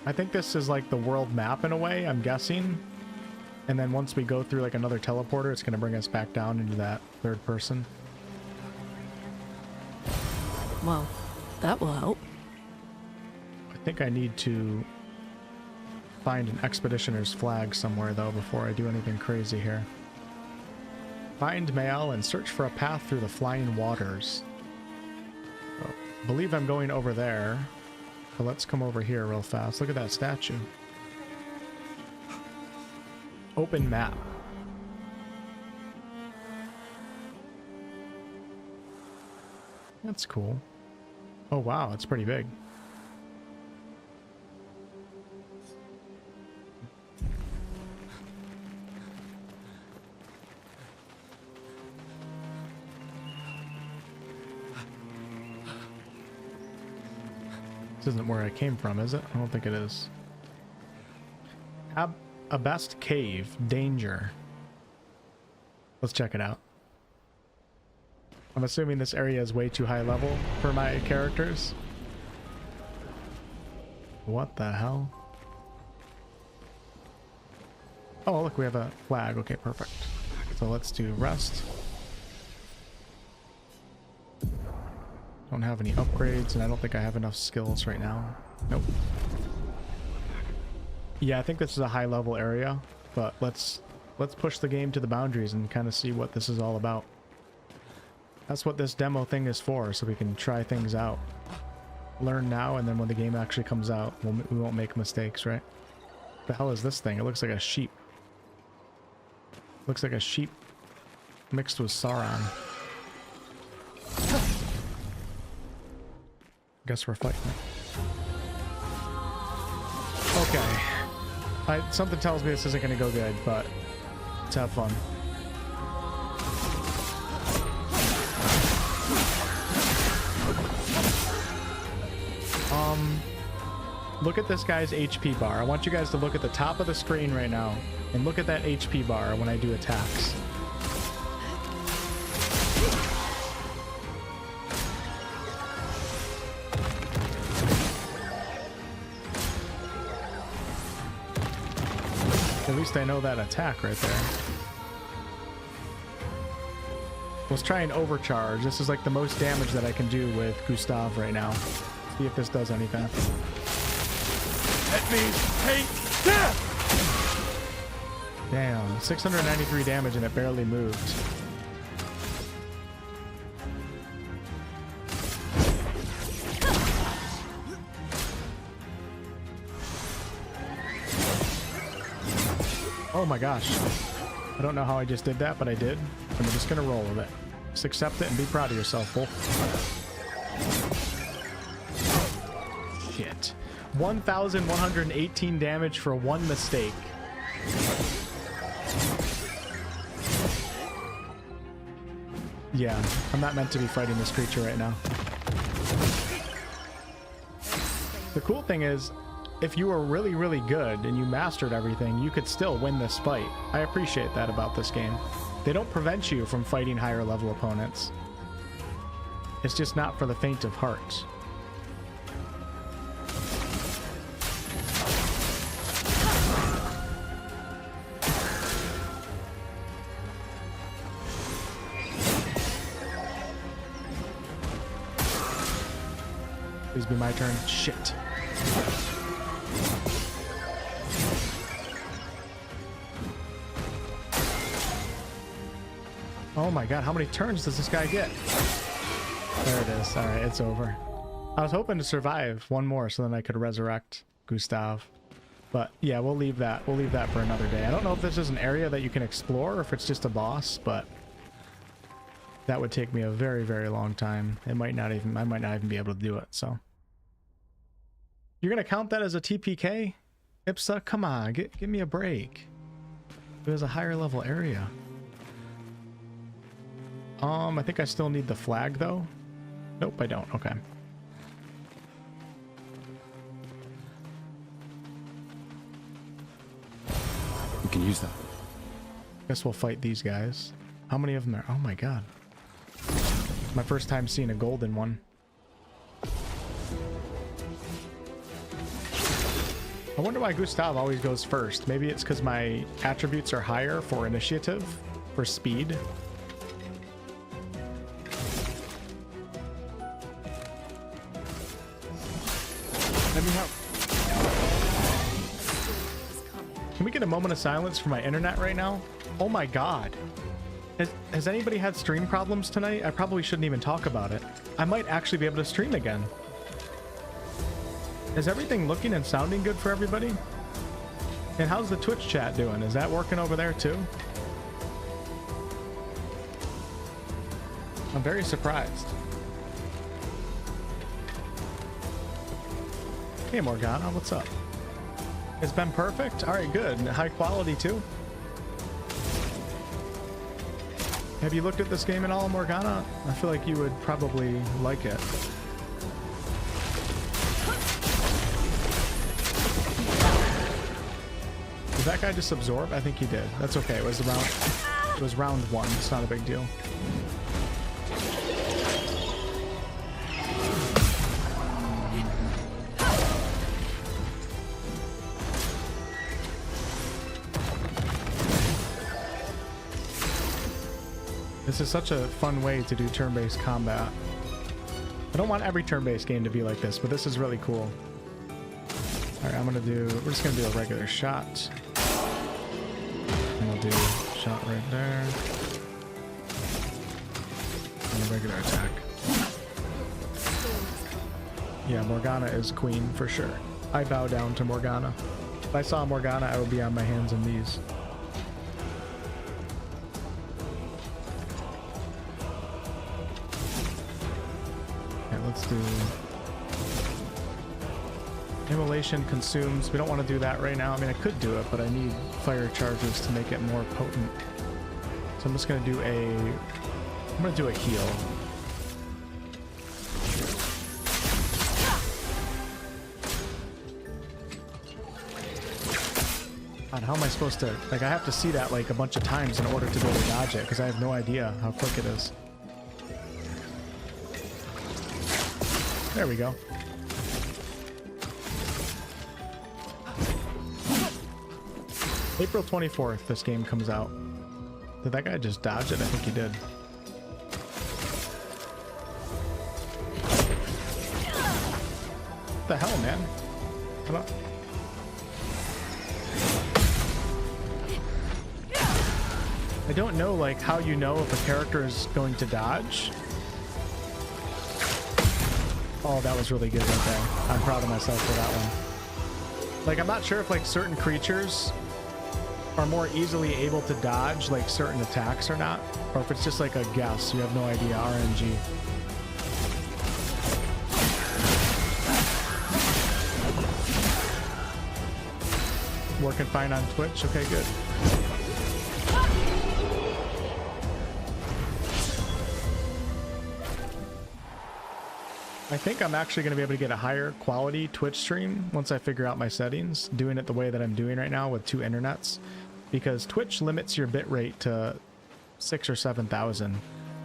I think this is like the world map in a way, I'm guessing. And then once we go through like another teleporter, it's going to bring us back down into that third person. Well, that will help. I think I need to find an expeditioner's flag somewhere though before I do anything crazy here. Find Maelle and search for a path through the flying waters. Oh, believe I'm going over there. But let's come over here real fast. Look at that statue. Open map. That's cool. Oh wow, it's pretty big. This isn't where I came from, is it? I don't think it is. A best cave. Danger. Let's check it out. I'm assuming this area is way too high level for my characters. What the hell? Oh, look, we have a flag. Okay, perfect. So let's do rest. Don't have any upgrades, and I don't think I have enough skills right now. Nope. Yeah, I think this is a high level area, but let's push the game to the boundaries and kind of see what this is all about. That's what this demo thing is for, so we can try things out. Learn now, and then when the game actually comes out, we won't make mistakes, right? What the hell is this thing? It looks like a sheep. Looks like a sheep mixed with Sauron. Guess we're fighting it. Okay. Something tells me this isn't going to go good, but let's have fun. Look at this guy's HP bar. I want you guys to look at the top of the screen right now and look at that HP bar when I do attacks. At least I know that attack right there. Let's try and overcharge. This is like the most damage that I can do with Gustav right now. See if this does anything. Let me take death! Damn, 693 damage and it barely moved. Oh my gosh. I don't know how I just did that, but I did. And we're just gonna roll with it. Just accept it and be proud of yourself, Wolf. Shit. 1,118 damage for one mistake. Yeah, I'm not meant to be fighting this creature right now. The cool thing is, if you were really, really good and you mastered everything, you could still win this fight. I appreciate that about this game. They don't prevent you from fighting higher level opponents. It's just not for the faint of heart. Please be my turn. Shit. Oh my god, how many turns does this guy get? There it is. Alright, it's over. I was hoping to survive one more so then I could resurrect Gustav. But yeah, we'll leave that. We'll leave that for another day. I don't know if this is an area that you can explore or if it's just a boss, but that would take me a very, very long time. I might not even be able to do it, so. You're gonna count that as a TPK? Ipsa? Come on, give me a break. It was a higher level area. I think I still need the flag though. Nope, I don't. Okay. We can use that. Guess we'll fight these guys. How many of them are? Oh my god. My first time seeing a golden one. I wonder why Gustav always goes first. Maybe it's because my attributes are higher for initiative, for speed. Let me help. Can we get a moment of silence for my internet right now? Oh my god. Has anybody had stream problems tonight? I probably shouldn't even talk about it. I might actually be able to stream again. Is everything looking and sounding good for everybody? And how's the Twitch chat doing? Is that working over there too? I'm very surprised. Hey Morgana, what's up? It's been perfect? Alright, good. High quality too? Have you looked at this game at all, Morgana? I feel like you would probably like it. Did that guy just absorb? I think he did. That's okay. It was round one. It's not a big deal. This is such a fun way to do turn-based combat. I don't want every turn-based game to be like this, but this is really cool. Alright, we're just gonna do a regular shot. And we'll do shot right there. And a regular attack. Yeah, Morgana is queen for sure. I bow down to Morgana. If I saw Morgana, I would be on my hands and knees. Let's do immolation consumes. We don't want to do that right now. I mean, I could do it, but I need fire charges to make it more potent. So I'm just going to do a heal. God, how am I supposed to, like, I have to see that like a bunch of times in order to be able to dodge it, because I have no idea how quick it is. There we go. April 24th, this game comes out. Did that guy just dodge it? I think he did. What the hell, man? Come on. I don't know, like, how you know if a character is going to dodge. Oh, that was really good right there. I'm proud of myself for that one. Like, I'm not sure if, like, certain creatures are more easily able to dodge, like, certain attacks or not. Or if it's just, like, a guess. You have no idea. RNG. Working fine on Twitch? Okay, good. I think I'm actually going to be able to get a higher quality Twitch stream once I figure out my settings, doing it the way that I'm doing right now with 2 internets, because Twitch limits your bitrate to 6,000 or 7,000.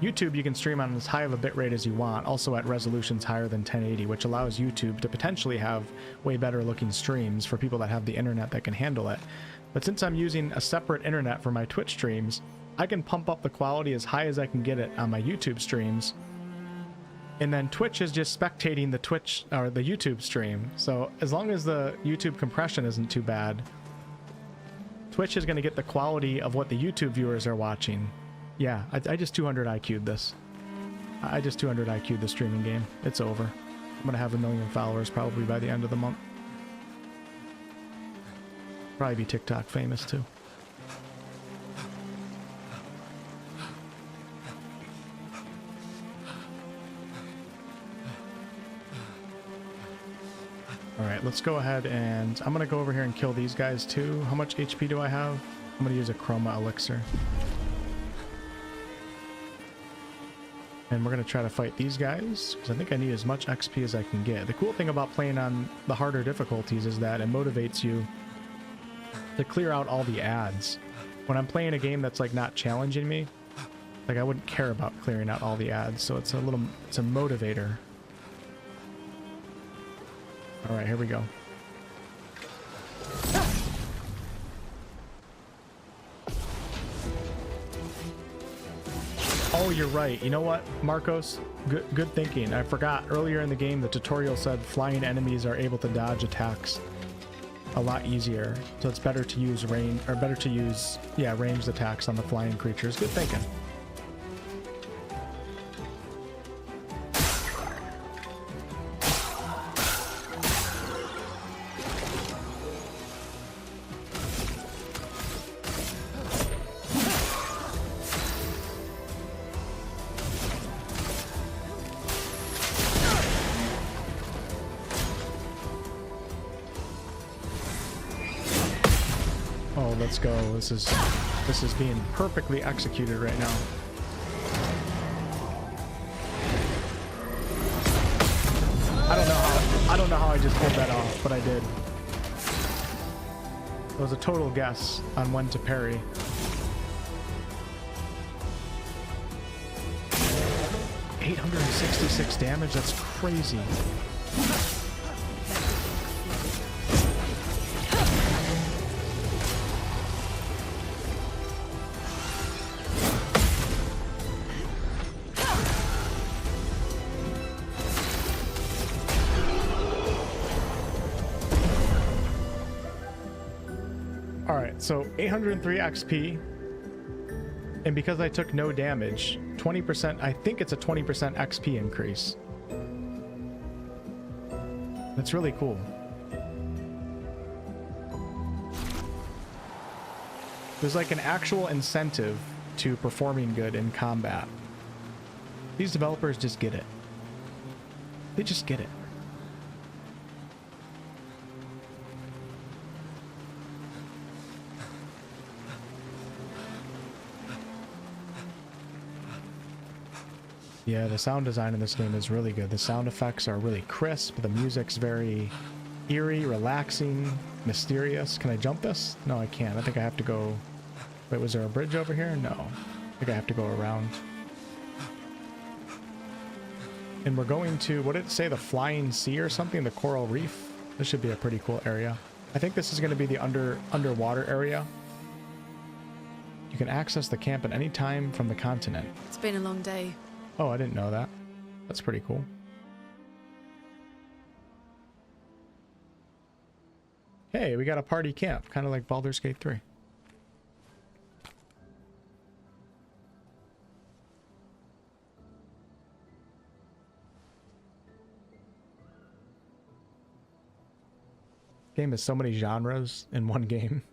YouTube, you can stream on as high of a bitrate as you want, also at resolutions higher than 1080, which allows YouTube to potentially have way better looking streams for people that have the internet that can handle it. But since I'm using a separate internet for my Twitch streams, I can pump up the quality as high as I can get it on my YouTube streams. And then Twitch is just spectating the Twitch or the YouTube stream. So as long as the YouTube compression isn't too bad, Twitch is going to get the quality of what the YouTube viewers are watching. Yeah, I just 200 IQ'd this. I just 200 IQ'd the streaming game. It's over. I'm going to have 1 million followers probably by the end of the month. Probably be TikTok famous too. Alright, let's go ahead and I'm going to go over here and kill these guys too. How much HP do I have? I'm going to use a chroma elixir. And we're going to try to fight these guys, because I think I need as much XP as I can get. The cool thing about playing on the harder difficulties is that it motivates you to clear out all the ads. When I'm playing a game that's like not challenging me, like I wouldn't care about clearing out all the ads, so it's a motivator. All right, here we go. Oh, you're right. You know what, Marcos? Good thinking. I forgot earlier in the game the tutorial said flying enemies are able to dodge attacks a lot easier. So it's better to use ranged attacks on the flying creatures. Good thinking. let's go. This is being perfectly executed right now. I don't know how I just pulled that off, but I did. It was a total guess on when to parry. $866 damage, that's crazy. Alright, so 803 XP. And because I took no damage, 20%, I think it's a 20% XP increase. That's really cool. There's like an actual incentive to performing good in combat. These developers just get it. They just get it. Yeah, the sound design in this game is really good. The sound effects are really crisp. The music's very eerie, relaxing, mysterious. Can I jump this? No, I can't. I think I have to go... Wait, was there a bridge over here? No. I think I have to go around. And we're going to... What did it say? The Flying Sea or something? The Coral Reef? This should be a pretty cool area. I think this is going to be the underwater area. You can access the camp at any time from the continent. It's been a long day. Oh, I didn't know that. That's pretty cool. Hey, we got a party camp, kind of like Baldur's Gate 3. Game has so many genres in one game.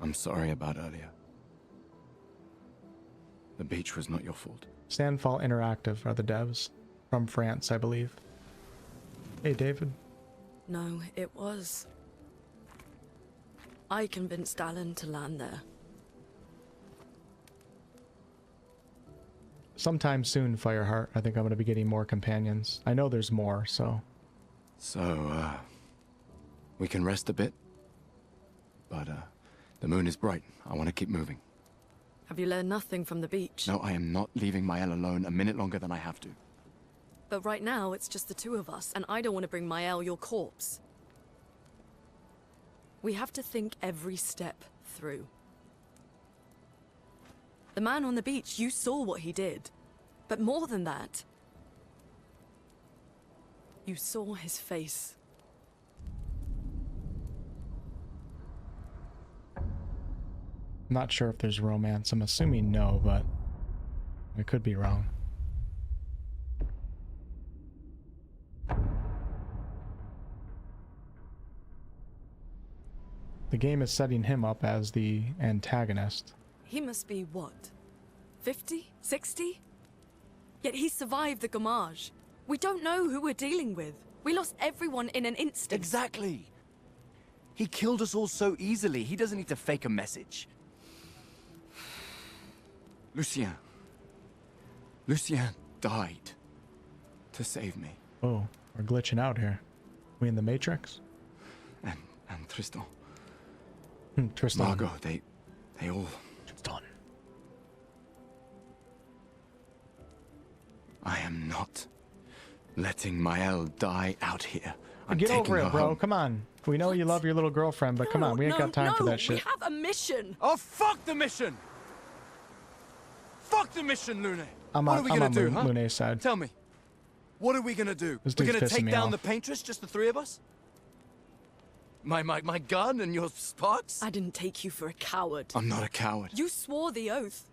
I'm sorry about earlier. The beach was not your fault. Sandfall Interactive are the devs. From France, I believe. Hey, David. No, it was. I convinced Alan to land there. Sometime soon, Fireheart. I think I'm going to be getting more companions. I know there's more, so... So, we can rest a bit. But, the moon is bright. I want to keep moving. Have you learned nothing from the beach? No, I am not leaving Maelle alone a minute longer than I have to. But right now, it's just the two of us, and I don't want to bring Maelle your corpse. We have to think every step through. The man on the beach, you saw what he did. But more than that, you saw his face. I'm not sure if there's romance. I'm assuming no, but I could be wrong. The game is setting him up as the antagonist. He must be what? 50? 60? Yet he survived the Gommage. We don't know who we're dealing with. We lost everyone in an instant. Exactly. He killed us all so easily. He doesn't need to fake a message. Lucien died to save me. Oh, we're glitching out here. We in the Matrix? And Tristan. Tristan. Margot, they all... Tristan. I am not letting Maelle die out here. I'm Get taking over it, her bro. home. Come on. We know you love your little girlfriend, but come on, we ain't got time for that shit. We have a mission. Oh, fuck the mission! Fuck the mission, Lune! I'm What are we gonna do, huh? Lune's side. Tell me. What are we gonna do? This We're dude's gonna pissing take me down off. the paintress, just the three of us? My gun and your sparks? I didn't take you for a coward. I'm not a coward. You swore the oath.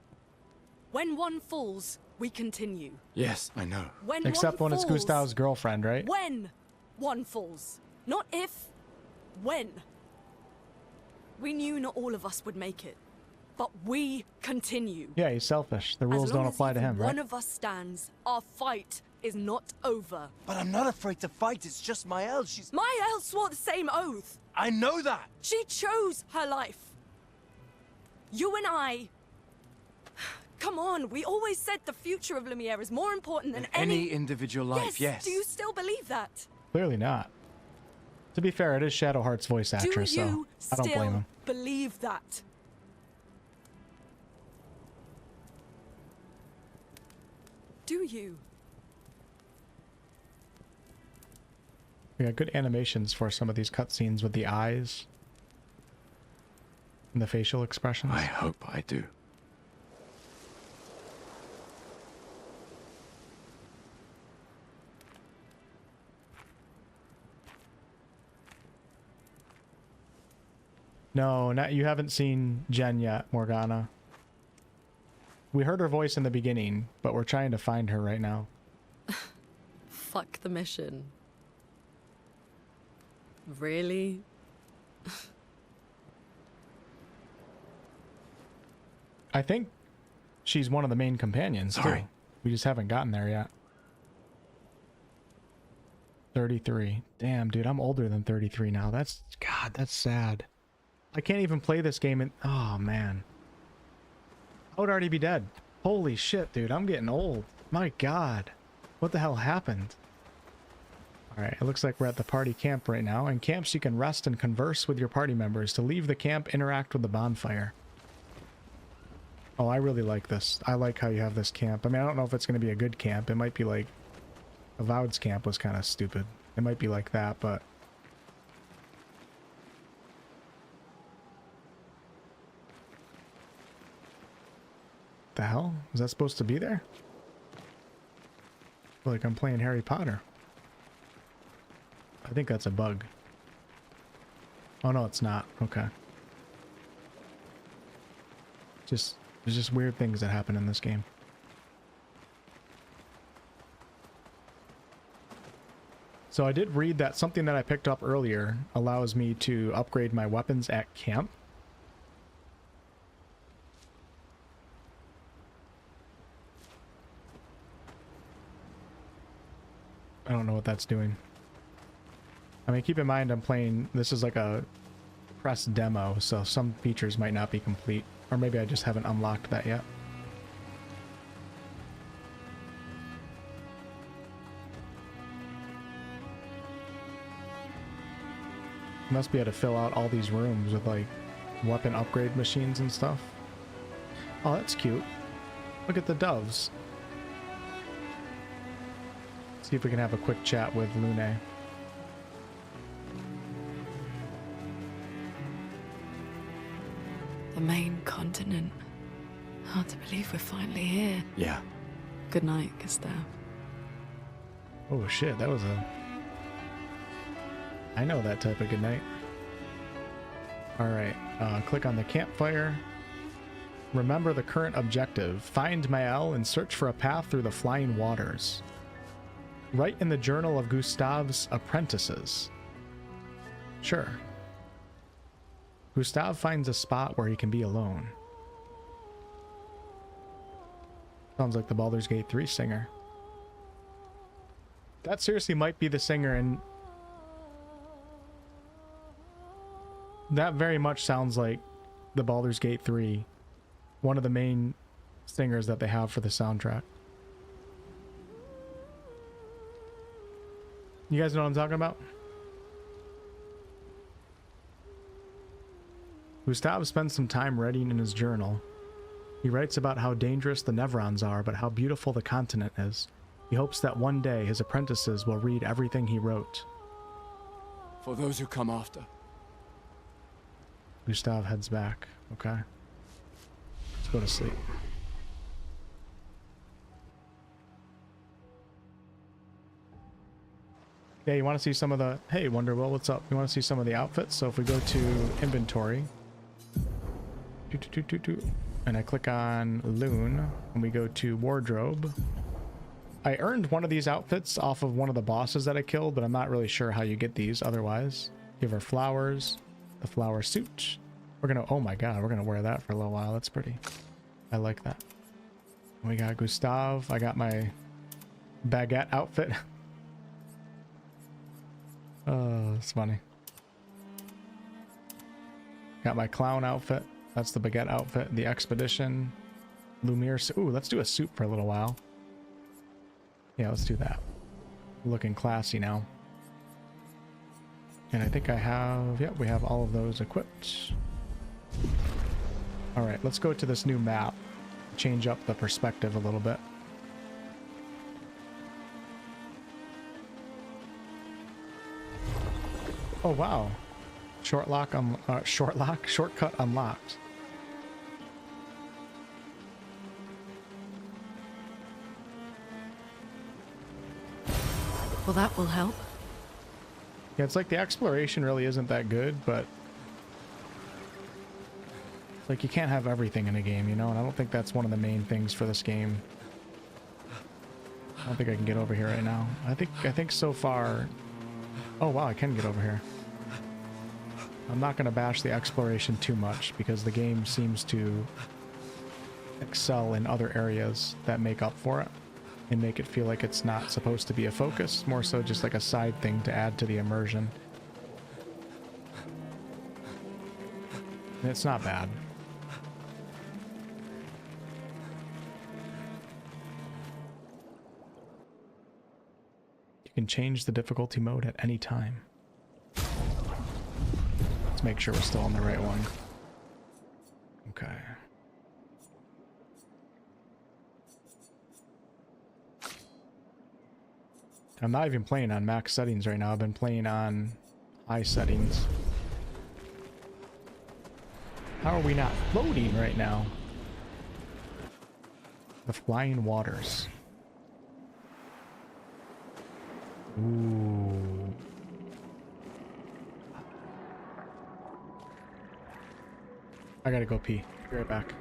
When one falls, we continue. Yes, I know. When Except one when it's falls, Gustav's girlfriend, right? When one falls. Not if, when. We knew not all of us would make it, but we continue. Yeah, he's selfish. The rules As long don't as apply to even him, right? one of us stands, our fight is not over. But I'm not afraid to fight. It's just Maelle. She's... Maelle swore the same oath. I know that. She chose her life. You and I... Come on, we always said the future of Lumiere is more important than Any individual life, yes. Do you still believe that? Clearly not. To be fair, it is Shadowheart's voice actress, Do so you I don't blame still him. believe that? Do you? We got good animations for some of these cutscenes with the eyes and the facial expressions. I hope I do. No, not you haven't seen Jen yet, Morgana. We heard her voice in the beginning, but we're trying to find her right now. Fuck the mission. Really? I think she's one of the main companions, too. Sorry. We just haven't gotten there yet. 33. Damn, dude, I'm older than 33 now. That's... God, that's sad. I can't even play this game in... Oh, man. I would already be dead. Holy shit, dude. I'm getting old. My God. What the hell happened? Alright, it looks like we're at the party camp right now. In camps, you can rest and converse with your party members. To leave the camp, interact with the bonfire. Oh, I really like this. I like how you have this camp. I mean, I don't know if it's going to be a good camp. It might be like... Avowed's camp was kind of stupid. It might be like that, but... The hell? Was that supposed to be there? I feel like I'm playing Harry Potter. I think that's a bug. Oh no, it's not. Okay. There's just weird things that happen in this game. So I did read that something that I picked up earlier allows me to upgrade my weapons at camp. I don't know what that's doing. I mean, keep in mind I'm playing, this is like a press demo, so some features might not be complete. Or maybe I just haven't unlocked that yet. Must be able to fill out all these rooms with like weapon upgrade machines and stuff. Oh, that's cute. Look at the doves. See if we can have a quick chat with Lune. The main continent. Hard to believe we're finally here. Yeah. Good night, Gustav. Oh shit, that was a... I know that type of good night. Alright, click on the campfire. Remember the current objective. Find Maelle and search for a path through the flying waters. Write in the journal of Gustav's apprentices. Sure. Gustav finds a spot where he can be alone. Sounds like the Baldur's Gate 3 singer. That seriously might be the singer, and that very much sounds like the Baldur's Gate 3, one of the main singers that they have for the soundtrack. You guys know what I'm talking about? Gustav spends some time writing in his journal. He writes about how dangerous the Nevrons are, but how beautiful the continent is. He hopes that one day his apprentices will read everything he wrote. For those who come after. Gustav heads back. Okay. Let's go to sleep. Yeah, you want to see some of the... Hey, Wonderwell, what's up? You want to see some of the outfits? So if we go to inventory... And I click on Lune, and we go to wardrobe. I earned one of these outfits off of one of the bosses that I killed, but I'm not really sure how you get these otherwise. Give her flowers, the flower suit. We're gonna, oh my god, we're gonna wear that for a little while. That's pretty. I like that. We got Gustav. I got my baguette outfit. Oh, it's funny. Got my clown outfit. That's the baguette outfit. The expedition. Lumiere. Ooh, let's do a suit for a little while. Yeah, let's do that. Looking classy now. And I think I have... Yep, we have all of those equipped. Alright, let's go to this new map. Change up the perspective a little bit. Oh wow. Shortcut unlocked. Well, that will help. Yeah, it's like the exploration really isn't that good, but like you can't have everything in a game, you know, and I don't think that's one of the main things for this game. I don't think I can get over here right now. I think so far... Oh wow, I can get over here. I'm not going to bash the exploration too much because the game seems to excel in other areas that make up for it and make it feel like it's not supposed to be a focus, more so just like a side thing to add to the immersion. And it's not bad. You can change the difficulty mode at any time. Let's make sure we're still on the right one. Okay. I'm not even playing on max settings right now. I've been playing on high settings. How are we not floating right now? The flying waters. Ooh. I gotta go pee. Be right back.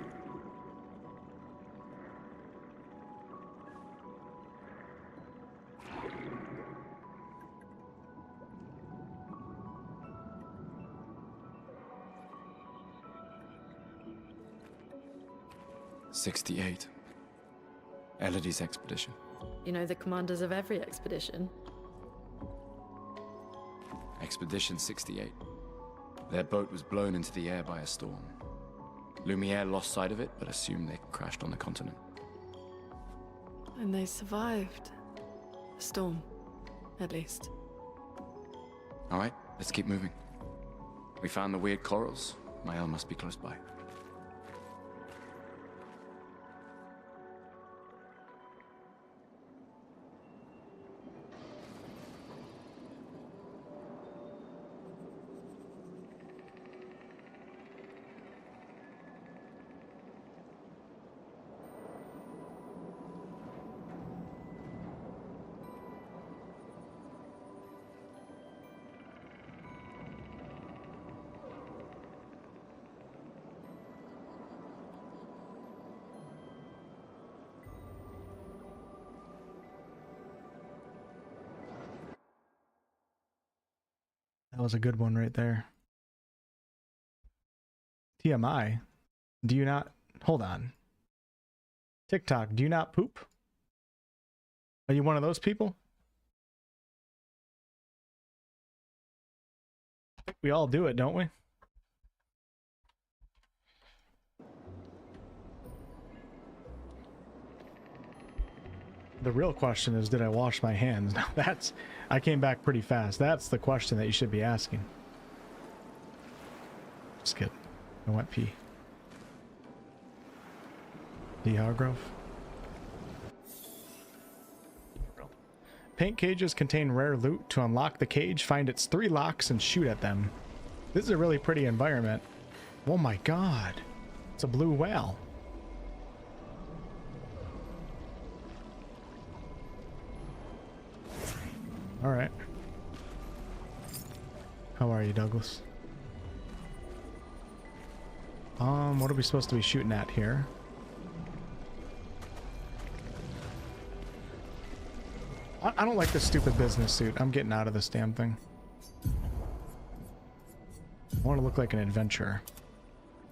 '68. Elodie's expedition. You know the commanders of every expedition. Expedition 68. Their boat was blown into the air by a storm. Lumiere lost sight of it, but assumed they crashed on the continent. And they survived. The storm, at least. All right, let's keep moving. We found the weird corals. Maelle must be close by. That was a good one right there. TMI. Do you not... Hold on. TikTok, do you not poop? Are you one of those people? I think we all do it, don't we? The real question is, did I wash my hands? Now that's... I came back pretty fast. That's the question that you should be asking. Just kidding. I went pee. D. Hargrove. Paint cages contain rare loot. To unlock the cage, find its 3 locks and shoot at them. This is a really pretty environment. Oh my god. It's a blue whale. Alright. How are you, Douglas? What are we supposed to be shooting at here? I don't like this stupid business suit. I'm getting out of this damn thing. I want to look like an adventurer.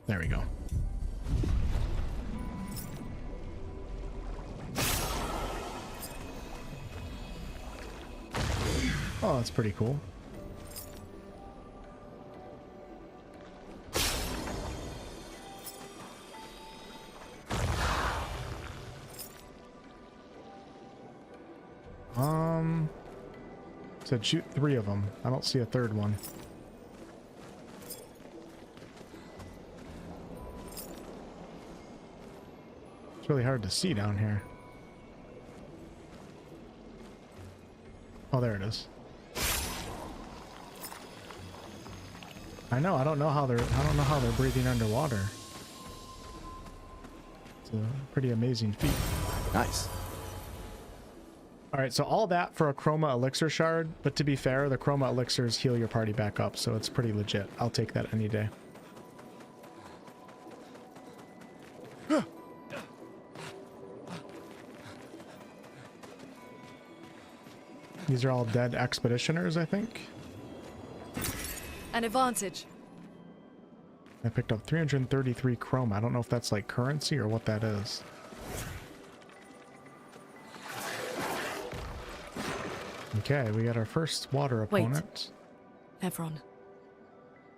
There we go. Oh, that's pretty cool. Said shoot 3 of them. I don't see a third one. It's really hard to see down here. Oh, there it is. I know. I don't know how they're breathing underwater. It's a pretty amazing feat. Nice. All right, so all that for a chroma elixir shard, but to be fair, the chroma elixirs heal your party back up, so it's pretty legit. I'll take that any day. These are all dead expeditioners, I think. An advantage. I picked up 333 chroma. I don't know if that's like currency or what that is. Okay, we got our first water opponent. Nevron.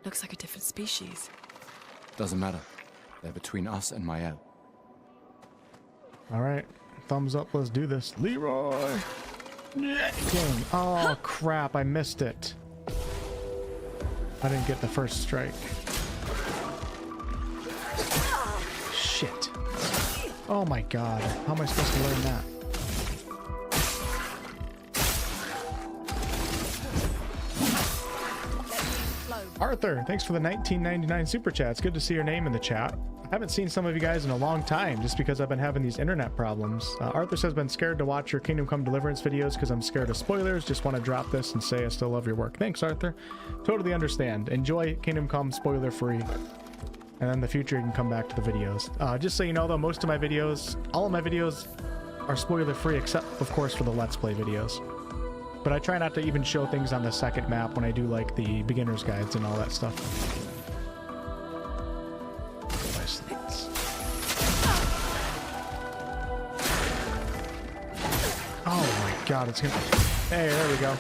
Looks like a different species. Doesn't matter. They're between us and Maelle. All right, thumbs up. Let's do this. Leroy. Game. Oh crap! I missed it. I didn't get the first strike. Shit. Oh my god. How am I supposed to learn that? Arthur, thanks for the 19.99 super chat. It's good to see your name in the chat. I haven't seen some of you guys in a long time just because I've been having these internet problems. Arthur says, been scared to watch your Kingdom Come Deliverance videos because I'm scared of spoilers. Just want to drop this and say I still love your work. Thanks, Arthur. Totally understand. Enjoy Kingdom Come spoiler free. And then in the future you can come back to the videos. Just so you know though, most of my videos, all of my videos are spoiler free except of course for the Let's Play videos. But I try not to even show things on the second map when I do like the beginner's guides and all that stuff. Oh my god, it's gonna... Hey, there we go.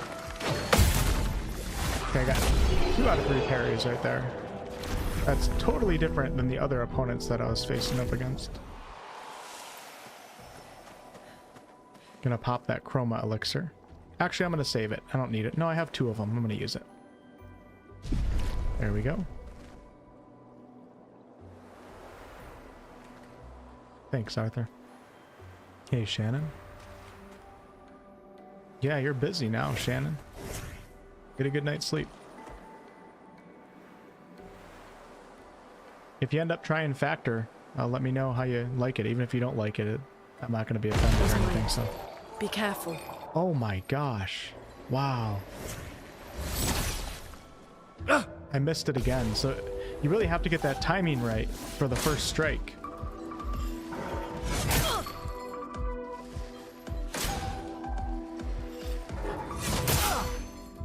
Okay, I got 2 out of 3 parries right there. That's totally different than the other opponents that I was facing up against. Gonna pop that chroma elixir. Actually, I'm going to save it. I don't need it. No, I have 2 of them. I'm going to use it. There we go. Thanks, Arthur. Hey, Shannon. Yeah, you're busy now, Shannon. Get a good night's sleep. If you end up trying Factor, let me know how you like it. Even if you don't like it, I'm not going to be offended or anything, so... Be careful. Oh my gosh. Wow. I missed it again. So you really have to get that timing right for the first strike.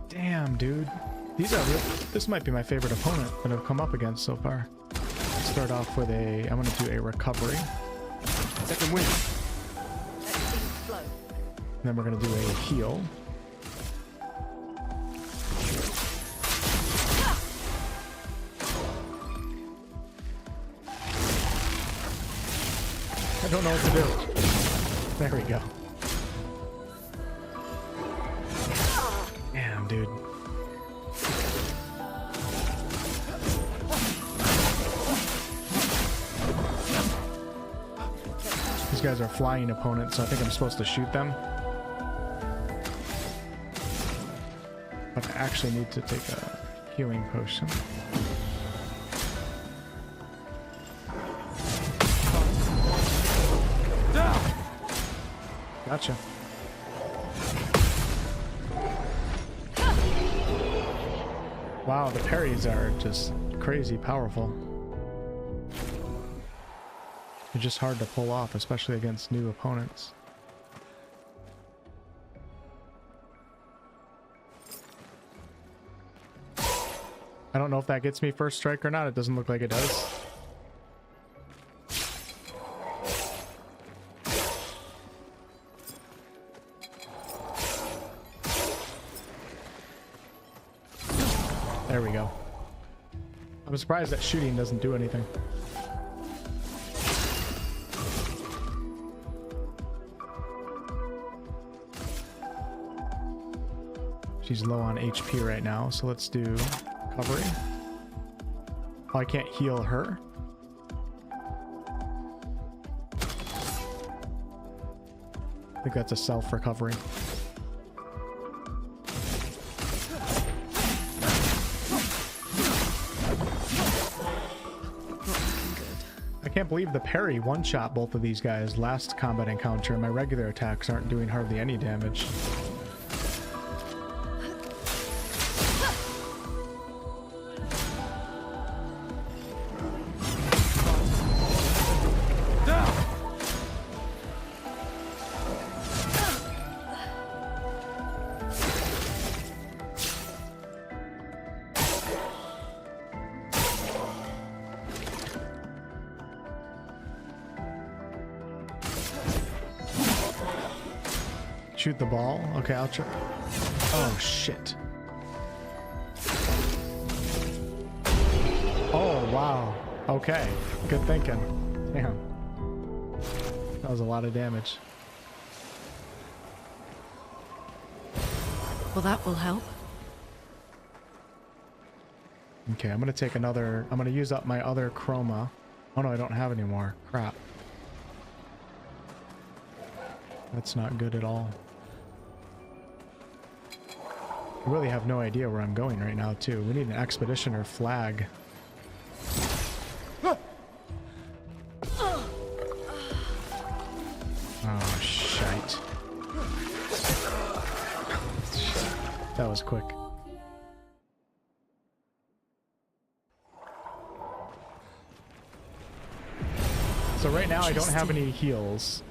Damn, dude. This might be my favorite opponent that I've come up against so far. Start off with I'm going to do a recovery. Second win. Then we're going to do a heal. I don't know what to do. There we go. Damn, dude. These guys are flying opponents, so I think I'm supposed to shoot them. But I actually need to take a healing potion. Gotcha. Wow, the parries are just crazy powerful. They're just hard to pull off, especially against new opponents. I don't know if that gets me first strike or not. It doesn't look like it does. There we go. I'm surprised that shooting doesn't do anything. She's low on HP right now, so let's do recovery. Oh, I can't heal her. I think that's a self-recovery. I can't believe the parry one-shot both of these guys last combat encounter, and my regular attacks aren't doing hardly any damage. Shoot the ball. Okay, I'll try. Oh, shit. Oh, wow. Okay. Good thinking. Damn. That was a lot of damage. Well, that will help. Okay, I'm gonna take another. I'm gonna use up my other chroma. Oh no, I don't have any more. Crap. That's not good at all. I really have no idea where I'm going right now, too. We need an expeditioner flag. Oh, shite. That was quick. So right now I don't have any heals.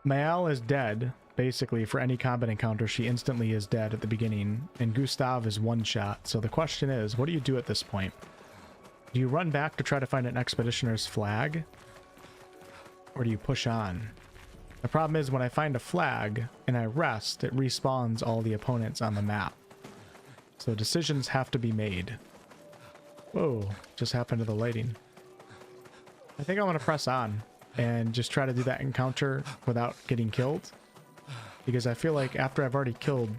Maelle is dead. Basically, for any combat encounter, she instantly is dead at the beginning, and Gustav is one shot. So the question is, what do you do at this point? Do you run back to try to find an expeditioner's flag? Or do you push on? The problem is when I find a flag and I rest, it respawns all the opponents on the map. So decisions have to be made. Whoa, just happened to the lighting. I think I want to press on and just try to do that encounter without getting killed. Because I feel like after I've already killed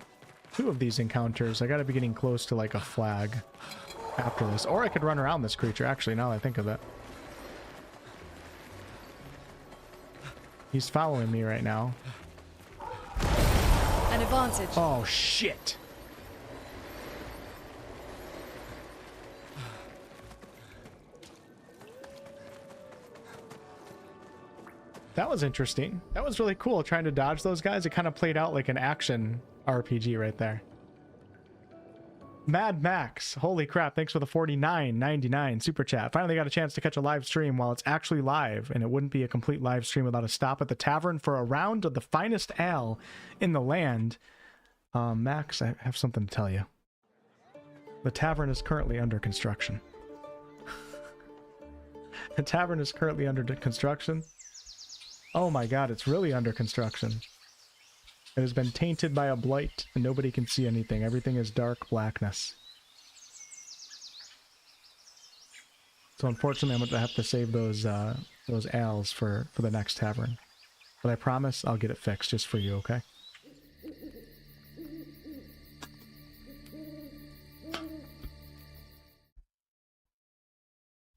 2 of these encounters, I gotta be getting close to like a flag after this. Or I could run around this creature, actually, now that I think of it. He's following me right now. An advantage. Oh, shit! That was interesting. That was really cool, trying to dodge those guys. It kind of played out like an action RPG right there. Mad Max, holy crap, thanks for the $49.99 super chat. Finally got a chance to catch a live stream while it's actually live, and it wouldn't be a complete live stream without a stop at the tavern for a round of the finest ale in the land. Max, I have something to tell you. The tavern is currently under construction. The tavern is currently under construction. Oh my god, it's really under construction. It has been tainted by a blight, and nobody can see anything. Everything is dark blackness. So unfortunately, I'm going to have to save those ales for the next tavern. But I promise I'll get it fixed just for you, okay?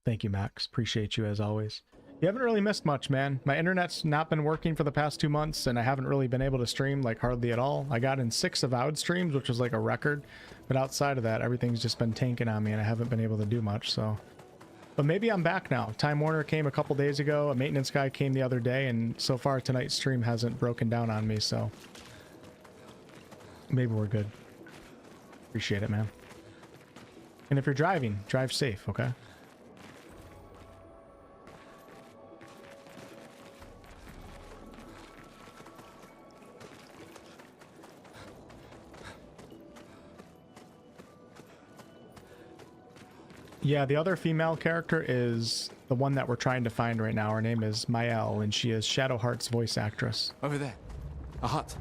Thank you, Max. Appreciate you as always. You haven't really missed much, man. My internet's not been working for the past 2 months, and I haven't really been able to stream, like, hardly at all. I got in 6 avowed streams, which was like a record, but outside of that, everything's just been tanking on me, and I haven't been able to do much, so... But maybe I'm back now. Time Warner came a couple days ago, a maintenance guy came the other day, and so far tonight's stream hasn't broken down on me, so... Maybe we're good. Appreciate it, man. And if you're driving, drive safe, okay? Yeah, the other female character is the one that we're trying to find right now. Her name is Maelle, and she is Shadowheart's voice actress. Over there. A hut.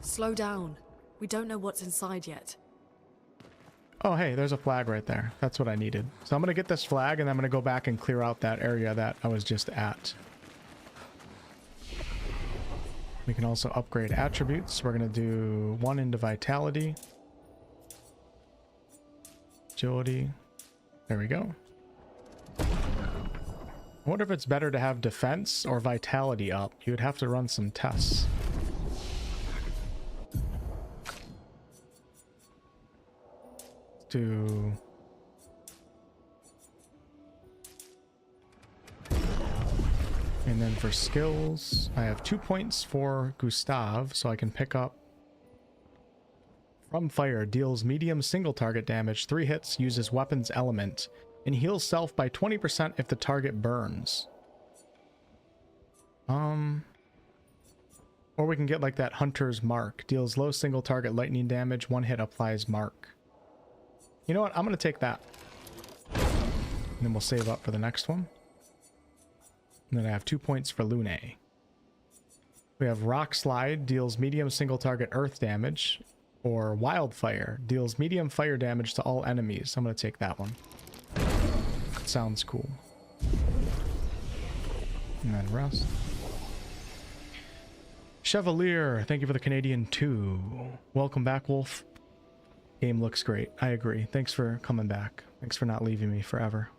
Slow down. We don't know what's inside yet. Oh, hey, there's a flag right there. That's what I needed. So I'm going to get this flag, and I'm going to go back and clear out that area that I was just at. We can also upgrade attributes. We're going to do 1 into vitality. Agility. There we go. I wonder if it's better to have defense or vitality up. You would have to run some tests. Do and then for skills I have 2 points for Gustav, so I can pick up from fire, deals medium single target damage, 3 hits, uses weapons element, and heals self by 20% if the target burns. Or we can get like that Hunter's Mark, deals low single target lightning damage, 1 hit applies mark. You know what? I'm going to take that. And then we'll save up for the next one. And then I have 2 points for Lune. We have Rock Slide, deals medium single target earth damage. Or Wildfire, deals medium fire damage to all enemies. I'm going to take that one. Sounds cool. And then rest. Chevalier, thank you for the Canadian 2. Welcome back, Wolf. Game looks great. I agree. Thanks for coming back. Thanks for not leaving me forever.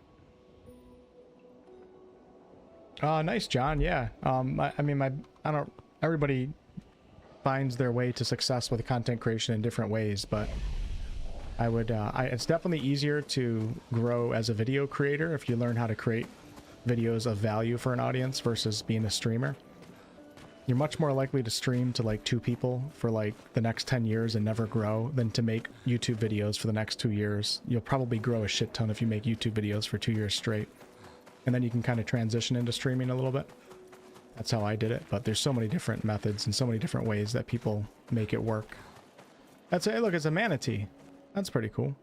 Nice, John. Yeah. Everybody finds their way to success with content creation in different ways, but I would, it's definitely easier to grow as a video creator if you learn how to create videos of value for an audience versus being a streamer. You're much more likely to stream to like 2 people for like the next 10 years and never grow than to make YouTube videos for the next 2 years. You'll probably grow a shit ton if you make YouTube videos for 2 years straight. And then you can kind of transition into streaming a little bit. That's how I did it, but there's so many different methods and so many different ways that people make it work. That's it. Look, it's a manatee. That's pretty cool.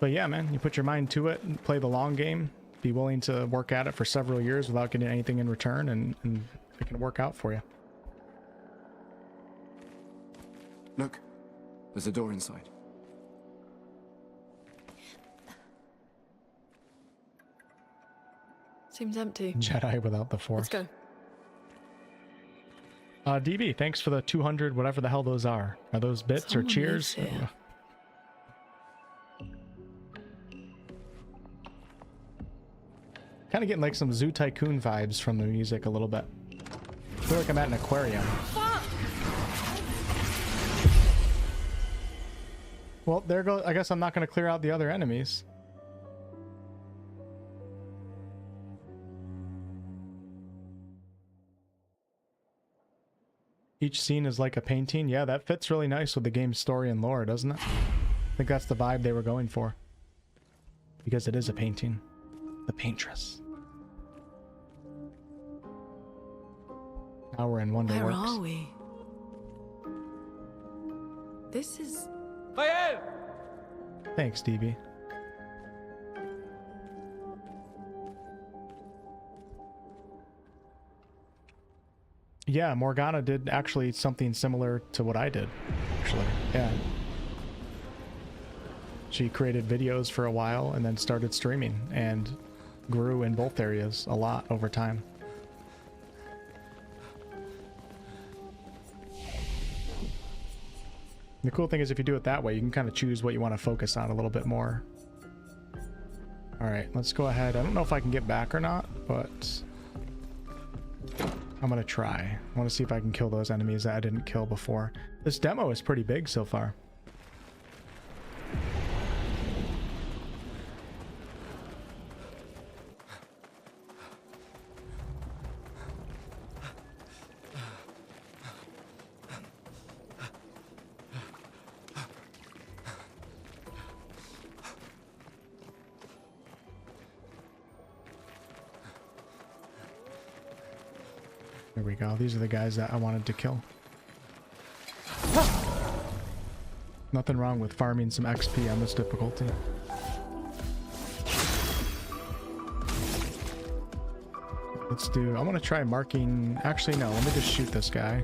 But yeah, man, you put your mind to it and play the long game. Be willing to work at it for several years without getting anything in return, and it can work out for you. Look, there's a door inside. Seems empty. Jedi without the Force. Let's go. DB, thanks for the 200, whatever the hell those are. Are those bits Someone or cheers? lives here. Kind of getting like some Zoo Tycoon vibes from the music a little bit. I feel like I'm at an aquarium. Well, there goes. I guess I'm not going to clear out the other enemies. Each scene is like a painting. Yeah, that fits really nice with the game's story and lore, doesn't it? I think that's the vibe they were going for. Because it is a painting. The Paintress. Now we're in Wonderworks. Where are we? This is... Maelle! Thanks, DB. Yeah, Morgana did actually something similar to what I did, actually. Yeah. She created videos for a while and then started streaming and grew in both areas a lot over time. The cool thing is if you do it that way, you can kind of choose what you want to focus on a little bit more. All right, let's go ahead. I don't know if I can get back or not, but I'm going to try. I want to see if I can kill those enemies that I didn't kill before. This demo is pretty big so far. There we go. These are the guys that I wanted to kill. Nothing wrong with farming some XP on this difficulty. Let's do... I want to try marking... Actually, no. Let me just shoot this guy.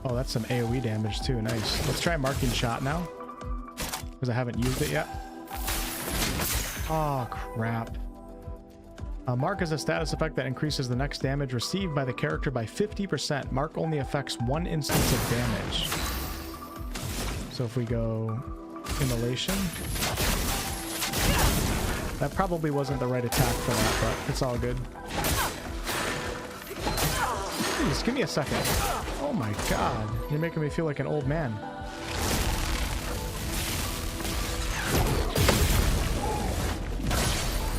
Oh, that's some AoE damage too. Nice. Let's try marking shot now, because I haven't used it yet. Oh, crap. Mark is a status effect that increases the next damage received by the character by 50%. Mark only affects one instance of damage. So if we go Immolation, that probably wasn't the right attack for that, but it's all good. Please, give me a second. Oh my god, you're making me feel like an old man.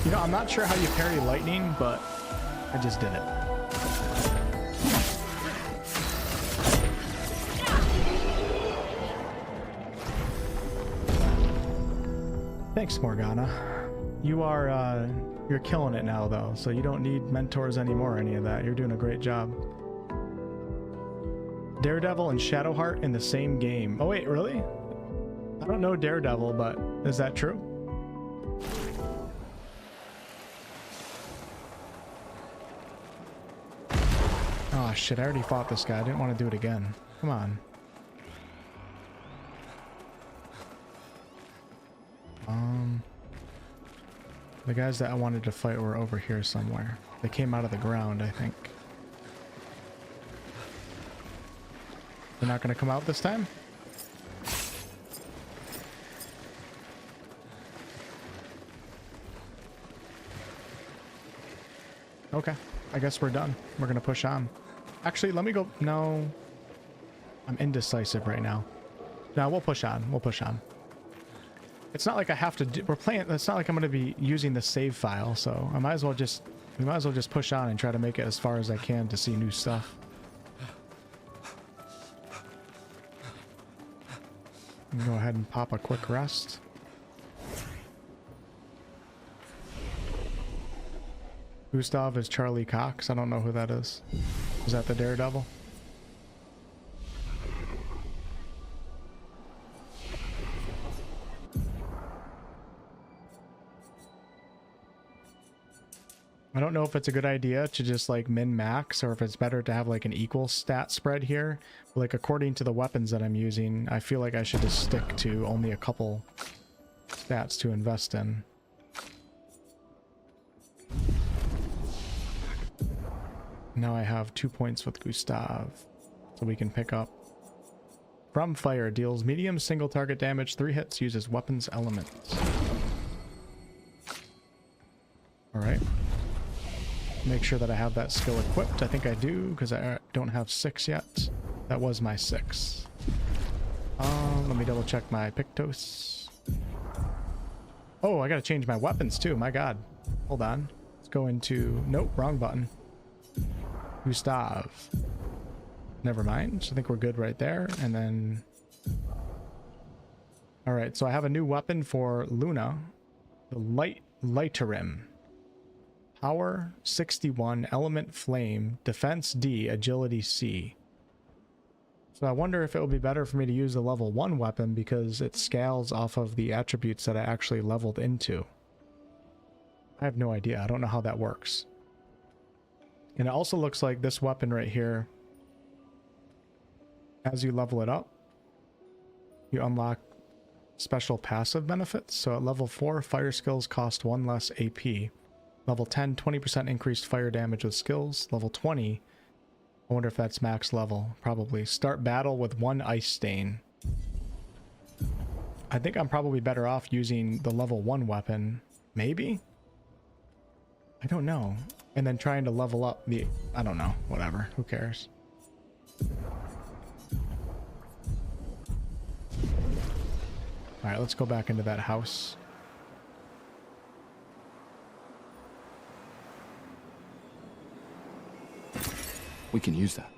You know, I'm not sure how you parry lightning, but I just did it. Thanks, Morgana. You are, you're killing it now, though, so you don't need mentors anymore or any of that. You're doing a great job. Daredevil and Shadowheart in the same game. Oh, wait, really? I don't know Daredevil, but is that true? Oh shit, I already fought this guy. I didn't want to do it again. Come on. The guys that I wanted to fight were over here somewhere. They came out of the ground, I think. They're not going to come out this time? Okay, I guess we're done. We're going to push on. Actually, let me go. No, I'm indecisive right now. No, we'll push on. We'll push on. It's not like I have to do, we're playing, it's not like I'm going to be using the save file, so I might as well just, we might as well just push on and try to make it as far as I can to see new stuff. Go ahead and pop a quick rest. Gustav is Charlie Cox. I don't know who that is. Is that the Daredevil? I don't know if it's a good idea to just like min-max, or if it's better to have like an equal stat spread here. Like according to the weapons that I'm using, I feel like I should just stick to only a couple stats to invest in. Now I have 2 points with Gustav, so we can pick up. From Fire, deals medium single target damage, 3 hits, uses weapons elements. Alright. Make sure that I have that skill equipped. I think I do, because I don't have 6 yet. That was my 6. Let me double check my Pictos. Oh, I gotta change my weapons too, my god. Hold on. Let's go into... Nope, wrong button. Gustav. Never mind. So I think we're good right there. And then... Alright, so I have a new weapon for Luna. The Lighterim. Power 61, Element Flame, Defense D, Agility C. So I wonder if it would be better for me to use the level 1 weapon because it scales off of the attributes that I actually leveled into. I have no idea. I don't know how that works. And it also looks like this weapon right here, as you level it up, you unlock special passive benefits. So at level 4, fire skills cost 1 less AP. Level 10, 20% increased fire damage with skills. Level 20, I wonder if that's max level. Probably. Start battle with 1 ice stain. I think I'm probably better off using the level 1 weapon. Maybe? I don't know. And then trying to level up the... I don't know. Whatever. Who cares? Alright, let's go back into that house. We can use that.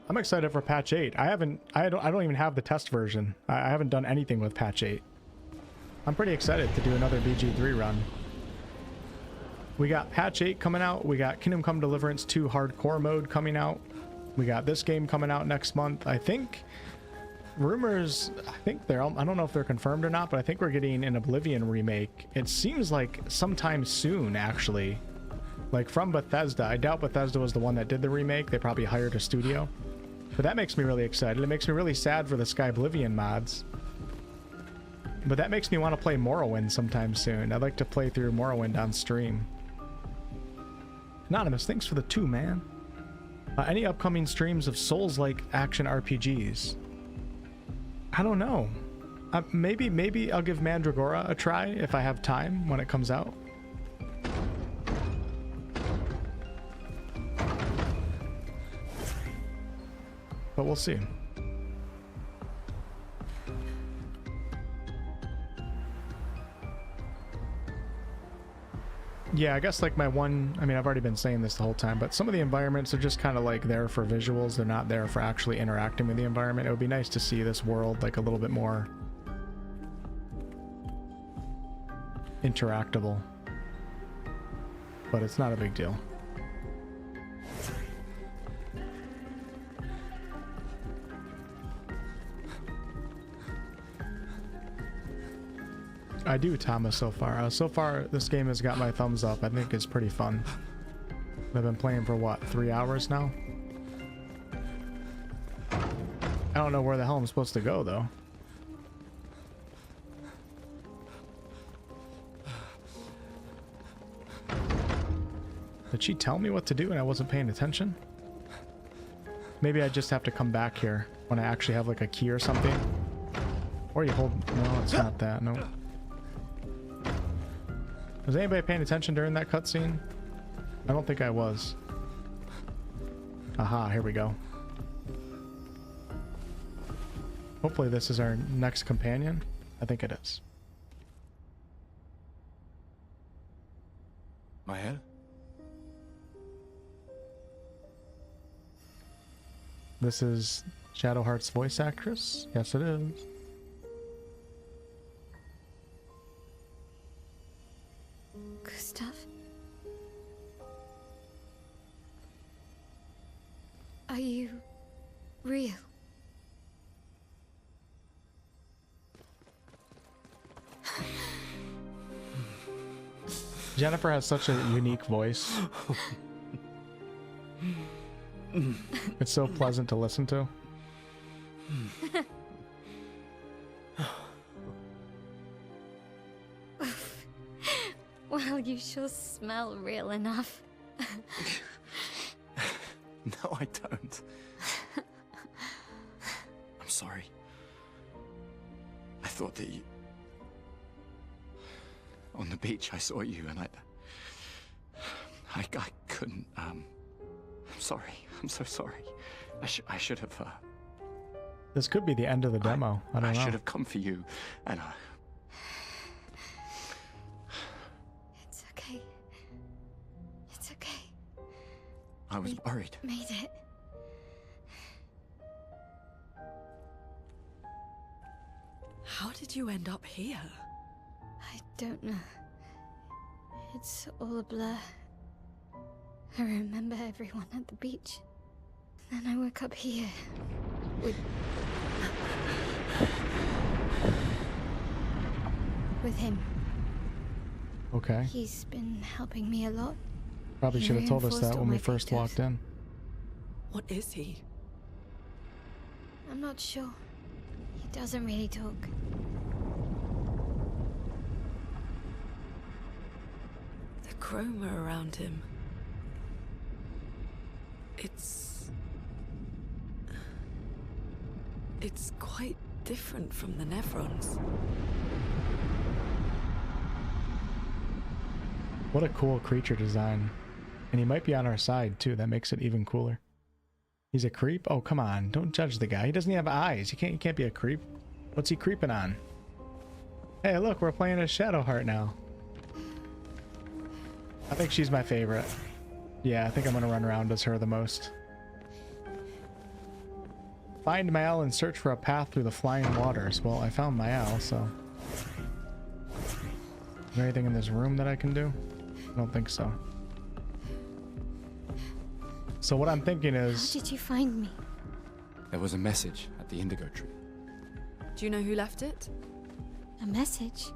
I'm excited for patch 8. I don't even have the test version. I haven't done anything with patch 8. I'm pretty excited to do another BG3 run. We got patch 8 coming out. We got Kingdom Come Deliverance 2 hardcore mode coming out. We got this game coming out next month. I think rumors, I think I don't know if they're confirmed or not, but I think we're getting an Oblivion remake. It seems like sometime soon, actually. Like from Bethesda. I doubt Bethesda was the one that did the remake. They probably hired a studio. But that makes me really excited. It makes me really sad for the Sky Oblivion mods. But that makes me want to play Morrowind sometime soon. I'd like to play through Morrowind on stream. Anonymous, thanks for the 2, man. Any upcoming streams of Souls-like action RPGs? I don't know. Maybe I'll give Mandragora a try if I have time when it comes out. But we'll see. Yeah, I guess like my one, I mean, I've already been saying this the whole time, but some of the environments are just kind of like there for visuals. They're not there for actually interacting with the environment. It would be nice to see this world like a little bit more interactable, but it's not a big deal. I do, Thomas, so far. So far, this game has got my thumbs up. I think it's pretty fun. I've been playing for, what, 3 hours now? I don't know where the hell I'm supposed to go, though. Did she tell me what to do and I wasn't paying attention? Maybe I just have to come back here when I actually have, like, a key or something. Or you hold... No, it's not that. No. Was anybody paying attention during that cutscene? I don't think I was. Aha, here we go. Hopefully this is our next companion. I think it is. Maelle? This is Shadowheart's voice actress? Yes, it is. Gustav? Are you real? Jennifer has such a unique voice. It's so pleasant to listen to. Well, you sure smell real enough. No, I don't. I'm sorry. I thought that you... On the beach, I saw you and I couldn't, I'm sorry. I'm so sorry. I should have, This could be the end of the demo. I don't know. I should have come for you, and It's okay. It's okay. I was worried. Made it. How did you end up here? I don't know. It's all a blur. I remember everyone at the beach. Then I woke up here. With him. Okay. He's been helping me a lot. Probably He should have told us reinforced that all when we my first victims. walked in. What is he? I'm not sure. He doesn't really talk. The chroma around him. It's quite different from the Nevrons. What a cool creature design. And he might be on our side too. That makes it even cooler. He's a creep? Oh, come on. Don't judge the guy. He doesn't even have eyes. He can't be a creep. What's he creeping on? Hey, look, we're playing as Shadowheart now. I think she's my favorite. Yeah, I think I'm gonna run around as her the most. Find Maelle and search for a path through the flying waters. Well, I found Maelle, so... Is there anything in this room that I can do? I don't think so. So what I'm thinking is... How did you find me? There was a message at the indigo tree. Do you know who left it? A message?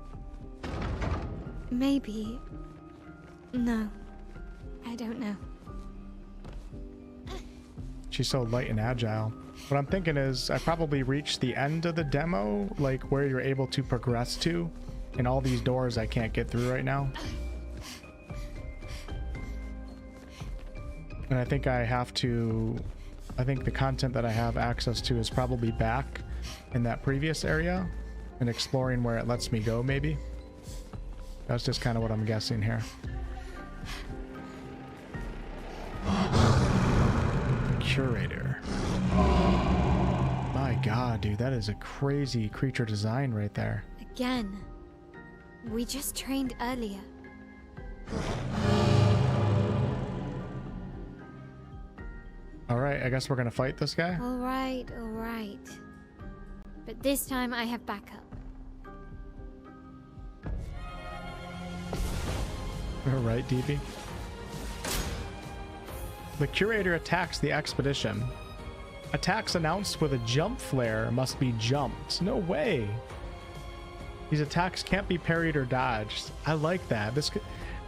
Maybe. No. I don't know. She's so light and agile. What I'm thinking is I probably reached the end of the demo, like where you're able to progress to, and all these doors I can't get through right now. And I think I think the content that I have access to is probably back in that previous area and exploring where it lets me go, maybe. That's just kind of what I'm guessing here. Curator. My god, dude, that is a crazy creature design right there. Again. We just trained earlier. Alright, I guess we're gonna fight this guy. Alright, alright. But this time I have backup. Alright, DB. The curator attacks the expedition. Attacks announced with a jump flare must be jumped. No way. These attacks can't be parried or dodged. I like that.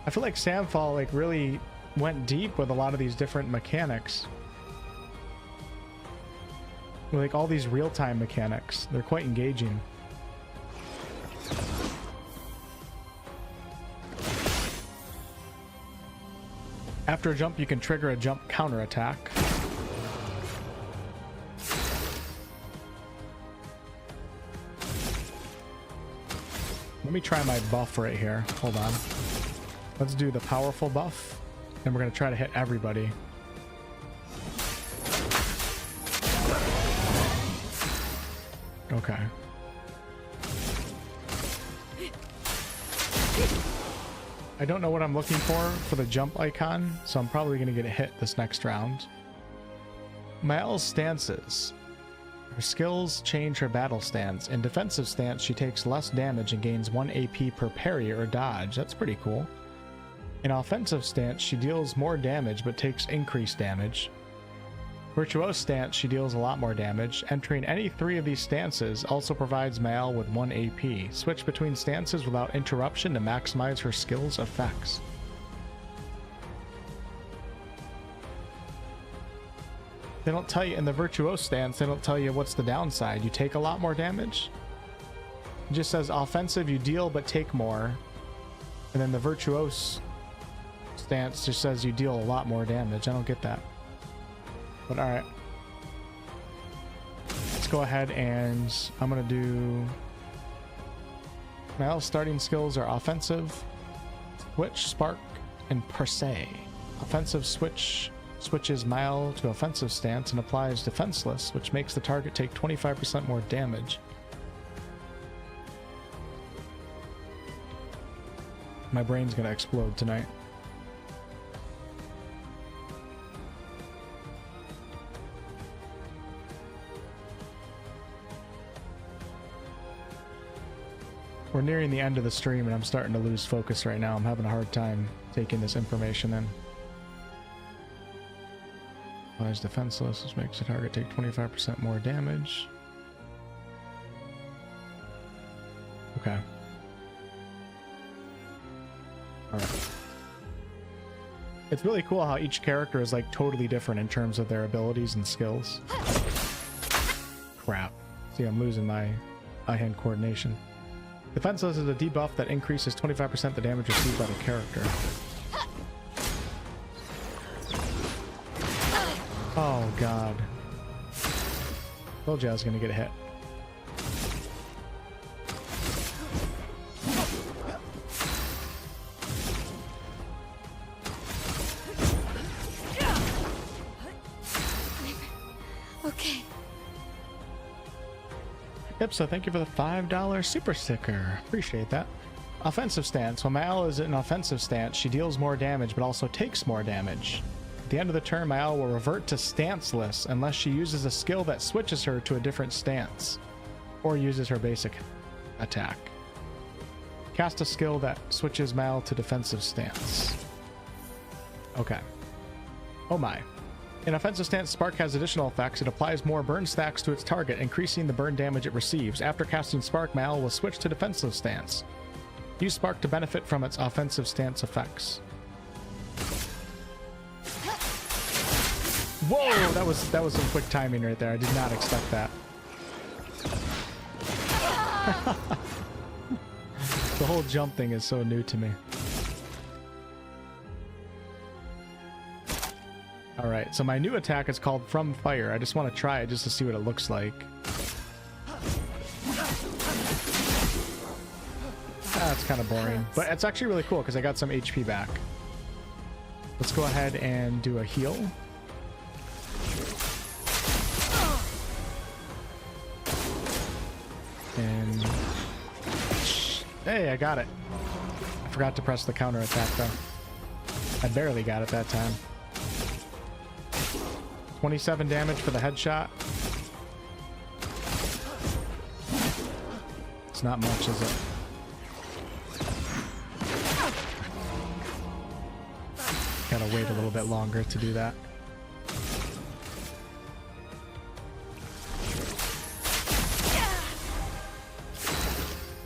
I feel like Sandfall like really went deep with a lot of these different mechanics. Like all these real-time mechanics. They're quite engaging. After a jump, you can trigger a jump counterattack. Let me try my buff right here. Hold on. Let's do the powerful buff. And we're going to try to hit everybody. Okay. I don't know what I'm looking for the jump icon, so I'm probably going to get a hit this next round. Maelle's stances. Her skills change her battle stance. In defensive stance, she takes less damage and gains 1 AP per parry or dodge. That's pretty cool. In offensive stance, she deals more damage but takes increased damage. Virtuose stance, she deals a lot more damage. Entering any 3 of these stances also provides Maelle with 1 AP. Switch between stances without interruption to maximize her skill's effects. They don't tell you in the virtuose stance, they don't tell you what's the downside. You take a lot more damage. It just says offensive, you deal but take more. And then the virtuose stance just says you deal a lot more damage. I don't get that. But alright. Let's go ahead and I'm going to do... Maelle's starting skills are offensive, switch, spark, and per se. Offensive switches Maelle to offensive stance and applies defenseless, which makes the target take 25% more damage. My brain's going to explode tonight. We're nearing the end of the stream and I'm starting to lose focus right now. I'm having a hard time taking this information in. Applies defenseless, which makes the target take 25% more damage. Okay. Alright. It's really cool how each character is like totally different in terms of their abilities and skills. Crap. See, I'm losing my eye-hand coordination. Defenseless is a debuff that increases 25% the damage received by the character. Oh god. Told you I was gonna get a hit. Okay. Yep, so thank you for the $5 super sticker. Appreciate that. Offensive stance. When Maelle is in offensive stance, she deals more damage but also takes more damage. At the end of the turn, Maelle will revert to stanceless unless she uses a skill that switches her to a different stance or uses her basic attack. Cast a skill that switches Maelle to defensive stance. Okay. Oh my. In offensive stance, Spark has additional effects. It applies more burn stacks to its target, increasing the burn damage it receives. After casting Spark, Maelle will switch to defensive stance. Use Spark to benefit from its offensive stance effects. Whoa, that was some quick timing right there. I did not expect that. The whole jump thing is so new to me. Alright, so my new attack is called From Fire. I just want to try it just to see what it looks like. That's kind of boring, but it's actually really cool because I got some HP back. Let's go ahead and do a heal. And hey, I got it. I forgot to press the counter attack though. I barely got it that time. 27 damage for the headshot. It's not much, is it? Gotta wait a little bit longer to do that.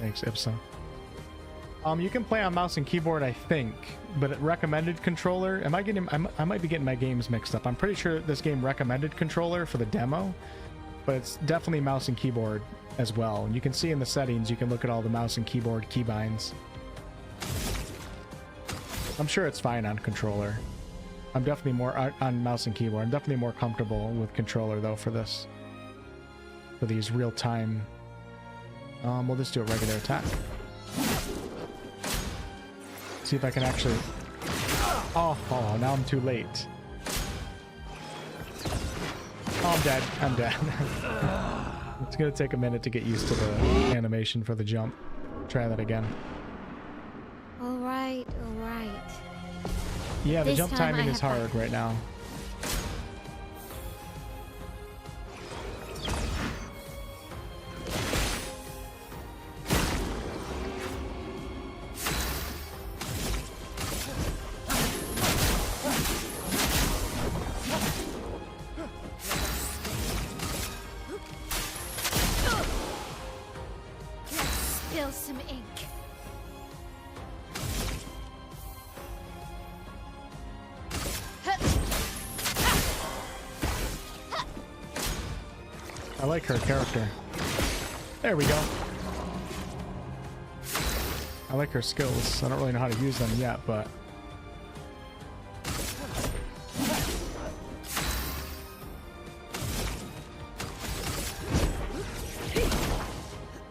Thanks, Ipsa. You can play on mouse and keyboard, I think, but it recommended controller. I might be getting my games mixed up. I'm pretty sure this game recommended controller for the demo, but it's definitely mouse and keyboard as well. And you can see in the settings, you can look at all the mouse and keyboard keybinds. I'm sure it's fine on controller. I'm definitely more on mouse and keyboard. I'm definitely more comfortable with controller though for this. For these real time. We'll just do a regular attack. See if I can actually... Oh, now I'm too late. Oh, I'm dead. I'm dead. It's gonna take a minute to get used to the animation for the jump. Try that again. Alright, alright. Yeah, the This jump time timing I is have hard right now. Spill some ink. I like her character. There we go. I like her skills. I don't really know how to use them yet, but...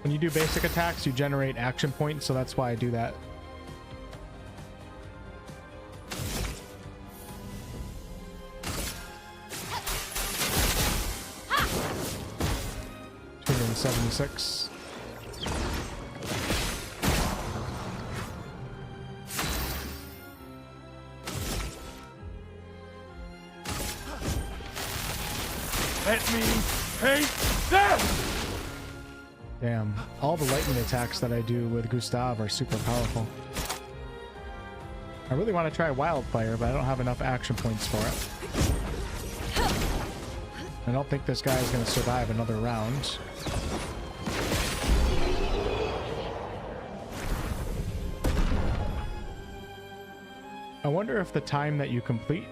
When you do basic attacks, you generate action points, so that's why I do that. $276. Let me take them! Damn, all the lightning attacks that I do with Gustav are super powerful. I really want to try Wildfire, but I don't have enough action points for it. I don't think this guy is going to survive another round. I wonder if the time that you complete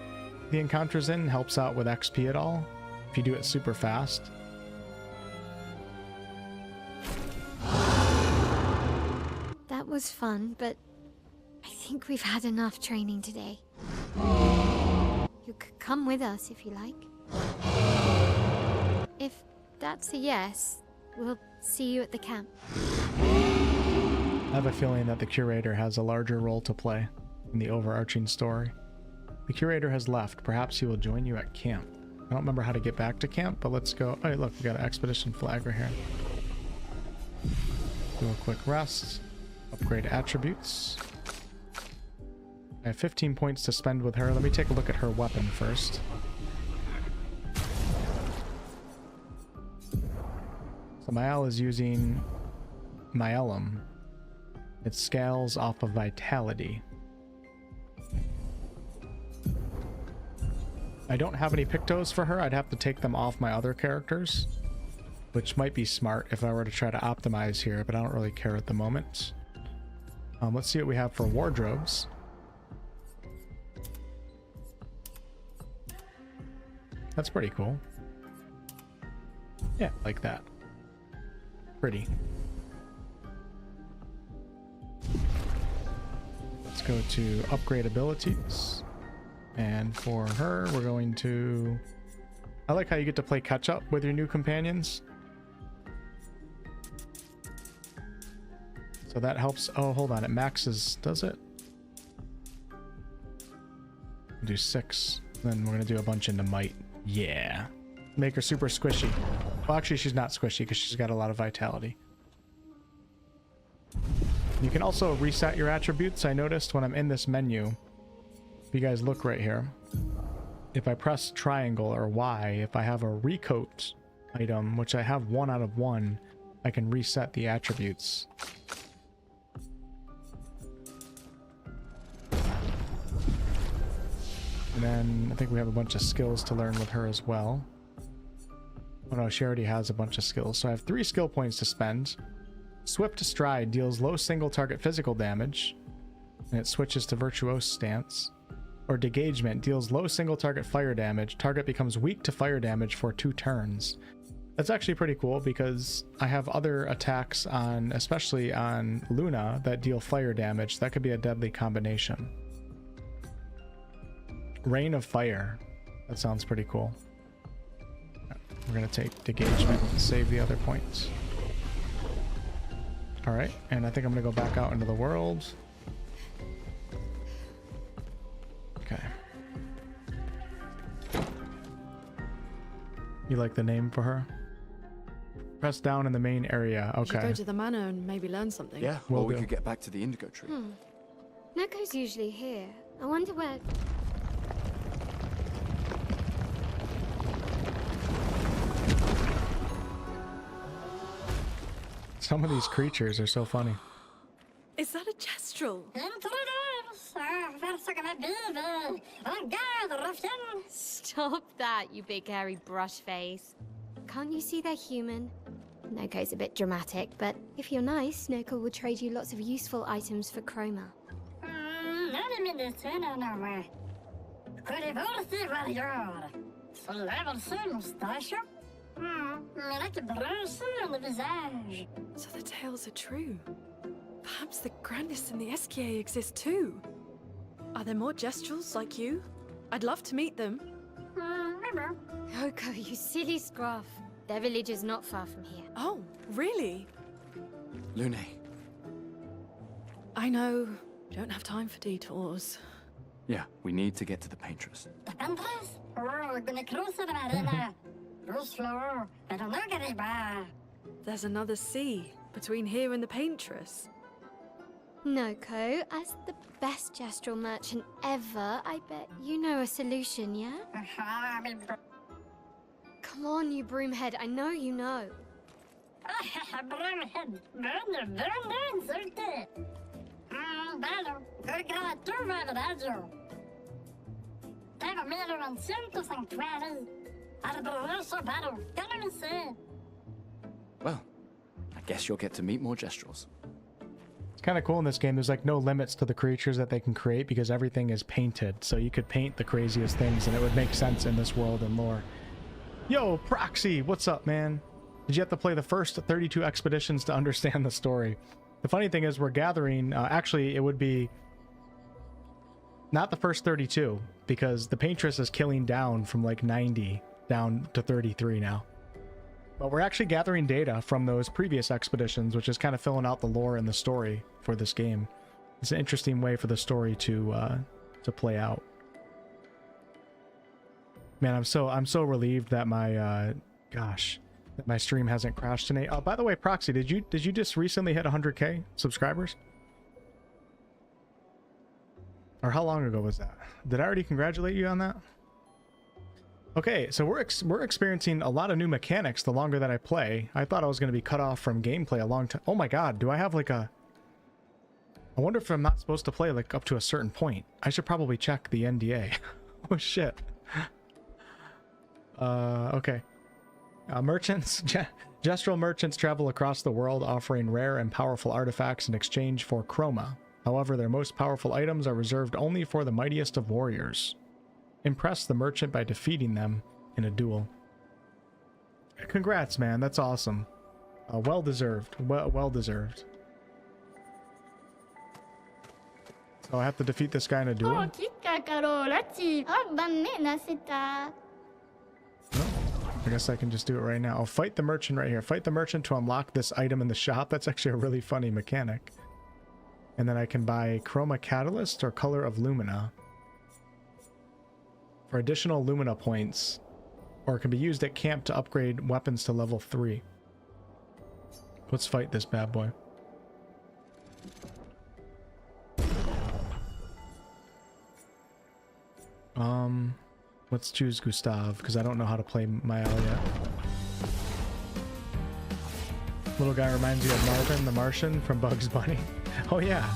the encounters in helps out with XP at all, if you do it super fast. That was fun, but I think we've had enough training today. You could come with us if you like. If that's a yes, we'll see you at the camp. I have a feeling that the curator has a larger role to play in the overarching story. The curator has left. Perhaps he will join you at camp. I don't remember how to get back to camp, but let's go. Oh, look, we got an expedition flag right here. Do a quick rest. Upgrade attributes. I have 15 points to spend with her. Let me take a look at her weapon first. So Maelle is using Maellum. It scales off of vitality. I don't have any pictos for her. I'd have to take them off my other characters, which might be smart if I were to try to optimize here, but I don't really care at the moment. Let's see what we have for wardrobes. That's pretty cool. Yeah, like that. Pretty. Let's go to upgrade abilities. And for her, we're going to... I like how you get to play catch up with your new companions. So that helps. Oh, hold on. It maxes, does it? Do 6. Then we're going to do a bunch into might. Yeah. Make her super squishy. Well, actually, she's not squishy because she's got a lot of vitality. You can also reset your attributes. I noticed when I'm in this menu, if you guys look right here, if I press triangle or Y, if I have a recoat item, which I have 1 out of 1, I can reset the attributes. And then I think we have a bunch of skills to learn with her as well. Oh no, she already has a bunch of skills. So I have 3 skill points to spend. Swift Stride deals low single target physical damage, and it switches to Virtuose Stance. Or Degagement deals low single target fire damage. Target becomes weak to fire damage for 2 turns. That's actually pretty cool because I have other attacks on, especially on Luna, that deal fire damage. That could be a deadly combination. Rain of Fire. That sounds pretty cool. We're going to take Degagement and save the other points. Alright, and I think I'm going to go back out into the world. Okay. You like the name for her? Press down in the main area. We should Okay. go to the manor and maybe learn something. Yeah, Will or we do. could get back to the indigo tree. Neko's usually here. I wonder where... Some of these creatures are so funny. Is that a Gestrel? Stop that, you big hairy brush face. Can't you see they're human? Neko's a bit dramatic, but if you're nice, Neko will trade you lots of useful items for chroma. So the tales are true. Perhaps the grandest in the SKA exist too. Are there more Gestrels like you? I'd love to meet them. Neko, you silly scruff. Their village is not far from here. Oh, really? Lune, I know. Don't have time for detours. yeah, we need to get to the paintress. There's another sea between here and the paintress. Neko, as the best Gestrel merchant ever, I bet you know a solution, yeah? Come on, you broomhead, I know you know. Well, I guess you'll get to meet more Gestrels. It's kind of cool in this game. There's like no limits to the creatures that they can create because everything is painted. So you could paint the craziest things and it would make sense in this world and lore. Yo, Proxy, what's up, man? Did you have to play the first 32 expeditions to understand the story? The funny thing is we're gathering, actually it would be not the first 32 because the paintress is killing down from like 90 down to 33 now. But we're actually gathering data from those previous expeditions, which is kind of filling out the lore and the story for this game. It's an interesting way for the story to play out. Man, I'm so relieved that my that my stream hasn't crashed tonight. Oh, by the way, Proxy, did you just recently hit 100k subscribers? Or how long ago was that? Did I already congratulate you on that? Okay, so we're experiencing a lot of new mechanics the longer that I play. I thought I was going to be cut off from gameplay a long time. Oh my god, do I have like a... I wonder if I'm not supposed to play like up to a certain point. I should probably check the NDA. Oh shit. Okay. Gestural merchants travel across the world offering rare and powerful artifacts in exchange for chroma. However, their most powerful items are reserved only for the mightiest of warriors. Impress the merchant by defeating them in a duel. Congrats, man. That's awesome. Well deserved. Well deserved. So I have to defeat this guy in a duel? No. I guess I can just do it right now. I'll fight the merchant right here. Fight the merchant to unlock this item in the shop. That's actually a really funny mechanic. And then I can buy Chroma Catalyst or Color of Lumina for additional Lumina points, or it can be used at camp to upgrade weapons to level 3. Let's fight this bad boy. Let's choose Gustav, because I don't know how to play Maelle yet. Little guy reminds you of Marvin the Martian from Bugs Bunny. Oh yeah,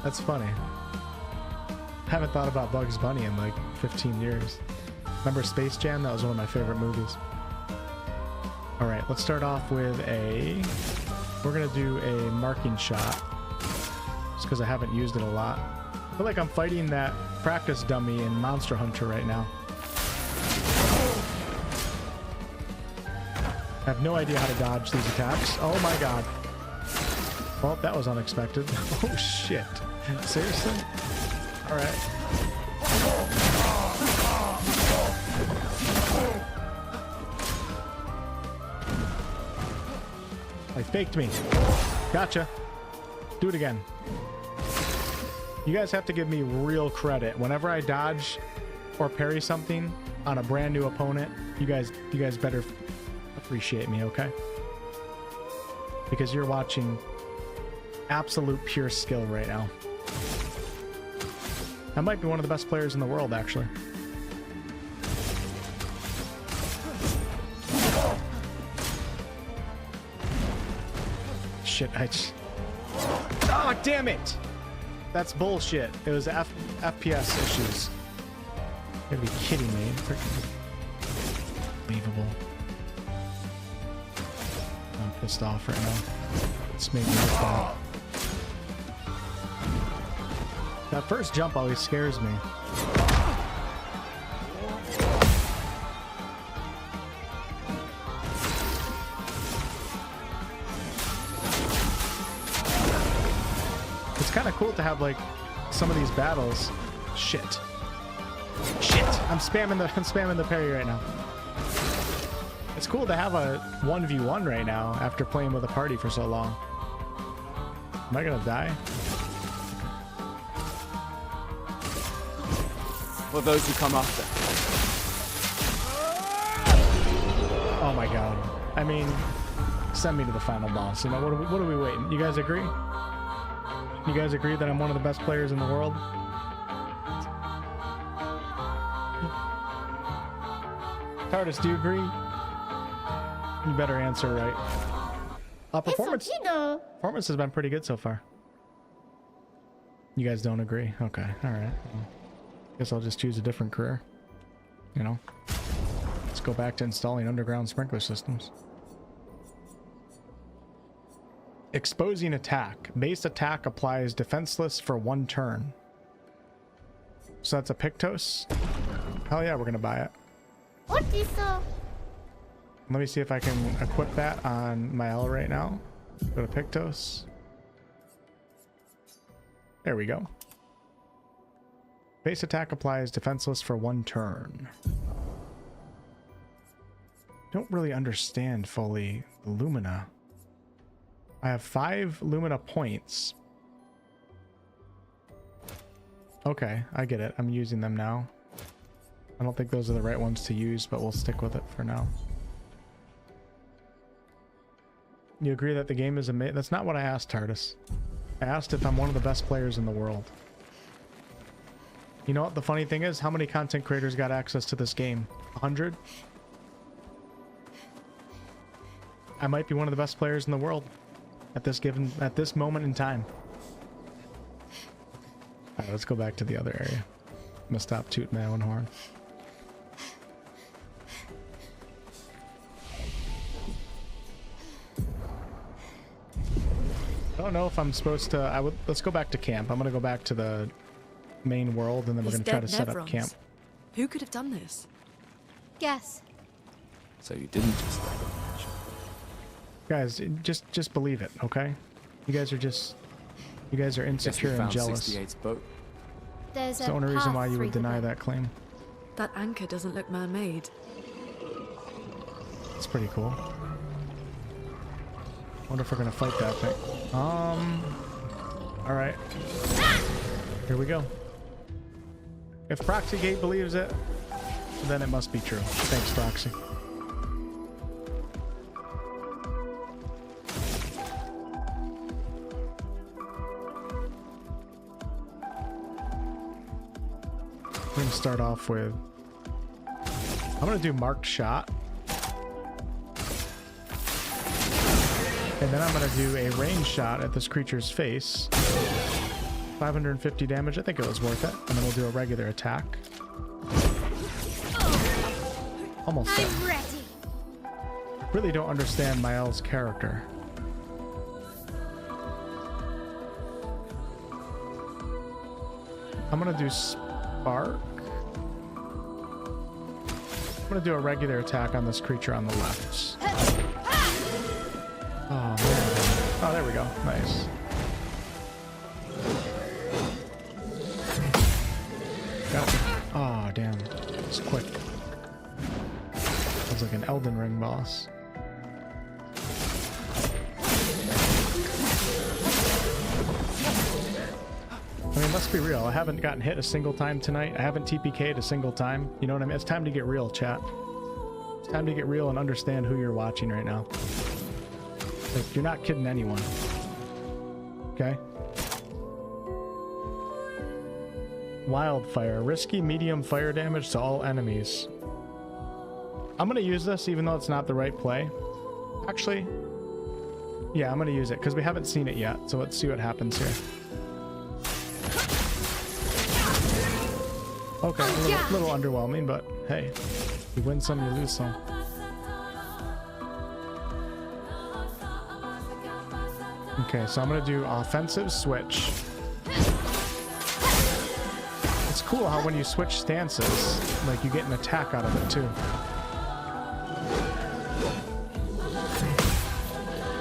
that's funny. I haven't thought about Bugs Bunny in like 15 years. Remember Space Jam? That was one of my favorite movies. Alright, let's start off with a... We're gonna do a marking shot. Just because I haven't used it a lot. I feel like I'm fighting that practice dummy in Monster Hunter right now. I have no idea how to dodge these attacks. Oh my god. Well, that was unexpected. Oh shit. Seriously? Alright. They faked me. Gotcha. Do it again. You guys have to give me real credit. Whenever I dodge or parry something on a brand new opponent, you guys better appreciate me, okay? Because you're watching absolute pure skill right now. I might be one of the best players in the world, actually. Shit, oh, damn it! That's bullshit. It was FPS issues. You're gonna be kidding me. Freaking unbelievable. I'm pissed off right now. It's made me look bad. That first jump always scares me. It's kind of cool to have like some of these battles. Shit. I'm spamming the parry right now. It's cool to have a 1v1 right now after playing with a party for so long. Am I gonna die? For those who come after. Oh my god. I mean, send me to the final boss. You know, what are we waiting? You guys agree? You guys agree that I'm one of the best players in the world? TARDIS, do you agree? You better answer right. Performance has been pretty good so far. You guys don't agree? Okay, alright. Well, guess I'll just choose a different career. You know? Let's go back to installing underground sprinkler systems. Exposing attack. Base attack applies defenseless for 1 turn. So that's a Pictos? Hell yeah, we're gonna buy it. Let me see if I can equip that on Maelle right now. Go to Pictos. There we go. Base attack applies defenseless for 1 turn. Don't really understand fully the Lumina. I have 5 Lumina points. Okay, I get it. I'm using them now. I don't think those are the right ones to use, but we'll stick with it for now. You agree that the game is amazing? That's not what I asked, TARDIS. I asked if I'm one of the best players in the world. You know what the funny thing is? How many content creators got access to this game? 100? I might be one of the best players in the world at this moment in time. Alright, let's go back to the other area. I'm gonna stop tooting my own horn. don't know if I'm supposed to. Let's go back to camp. I'm gonna go back to the main world, and then we're These gonna try dead to set up Nevrons. camp. Who could have done this? Guess. So you didn't just like Guys, just believe it, okay? You guys are Guess we insecure and found jealous. 68's boat. There's It's a the only reason path why you through would the deny boat. that claim. That anchor doesn't look man-made. It's pretty cool. Wonder if we're gonna fight that thing. All right. Here we go. If Proxygate believes it, then it must be true. Thanks, Proxy. We're gonna start off with. I'm gonna do marked shot. And then I'm going to do a range shot at this creature's face. 550 damage. I think it was worth it. And then we'll do a regular attack. Almost dead. I'm ready. Really don't understand Maelle's character. I'm going to do Spark. I'm going to do a regular attack on this creature on the left. Oh, man. Oh, there we go. Nice. Gotcha. Oh, damn. It's quick. Sounds like an Elden Ring boss. I mean, let's be real. I haven't gotten hit a single time tonight. I haven't TPK'd a single time. You know what I mean? It's time to get real, chat. It's time to get real and understand who you're watching right now. Like, you're not kidding anyone. Okay? Wildfire. Risky medium fire damage to all enemies. I'm gonna use this even though it's not the right play. Actually, yeah, I'm gonna use it because we haven't seen it yet. So let's see what happens here. Okay, a little underwhelming, but hey, you win some, you lose some. Okay, so I'm gonna do offensive switch. It's cool how when you switch stances, like you get an attack out of it too.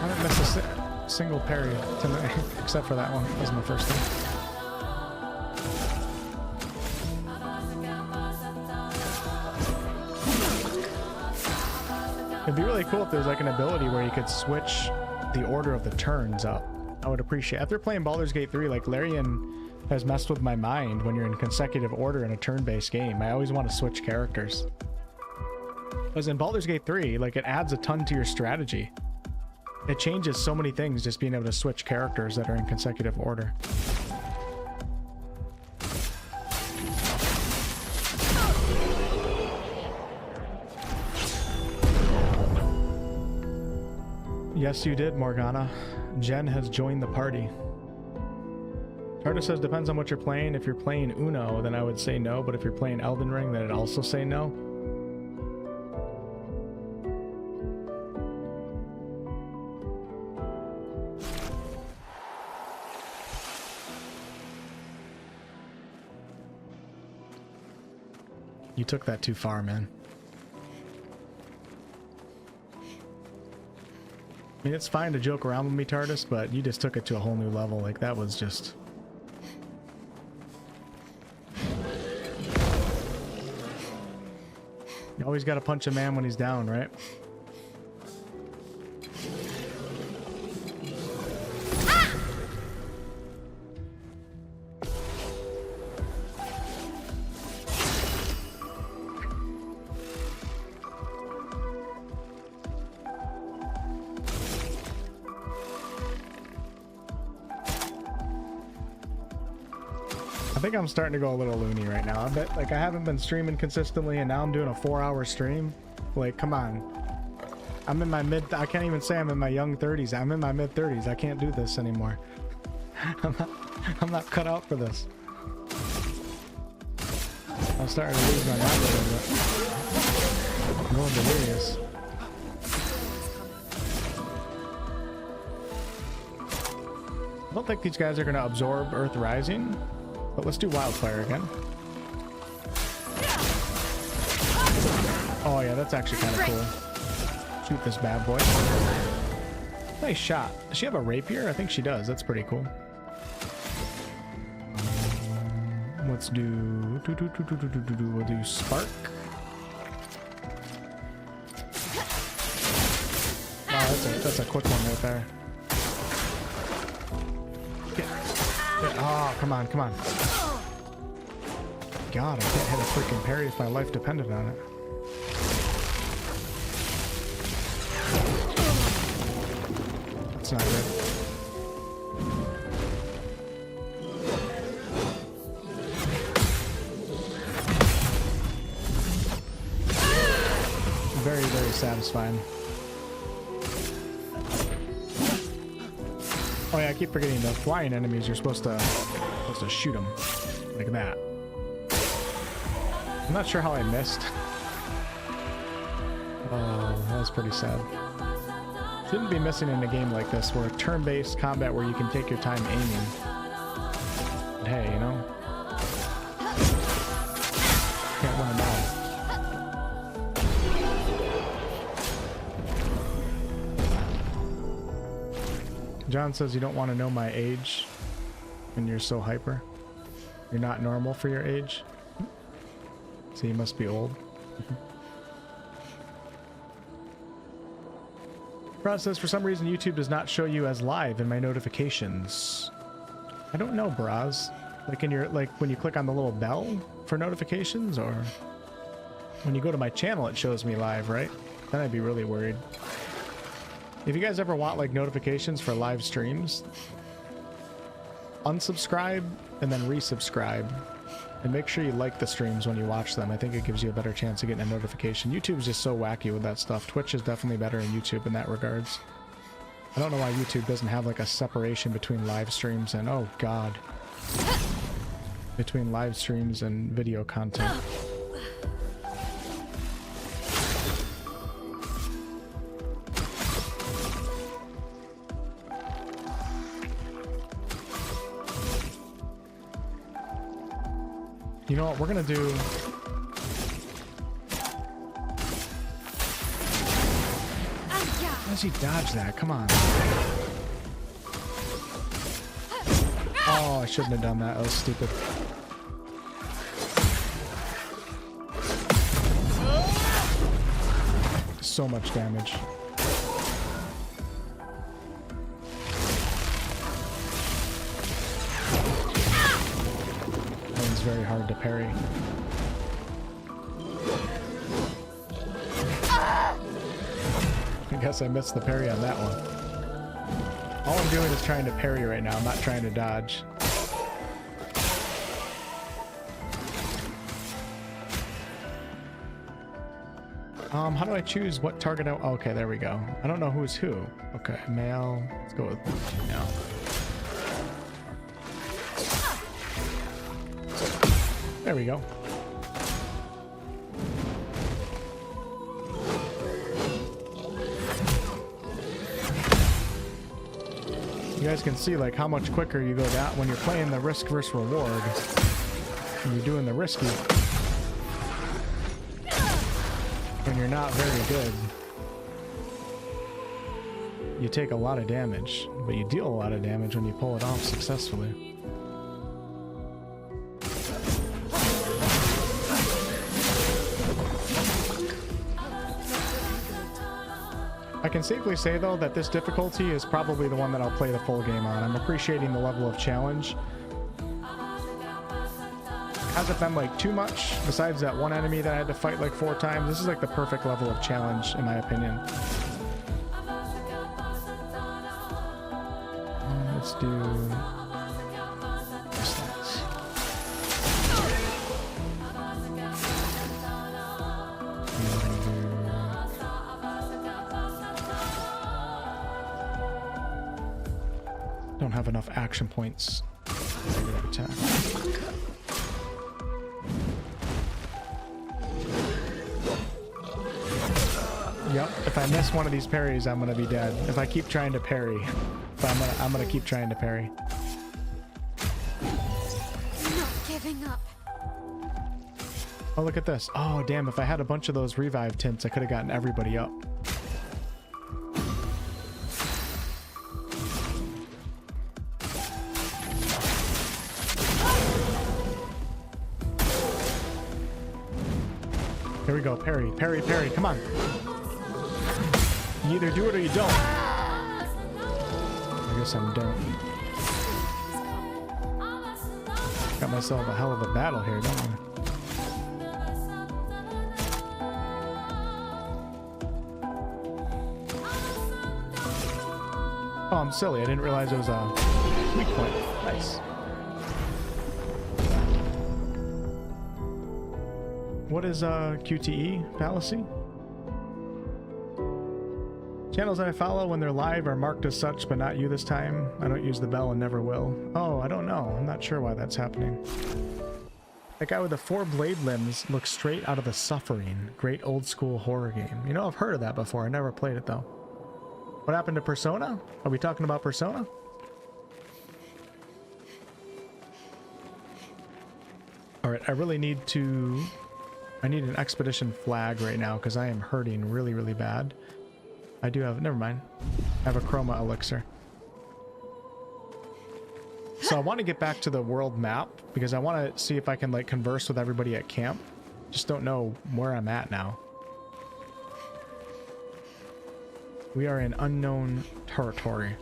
I didn't miss a single parry tonight, except for that one. That was my first time. It'd be really cool if there's like an ability where you could switch the order of the turns up. I would appreciate. After playing Baldur's Gate 3, like Larian has messed with my mind when you're in consecutive order in a turn-based game. I always want to switch characters. Because in Baldur's Gate 3, like it adds a ton to your strategy. It changes so many things just being able to switch characters that are in consecutive order. Yes, you did, Morgana. Jen has joined the party. Tarda says, depends on what you're playing. If you're playing Uno, then I would say no, but if you're playing Elden Ring, then I'd also say no. You took that too far, man. I mean, it's fine to joke around with me, TARDIS, but you just took it to a whole new level. Like, that was just... You always gotta punch a man when he's down, right? I think I'm starting to go a little loony right now. I bet, like, I haven't been streaming consistently, and now I'm doing a 4-hour stream. Like, come on. I'm in my I can't even say I'm in my young 30s. I'm in my mid 30s. I can't do this anymore. I'm not cut out for this. I'm starting to lose my mind a little bit. I'm going delirious. don't think these guys are going to absorb Earth Rising, but let's do Wildfire again. Oh yeah, that's actually kind of cool. Shoot this bad boy. Nice shot. Does she have a rapier? I think she does. That's pretty cool. Let's do... We'll do Spark. Oh, that's a quick one right there. Oh, come on, come on. God, I can't hit a freaking parry if my life depended on it. That's not good. Very, very satisfying. Oh yeah, I keep forgetting the flying enemies. You're supposed to shoot them like that. I'm not sure how I missed. Oh, that was pretty sad. Shouldn't be missing in a game like this, where a turn-based combat where you can take your time aiming. But hey, you know, can't win them all. John says you don't want to know my age when you're so hyper. You're not normal for your age. So you must be old. Braz says for some reason YouTube does not show you as live in my notifications. I don't know, Braz. Like in your, like when you click on the little bell for notifications, or when you go to my channel it shows me live, right? Then I'd be really worried. If you guys ever want like notifications for live streams, unsubscribe and then resubscribe, and make sure you like the streams when you watch them. I think it gives you a better chance of getting a notification. YouTube's just so wacky with that stuff. Twitch is definitely better than YouTube in that regards. I don't know why YouTube doesn't have like a separation between live streams and, oh god, between live streams and video content. You know what we're gonna do? How does he dodge that? Come on. Oh, I shouldn't have done that. That was stupid. So much damage. Very hard to parry. I guess I missed the parry on that one. All I'm doing is trying to parry right now. I'm not trying to dodge. How do I choose what target I... Okay, there we go. I don't know who's who. Okay, Maelle. Let's go with Maelle. There we go. You guys can see like how much quicker you go down when you're playing the risk versus reward. When you're doing the risky. When you're not very good, you take a lot of damage, but you deal a lot of damage when you pull it off successfully. I can safely say though that this difficulty is probably the one that I'll play the full game on. I'm appreciating the level of challenge. Hasn't been like too much besides that one enemy that I had to fight like 4 times. This is like the perfect level of challenge in my opinion. Let's do don't have enough action points. Attack. Yep, if I miss one of these parries, I'm gonna be dead. If I keep trying to parry. But I'm gonna keep trying to parry. Not giving up. Oh, look at this. Oh, damn, if I had a bunch of those revive tints, I could have gotten everybody up. Here we go. Parry, parry, parry. Come on. You either do it or you don't. I guess I don't. Got myself a hell of a battle here, don't I? Oh, I'm silly. I didn't realize it was a weak point. Nice. What is QTE fallacy? Channels that I follow when they're live are marked as such, but not you this time. I don't use the bell and never will. Oh, I don't know. I'm not sure why that's happening. That guy with the 4 blade limbs looks straight out of The Suffering. Great old school horror game. You know, I've heard of that before. I never played it though. What happened to Persona? Are we talking about Persona? Alright, I really need to... I need an expedition flag right now because I am hurting really, really bad. I do have... Never mind. I have a chroma elixir. So I want to get back to the world map because I want to see if I can like converse with everybody at camp. Just don't know where I'm at now. We are in unknown territory.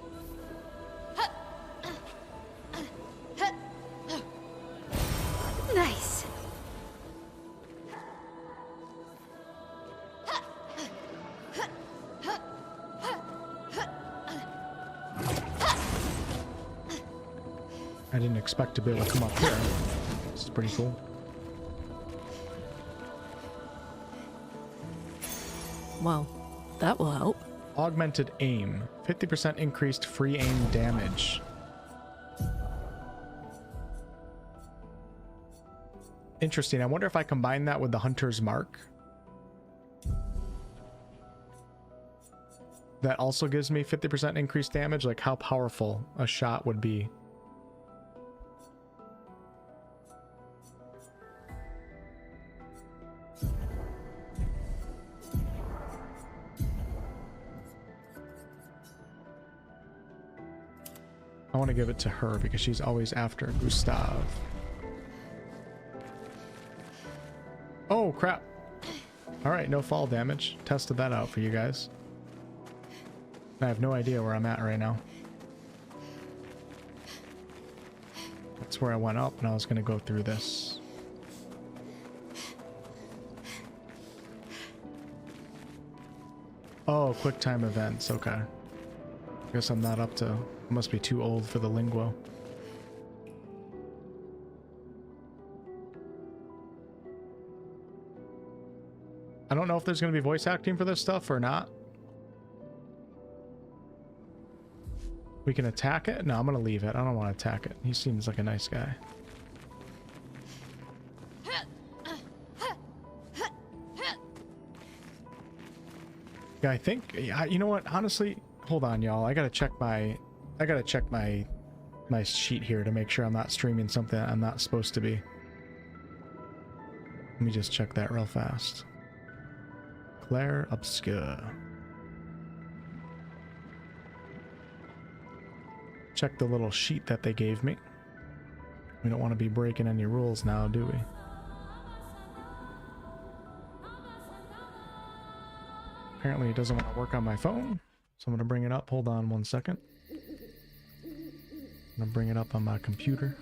Nice. I didn't expect to be able to come up here. This is pretty cool. Well, that will help. Augmented aim. 50% increased free aim damage. Interesting. I wonder if I combine that with the Hunter's Mark. That also gives me 50% increased damage. Like how powerful a shot would be. I want to give it to her because she's always after Gustav. Oh, crap. All right, no fall damage. Tested that out for you guys. I have no idea where I'm at right now. That's where I went up and I was going to go through this. Oh, quick time events. Okay. Guess I'm not up to... I must be too old for the linguo. I don't know if there's going to be voice acting for this stuff or not. We can attack it? No, I'm going to leave it. I don't want to attack it. He seems like a nice guy. Yeah, I think... You know what? Honestly, hold on, y'all. I got to check my sheet here to make sure I'm not streaming something I'm not supposed to be. Let me just check that real fast. Clair Obscure. Check the little sheet that they gave me. We don't want to be breaking any rules now, do we? Apparently it doesn't want to work on my phone, so I'm going to bring it up. Hold on one second. I'm going to bring it up on my computer.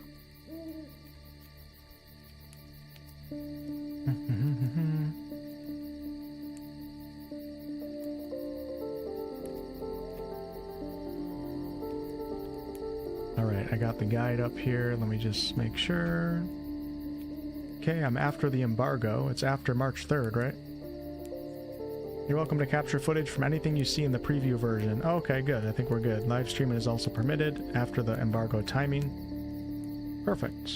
Alright, I got the guide up here. Let me just make sure. Okay, I'm after the embargo. It's after March 3rd, right? You're welcome to capture footage from anything you see in the preview version. Oh, okay, good. I think we're good. Live streaming is also permitted after the embargo timing. Perfect.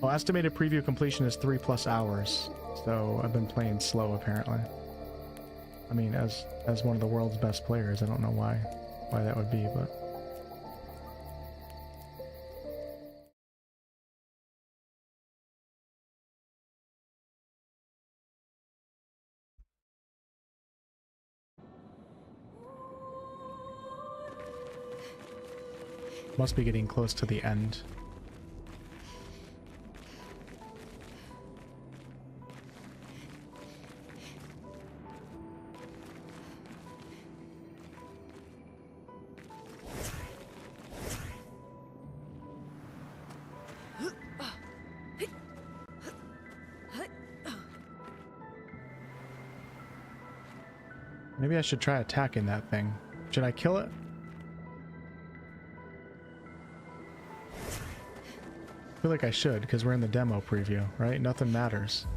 Oh, estimated preview completion is 3+ hours. So I've been playing slow, apparently. I mean, as one of the world's best players, I don't know why that would be, but Must be getting close to the end. Maybe I should try attacking that thing. Should I kill it? I feel like I should, because we're in the demo preview, right? Nothing matters.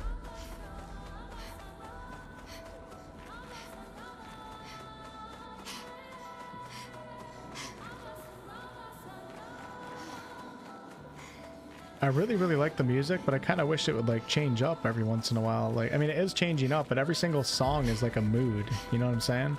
I really like the music, but I kind of wish it would like change up every once in a while. Like, I mean, it is changing up, but every single song is like a mood. You know what I'm saying?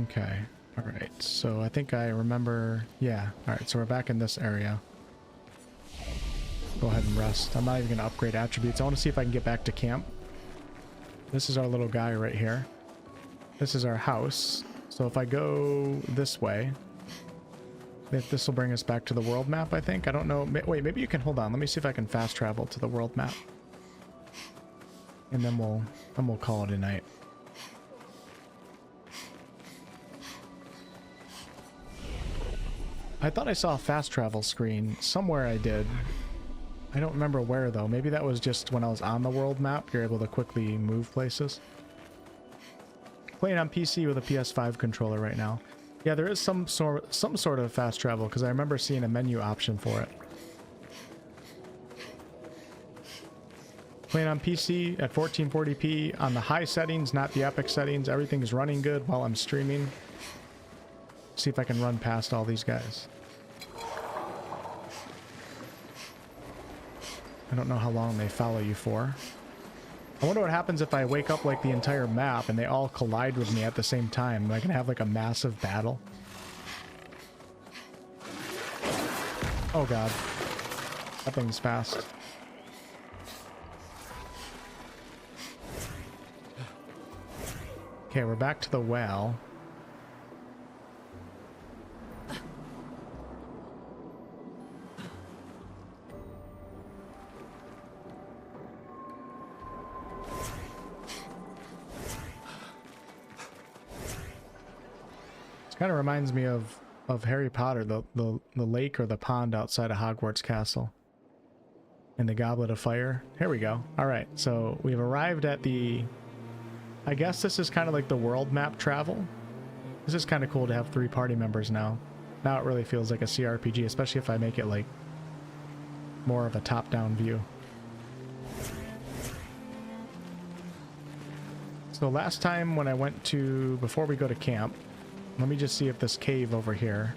Okay. All right. So I think I remember. Yeah. All right. So we're back in this area. Go ahead and rest. I'm not even going to upgrade attributes. I want to see if I can get back to camp. This is our little guy right here. This is our house. So if I go this way, this will bring us back to the world map, I think. I don't know. Wait, maybe you can hold on. Let me see if I can fast travel to the world map. And then we'll call it a night. I thought I saw a fast travel screen. Somewhere I did. I don't remember where though. Maybe that was just when I was on the world map. You're able to quickly move places. Playing on PC with a PS5 controller right now. Yeah, there is some sort of fast travel because I remember seeing a menu option for it. Playing on PC at 1440p on the high settings, not the epic settings. Everything is running good while I'm streaming. See if I can run past all these guys. I don't know how long they follow you for. I wonder what happens if I wake up like the entire map and they all collide with me at the same time. Am I gonna have like a massive battle? Oh god. That thing's fast. Okay, we're back to the well. Kind of reminds me of Harry Potter, the lake or the pond outside of Hogwarts Castle. And the Goblet of Fire. Here we go. Alright, so we've arrived at the... I guess this is kind of like the world map travel. This is kind of cool to have 3 party members now. Now it really feels like a CRPG, especially if I make it like more of a top-down view. So last time when I went to... Before we go to camp... Let me just see if this cave over here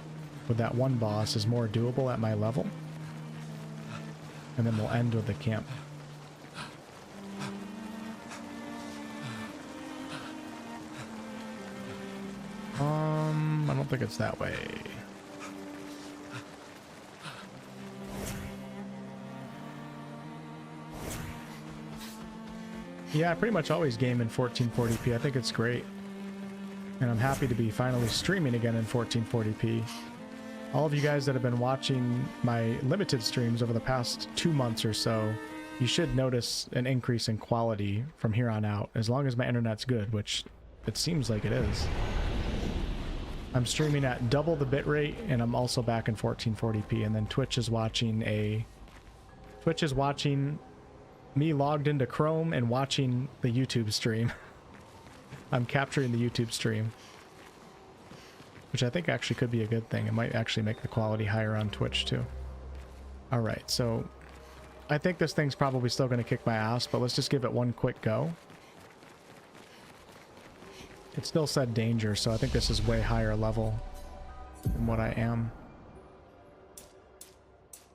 with that one boss is more doable at my level. And then we'll end with the camp. I don't think it's that way. Yeah, I pretty much always game in 1440p. I think it's great. And I'm happy to be finally streaming again in 1440p. All of you guys that have been watching my limited streams over the past 2 months or so, you should notice an increase in quality from here on out, as long as my internet's good, which it seems like it is. I'm streaming at double the bitrate, and I'm also back in 1440p, and then Twitch is watching me logged into Chrome and watching the YouTube stream. I'm capturing the YouTube stream, which I think actually could be a good thing. It might actually make the quality higher on Twitch too. All right, so I think this thing's probably still going to kick my ass, but let's just give it one quick go. It still said danger, so I think this is way higher level than what I am.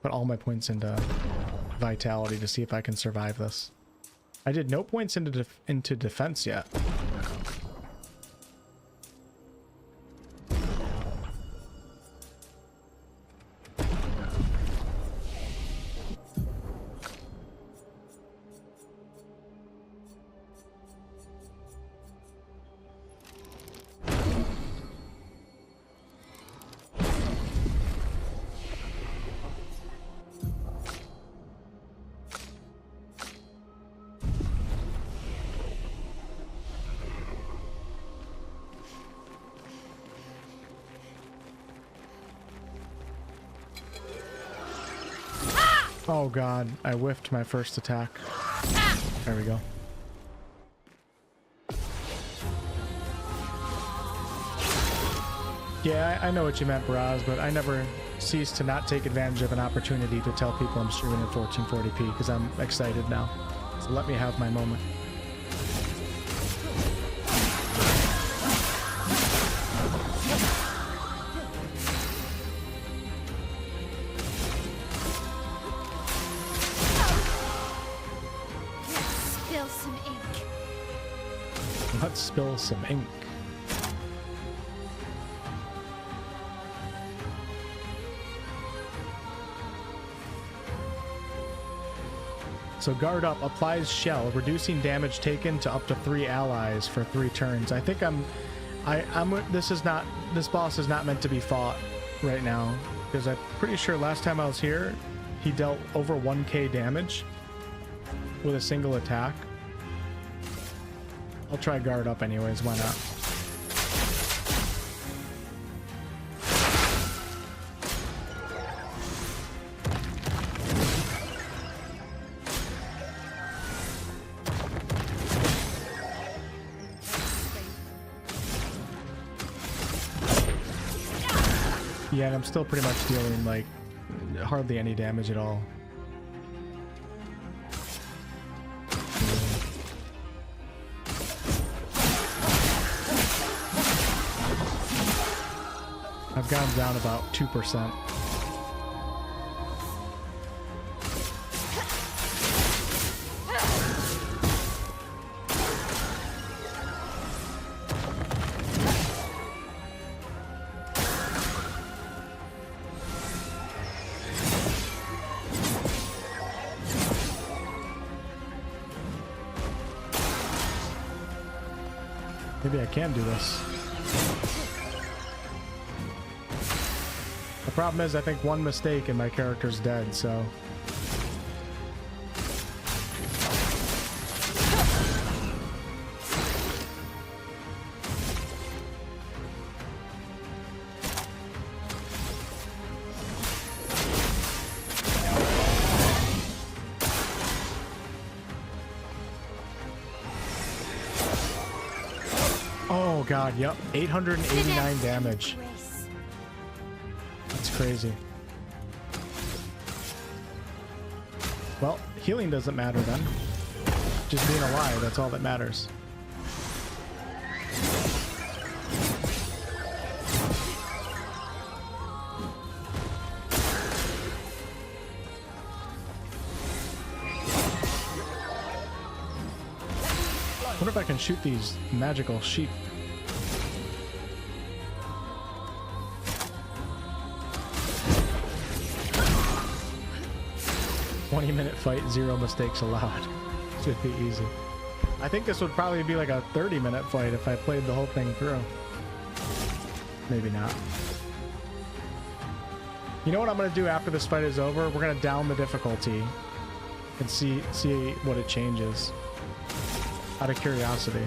Put all my points into vitality to see if I can survive this. I did no points into defense yet. Oh god, I whiffed my first attack. There we go. Yeah, I know what you meant, Baraz, but I never cease to not take advantage of an opportunity to tell people I'm streaming in 1440p because I'm excited now. So let me have my moment. Spill some ink. Let's spill some ink. So guard up, applies shell, reducing damage taken to up to 3 allies for 3 turns. I think this boss is not meant to be fought right now, because I'm pretty sure last time I was here, he dealt over 1k damage with a single attack. I'll try guard up anyways, why not? Yeah, and I'm still pretty much dealing, like, hardly any damage at all. I've gone down about 2%. Maybe I can do this. The problem is I think one mistake and my character's dead, so... Oh god, yep, 889 damage. That's crazy. Well, healing doesn't matter then. Just being alive, that's all that matters. I wonder if I can shoot these magical sheep. "20-minute fight, 0 mistakes allowed." Should be easy. I think this would probably be like a 30-minute fight if I played the whole thing through. Maybe not. You know what I'm going to do after this fight is over? We're going to down the difficulty and see what it changes. Out of curiosity.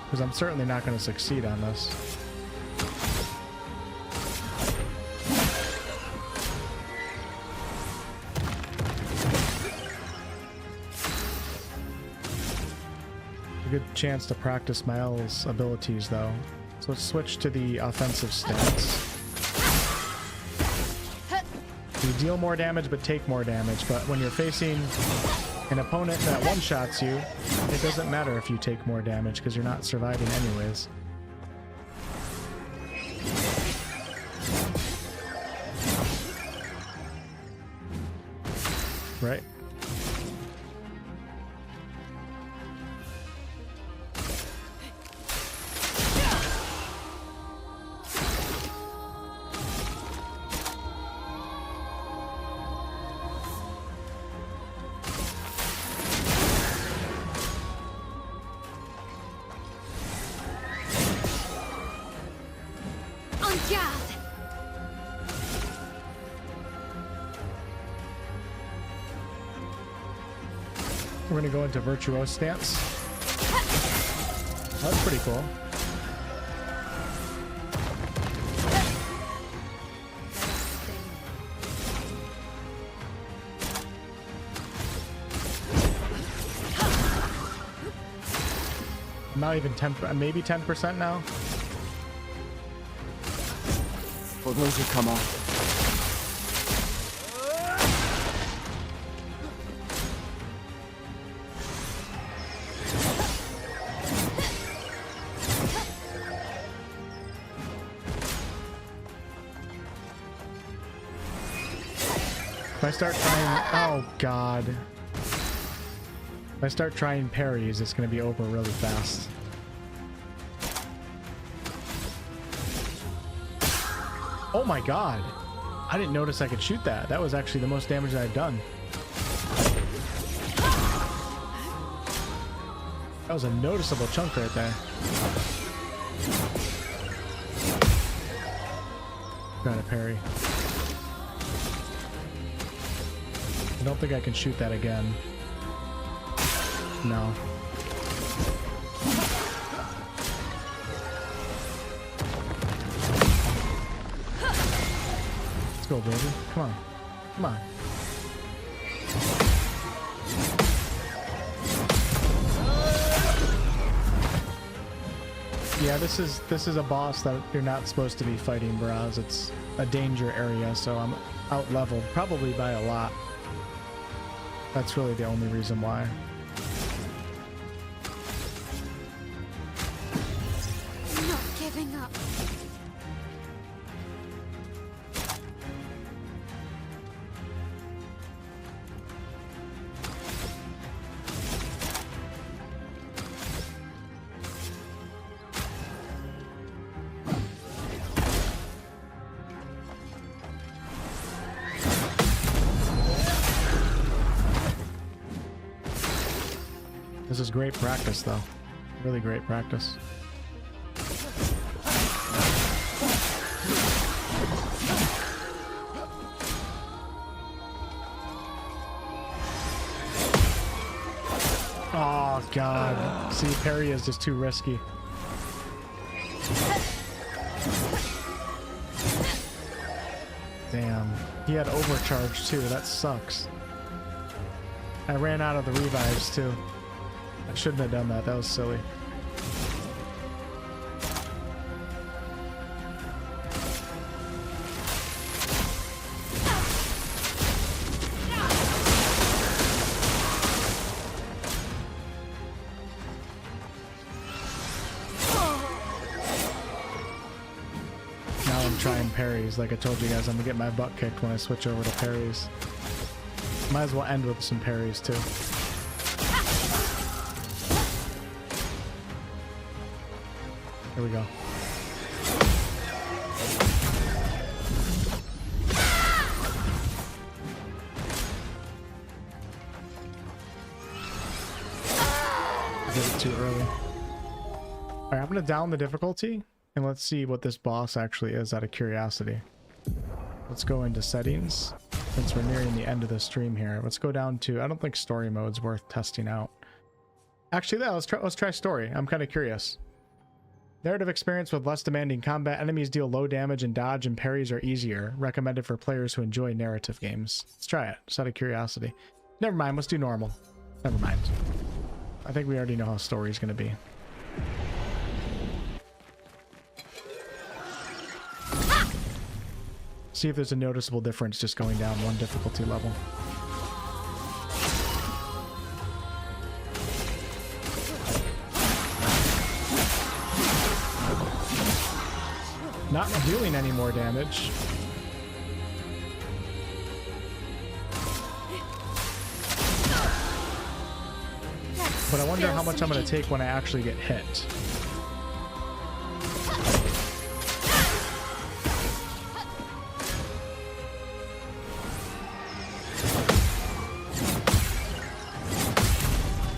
Because I'm certainly not going to succeed on this. A good chance to practice Maelle's abilities though. So let's switch to the offensive stance. You deal more damage but take more damage, but when you're facing an opponent that one-shots you, it doesn't matter if you take more damage because you're not surviving anyways. Right? We're gonna go into Virtuose stance. That's pretty cool. Not even 10, maybe 10% now. For those who come after. If I start trying, oh god. If I start trying parries, it's going to be over really fast. Oh my god. I didn't notice I could shoot that. That was actually the most damage that I've done. That was a noticeable chunk right there. Got a parry. I don't think I can shoot that again. No. Let's go, baby. Come on. Come on. Yeah, this is a boss that you're not supposed to be fighting, bros. It's a danger area, so I'm out leveled probably by a lot. That's really the only reason why. I'm not giving up. This is great practice, though. Really great practice. Oh, God. See, parry is just too risky. Damn. He had overcharge, too. That sucks. I ran out of the revives, too. I shouldn't have done that. That was silly. Now I'm trying parries. Like I told you guys, I'm gonna get my butt kicked when I switch over to parries. Might as well end with some parries too. Here we go. Did it too early. All right, I'm gonna down the difficulty and let's see what this boss actually is out of curiosity. Let's go into settings since we're nearing the end of the stream here. Let's go down to, I don't think story mode's worth testing out. Actually, yeah, let's try story. I'm kind of curious. Narrative experience with less demanding combat. Enemies deal low damage and dodge and parries are easier. Recommended for players who enjoy narrative games. Let's try it, just out of curiosity. Never mind, let's do normal. Never mind. I think we already know how story's gonna be. See if there's a noticeable difference just going down one difficulty level. Not dealing any more damage. But I wonder how much I'm going to take when I actually get hit.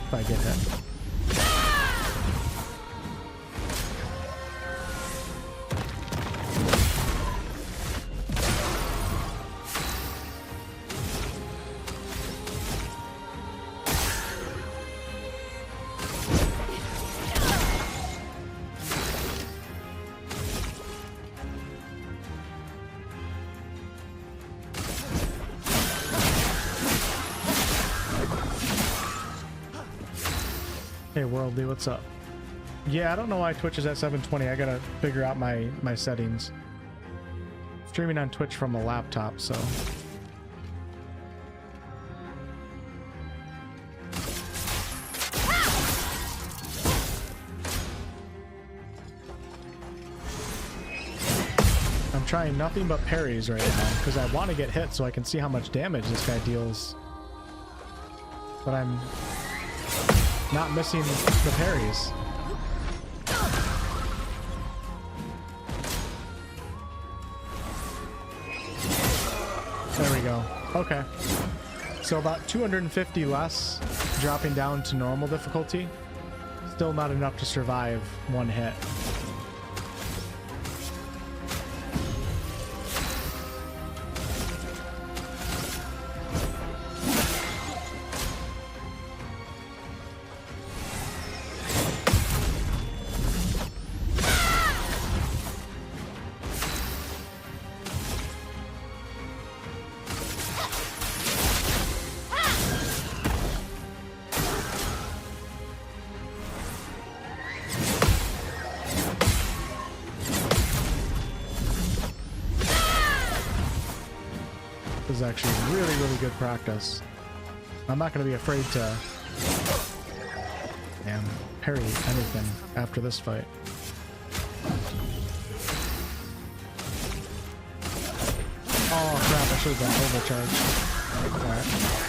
If I get hit. Hey Worldly, what's up? Yeah, I don't know why Twitch is at 720. I gotta figure out my settings. Streaming on Twitch from a laptop, so. I'm trying nothing but parries right now because I want to get hit so I can see how much damage this guy deals. But I'm not missing the parries. There we go. Okay. So about 250 less, dropping down to normal difficulty. Still not enough to survive one hit. Is actually really good practice. I'm not going to be afraid to parry anything after this fight. Oh crap, I should have done overcharge. Alright.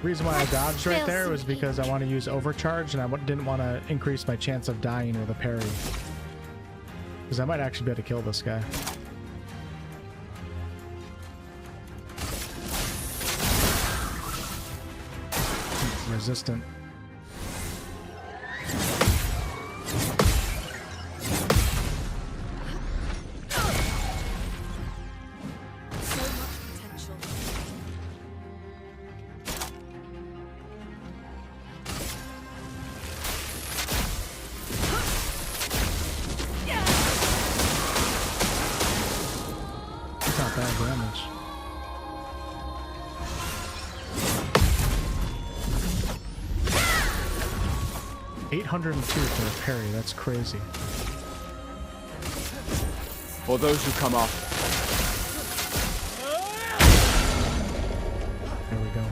The reason why I dodged right there was because I want to use overcharge and I didn't want to increase my chance of dying with a parry. Because I might actually be able to kill this guy. Resistant. Not bad damage. $802 for a parry, that's crazy. For those who come up. There we go.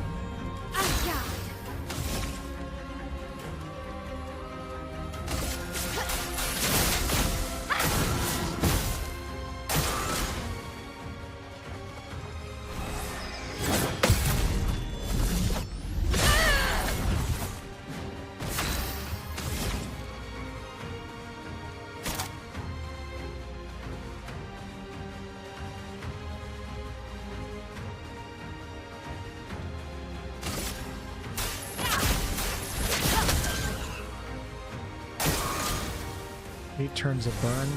Turns of burn.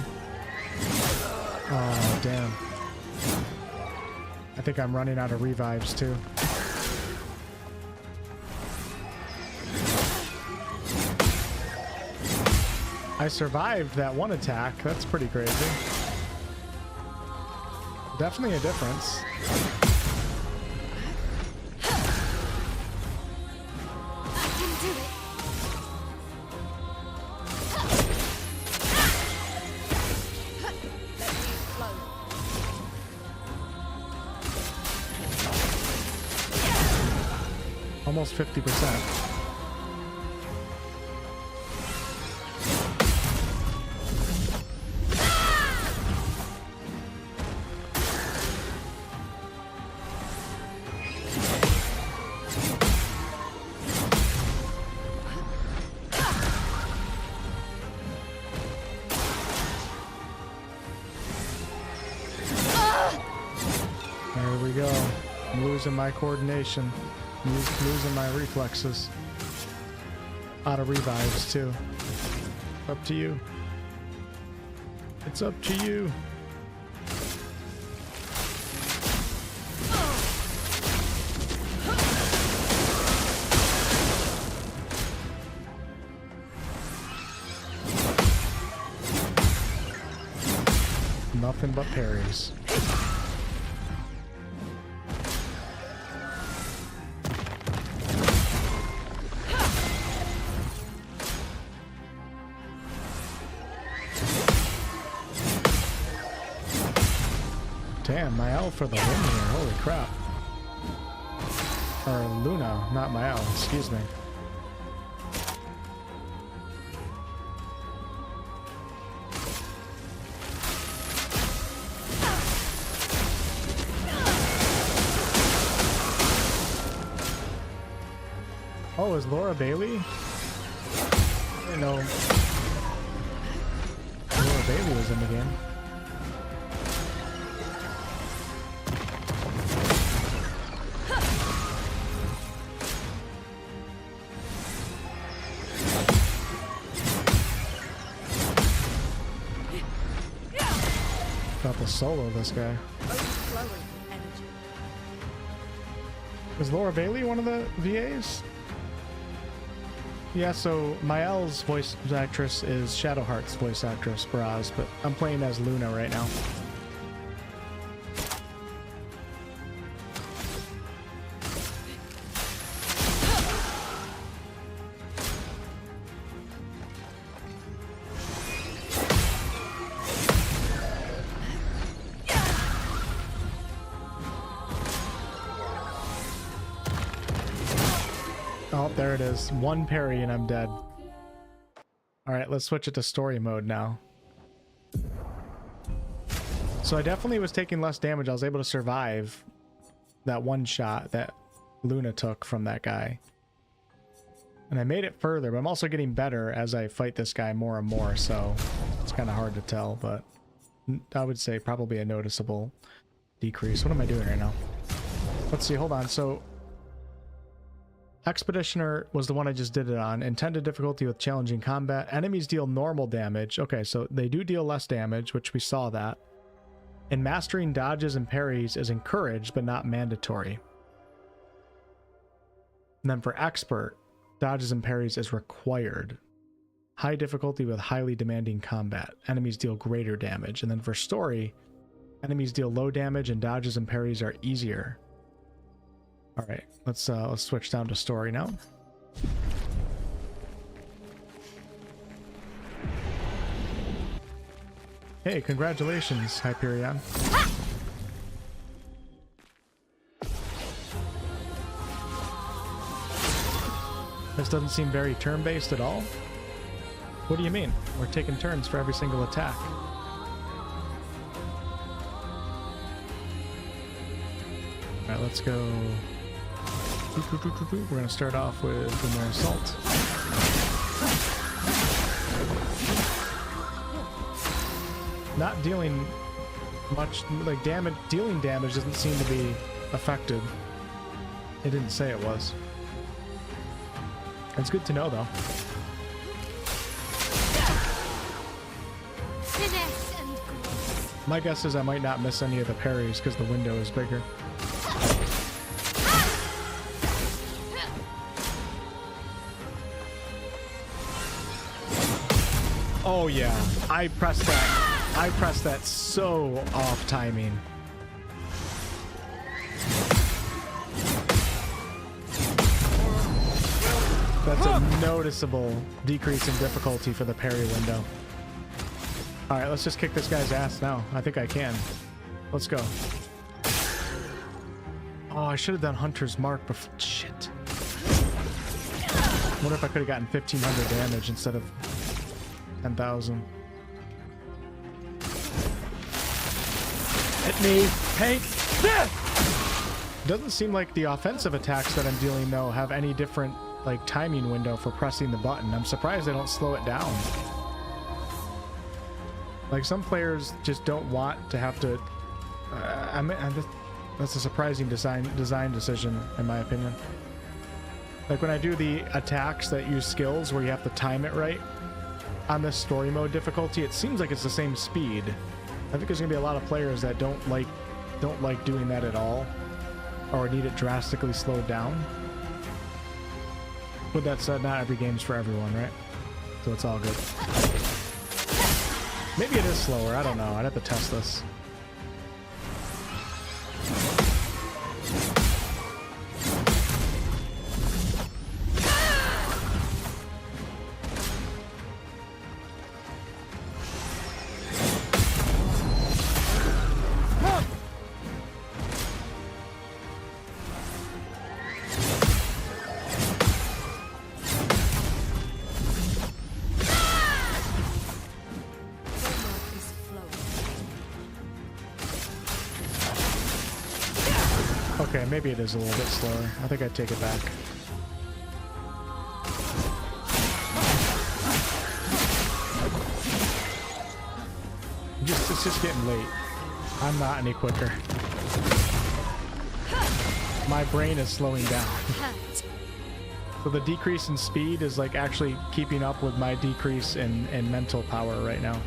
Oh, damn. I think I'm running out of revives, too. I survived that one attack. That's pretty crazy. Definitely a difference. Almost 50%. I'm losing my coordination. Losing my reflexes. Out of revives too. Up to you. It's up to you. Nothing but parries. Damn, Maelle for the win here. Holy crap. Or Luna, not Maelle, excuse me. Oh, is Laura Bailey? I didn't know Laura Bailey was in the game. Got the solo this guy. Is Laura Bailey one of the VAs? Yeah, so Maelle's voice actress is Shadowheart's voice actress, Braz, but I'm playing as Luna right now. Oh, there it is. One parry and I'm dead. Alright, let's switch it to story mode now. So I definitely was taking less damage. I was able to survive that one shot that Luna took from that guy. And I made it further, but I'm also getting better as I fight this guy more and more, so it's kind of hard to tell, but I would say probably a noticeable decrease. What am I doing right now? Let's see, hold on. So Expeditioner was the one I just did it on. Intended difficulty with challenging combat. Enemies deal normal damage. Okay, so they do deal less damage, which we saw that. And mastering dodges and parries is encouraged, but not mandatory. And then for expert, dodges and parries is required. High difficulty with highly demanding combat. Enemies deal greater damage. And then for story, enemies deal low damage and dodges and parries are easier. All right, let's switch down to story now. Hey, congratulations, Hyperion. This doesn't seem very turn-based at all. What do you mean? We're taking turns for every single attack. All right, let's go. We're going to start off with an assault. Not dealing much, like damage, dealing damage doesn't seem to be affected. It didn't say it was. It's good to know though. My guess is I might not miss any of the parries because the window is bigger. Oh yeah, I pressed that so off timing. That's a noticeable decrease in difficulty for the parry window. Alright, let's just kick this guy's ass now. I think I can. Let's go. Oh, I should have done Hunter's Mark before. Shit. What if I could have gotten 1,500 damage instead of 10,000? Let me take this! Doesn't seem like the offensive attacks that I'm dealing though have any different like timing window for pressing the button. I'm surprised they don't slow it down. Like some players just don't want to have to. That's a surprising design decision, in my opinion. Like when I do the attacks that use skills where you have to time it right, on this story mode difficulty, it seems like it's the same speed. I think there's gonna be a lot of players that don't like doing that at all, or need it drastically slowed down. With that said, not every game's for everyone, right? So it's all good. Maybe it is slower, I don't know. I'd have to test this. Okay, maybe it is a little bit slower. I think I'd take it back. It's just getting late. I'm not any quicker. My brain is slowing down. So the decrease in speed is like actually keeping up with my decrease in mental power right now.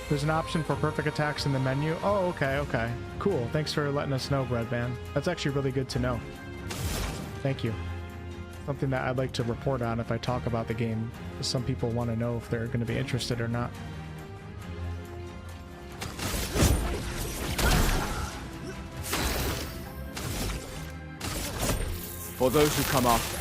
There's an option for perfect attacks in the menu. Oh, okay, okay. Cool. Thanks for letting us know, Breadman. That's actually really good to know. Thank you. Something that I'd like to report on if I talk about the game. Some people want to know if they're going to be interested or not. For those who come after.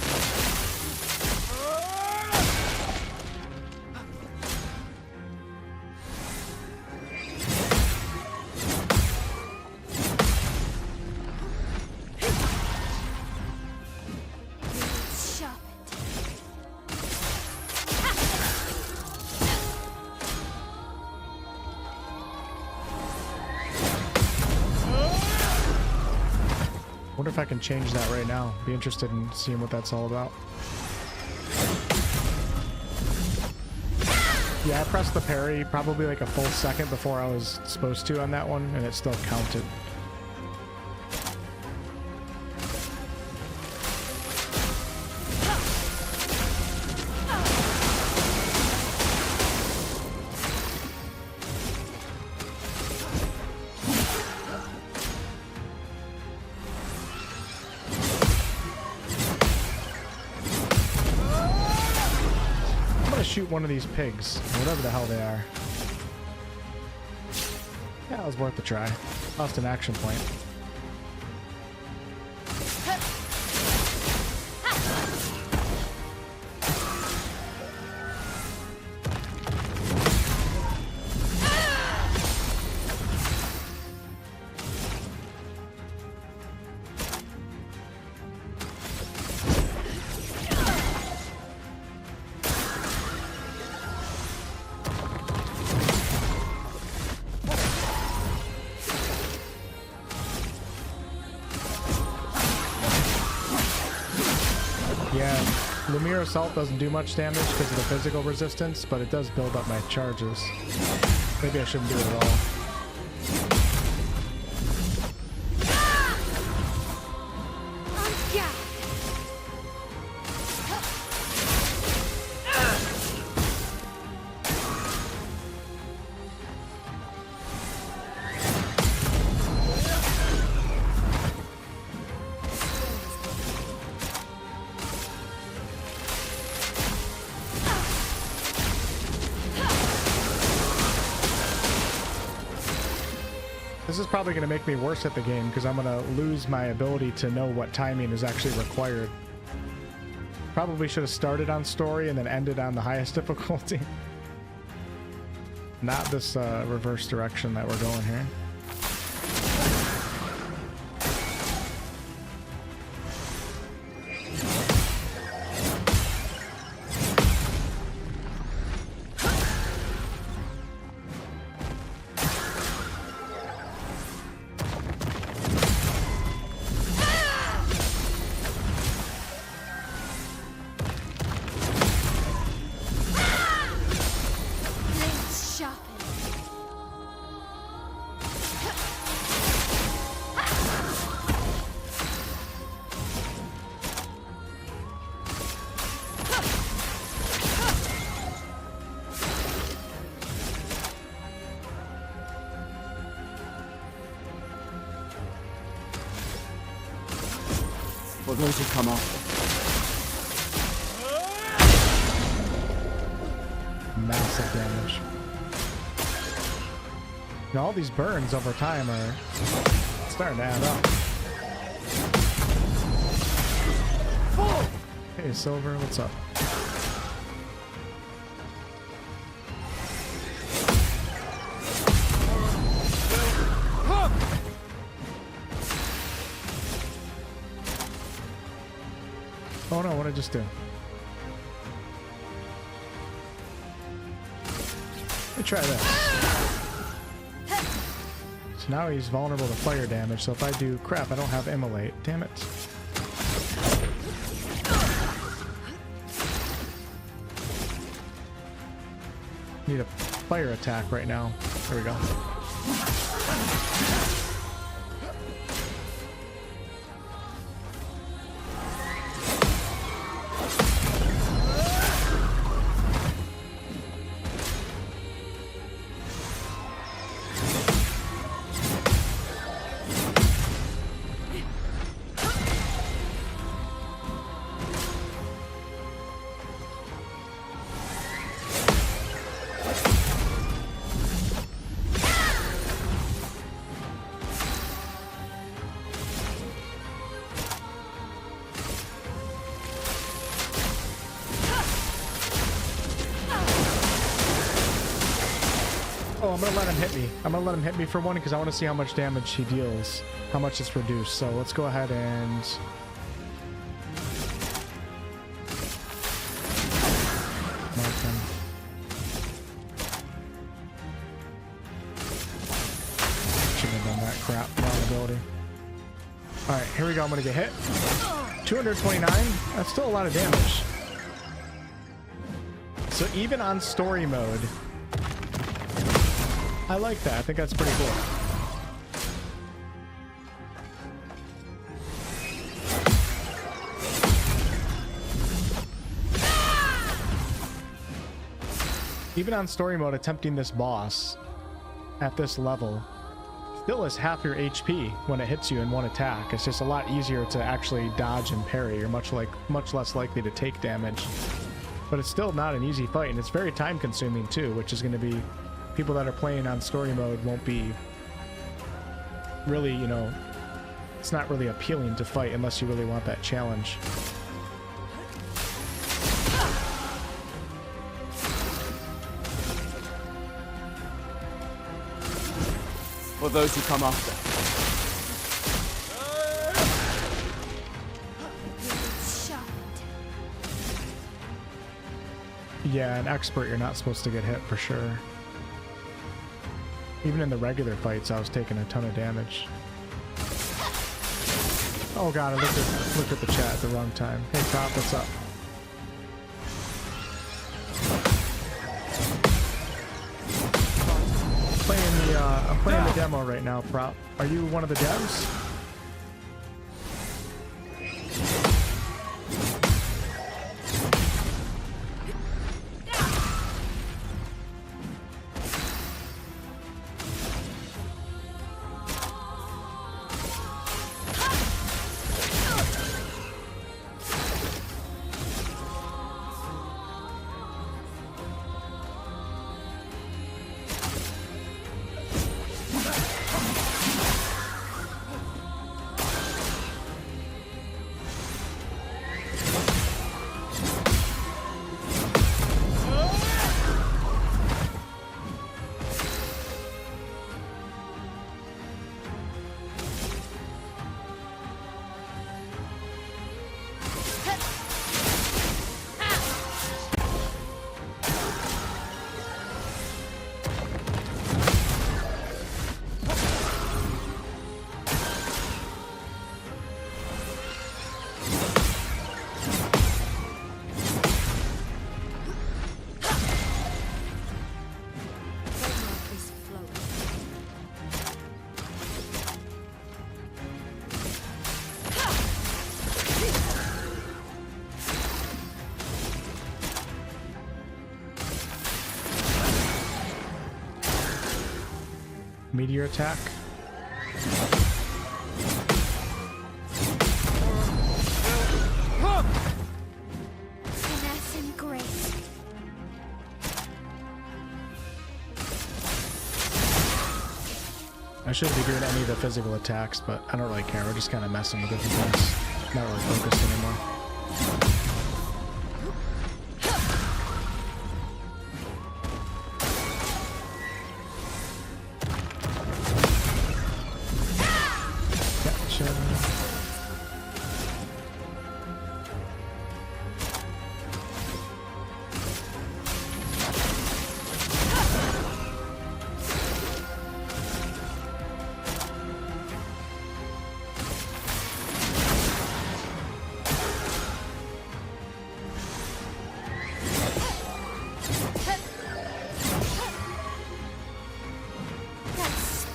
I wonder if I can change that right now. Be interested in seeing what that's all about. Yeah, I pressed the parry probably like a full second before I was supposed to on that one, and it still counted. Shoot one of these pigs, whatever the hell they are. Yeah, it was worth a try. Lost an action point. Lumiere Assault doesn't do much damage because of the physical resistance, but it does build up my charges. Maybe I shouldn't do it at all. This is probably going to make me worse at the game because I'm going to lose my ability to know what timing is actually required. Probably should have started on story and then ended on the highest difficulty. Not this reverse direction that we're going here. For those who come after. Massive damage. Now all these burns over time are starting to add up. Hey, Silver, what's up? Oh no, what did I just do? Let me try that. So now he's vulnerable to fire damage, so if I do... Crap, I don't have immolate. Damn it. Need a fire attack right now. There we go. Oh, I'm gonna let him hit me. I'm gonna let him hit me for one because I want to see how much damage he deals, how much it's reduced. So let's go ahead and mark him. Shouldn't have done that crap. Wrong ability. All right, here we go. I'm gonna get hit. 229. That's still a lot of damage. So even on story mode, I like that. I think that's pretty cool. Even on story mode, attempting this boss at this level still is half your HP when it hits you in one attack. It's just a lot easier to actually dodge and parry. You're much less likely to take damage. But it's still not an easy fight, and it's very time consuming too, which is going to be... People that are playing on story mode won't be really, you know, it's not really appealing to fight unless you really want that challenge. For those who come after. Yeah, an expert, you're not supposed to get hit for sure. Even in the regular fights, I was taking a ton of damage. Oh god, I looked at the chat at the wrong time. Hey Top, what's up? I'm playing the demo right now, Prop. Are you one of the devs? Meteor attack. I shouldn't be doing any of the physical attacks, but I don't really care. We're just kind of messing with different things. Not really focused anymore.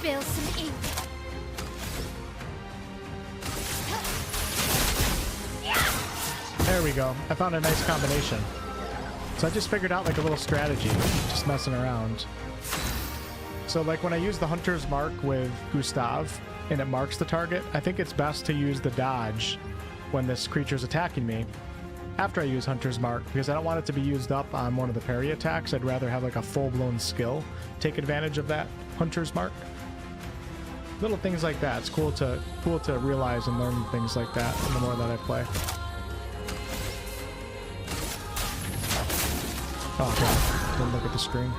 Spill some ink. There we go. I found a nice combination. So I just figured out like a little strategy, just messing around. So like when I use the Hunter's Mark with Gustav and it marks the target, I think it's best to use the dodge when this creature's attacking me after I use Hunter's Mark, because I don't want it to be used up on one of the parry attacks. I'd rather have like a full-blown skill take advantage of that Hunter's Mark. Little things like that. It's cool to realize and learn things like that the more that I play. Oh god, don't look at the screen.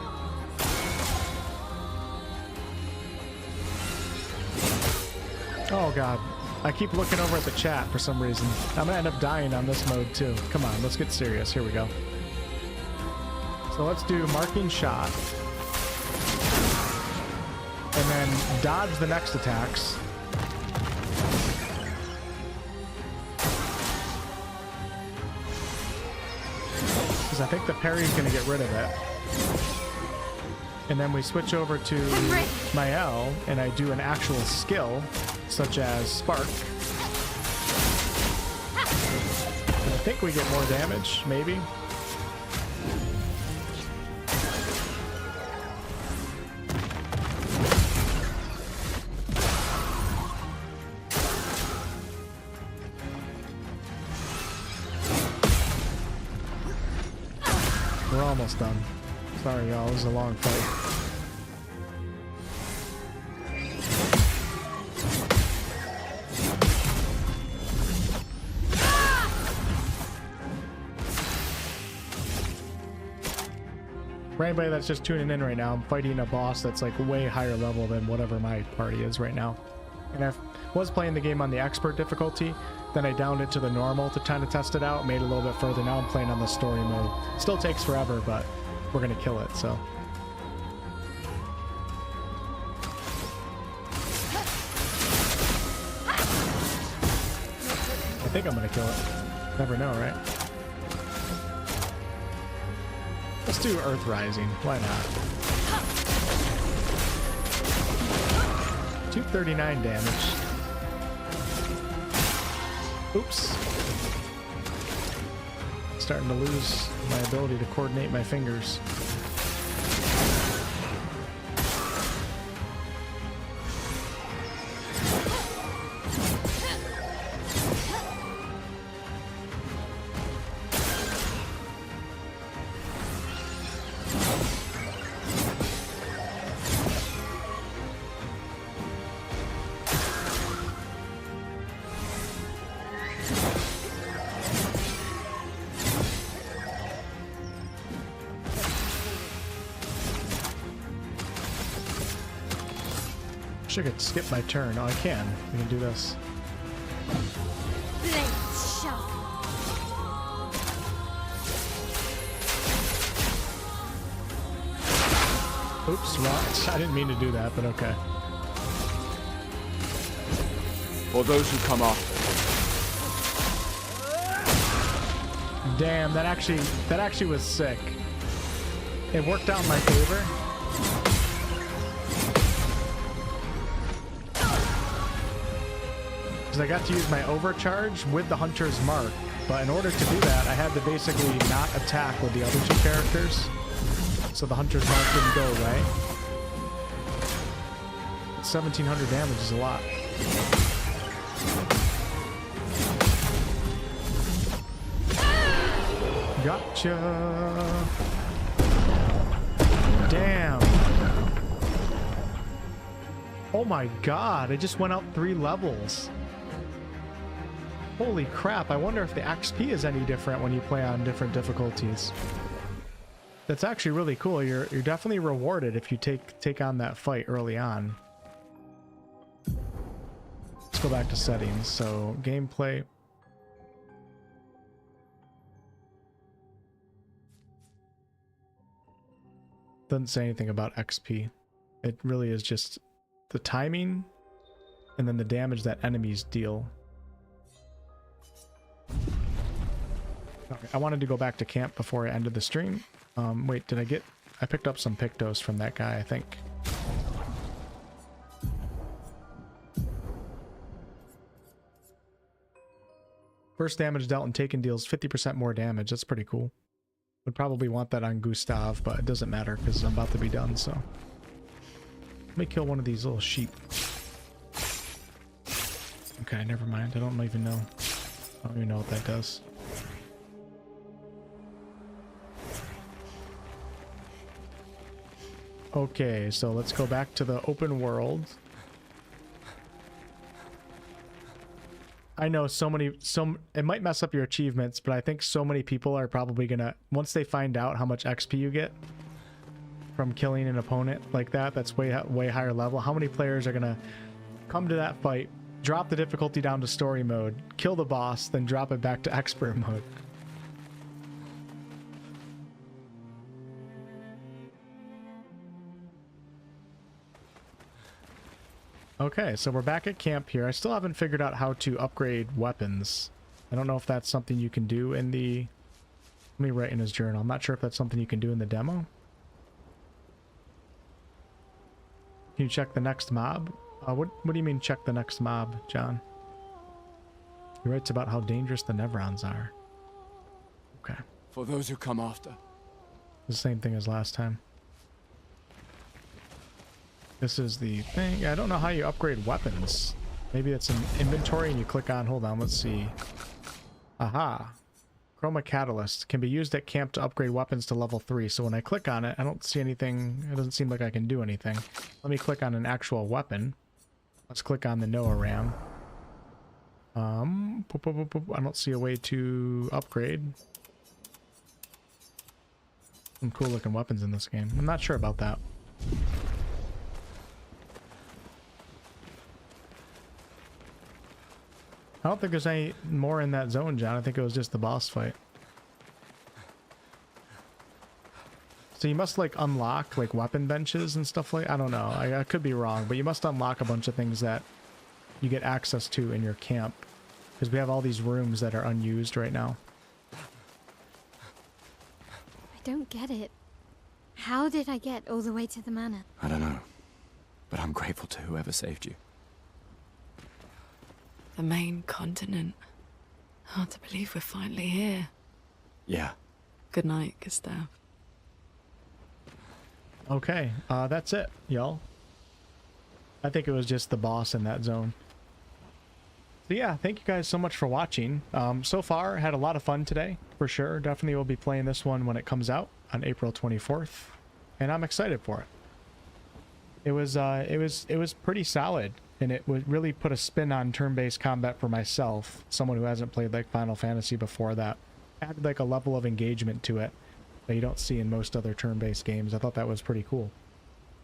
Oh god, I keep looking over at the chat for some reason. I'm gonna end up dying on this mode too. Come on, let's get serious. Here we go. So let's do marking shot. And then dodge the next attacks. Because I think the parry's going to get rid of it. And then we switch over to Maelle, and I do an actual skill, such as Spark. And I think we get more damage, maybe. We're almost done. Sorry, y'all. It was a long fight. For anybody that's just tuning in right now, I'm fighting a boss that's like way higher level than whatever my party is right now. And I was playing the game on the expert difficulty, then I downed it to the normal to kind of test it out, made it a little bit further. Now I'm playing on the story mode. Still takes forever, but we're gonna kill it, so. I think I'm gonna kill it. Never know, right? Let's do Earth Rising. Why not? 239 damage. Oops. Starting to lose my ability to coordinate my fingers. I could skip my turn. Oh, I can. We can do this. Blades sharp. Oops, rocks. I didn't mean to do that, but okay. For those who come after. Damn, that actually was sick. It worked out in my favor. I got to use my overcharge with the Hunter's Mark, but in order to do that, I had to basically not attack with the other two characters, so the Hunter's Mark didn't go away. 1700 damage is a lot. Gotcha! Damn! Oh my god, I just went up 3 levels. Holy crap, I wonder if the XP is any different when you play on different difficulties. That's actually really cool. You're definitely rewarded if you take on that fight early on. Let's go back to settings. So gameplay. Doesn't say anything about XP. It really is just the timing and then the damage that enemies deal. Okay, I wanted to go back to camp before I ended the stream. Wait, I picked up some Pictos from that guy, I think. First damage dealt and taken deals 50% more damage. That's pretty cool. Would probably want that on Gustav, but it doesn't matter because I'm about to be done, so. Let me kill one of these little sheep. Okay, never mind. I don't even know. I don't even know what that does. Okay, so let's go back to the open world. I know it might mess up your achievements, but I think so many people are probably gonna, once they find out how much XP you get from killing an opponent like that, that's way higher level, how many players are gonna come to that fight, drop the difficulty down to story mode, kill the boss, then drop it back to expert mode? Okay, so we're back at camp here. I still haven't figured out how to upgrade weapons. I don't know if that's something you can do in the... Let me write in his journal. I'm not sure if that's something you can do in the demo. Can you check the next mob? What do you mean check the next mob, John? He writes about how dangerous the Nevrons are. Okay. For those who come after. The same thing as last time. This is the thing. I don't know how you upgrade weapons. Maybe it's an inventory and you click on... Hold on, let's see. Aha. Chroma Catalyst can be used at camp to upgrade weapons to level 3. So when I click on it, I don't see anything. It doesn't seem like I can do anything. Let me click on an actual weapon. Let's click on the Noah Ram. I don't see a way to upgrade. Some cool looking weapons in this game. I'm not sure about that. I don't think there's any more in that zone, John. I think it was just the boss fight. So you must like unlock like weapon benches and stuff like... I don't know. I could be wrong, but you must unlock a bunch of things that you get access to in your camp. Because we have all these rooms that are unused right now. I don't get it. How did I get all the way to the manor? I don't know, but I'm grateful to whoever saved you. The main continent. Hard to believe we're finally here. Yeah. Good night, Gustav. Okay, that's it, y'all. I think it was just the boss in that zone. So yeah, thank you guys so much for watching. So far, had a lot of fun today, for sure. Definitely will be playing this one when it comes out on April 24th, and I'm excited for it. It was pretty solid, and it would really put a spin on turn-based combat for myself, someone who hasn't played like Final Fantasy before. That added like a level of engagement to it that you don't see in most other turn-based games. I thought that was pretty cool.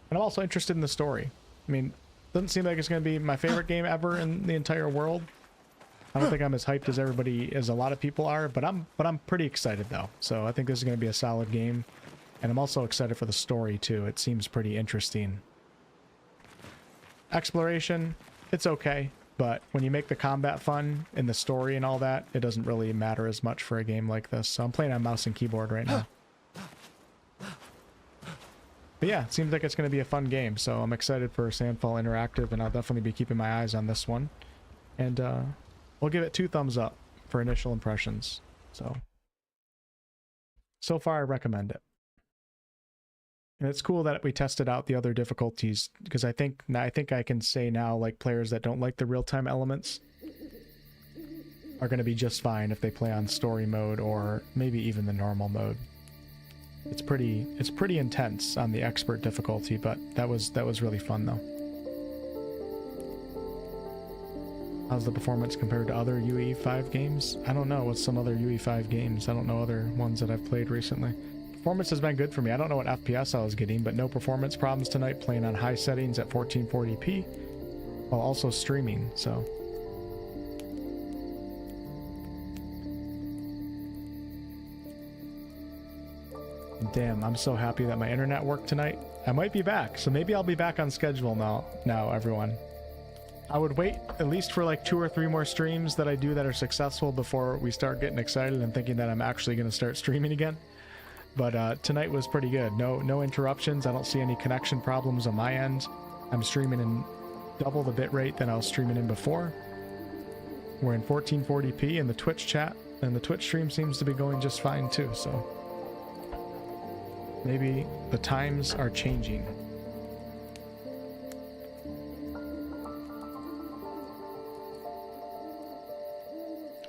And I'm also interested in the story. I mean, doesn't seem like it's going to be my favorite game ever in the entire world. I don't think I'm as hyped as a lot of people are, but I'm pretty excited though. So I think this is going to be a solid game, and I'm also excited for the story too. It seems pretty interesting. Exploration, it's okay, but when you make the combat fun and the story and all that, it doesn't really matter as much for a game like this. So I'm playing on mouse and keyboard right now. But yeah, it seems like it's going to be a fun game, so I'm excited for Sandfall Interactive, and I'll definitely be keeping my eyes on this one. And we'll give it 2 thumbs up for initial impressions. So far I recommend it. And it's cool that we tested out the other difficulties, because I think I can say now, like, players that don't like the real-time elements are going to be just fine if they play on story mode or maybe even the normal mode. It's pretty intense on the expert difficulty, but that was really fun though. How's the performance compared to other UE5 games? I don't know. What's some other UE5 games? I don't know other ones that I've played recently. Performance has been good for me. I don't know what FPS I was getting, but no performance problems tonight, playing on high settings at 1440p while also streaming, so. Damn, I'm so happy that my internet worked tonight. I might be back, so maybe I'll be back on schedule now, everyone. I would wait at least for like 2 or 3 more streams that I do that are successful before we start getting excited and thinking that I'm actually going to start streaming again. But tonight was pretty good. No interruptions. I don't see any connection problems on my end. I'm streaming in double the bitrate than I was streaming in before. We're in 1440p in the Twitch chat, and the Twitch stream seems to be going just fine too, so maybe the times are changing.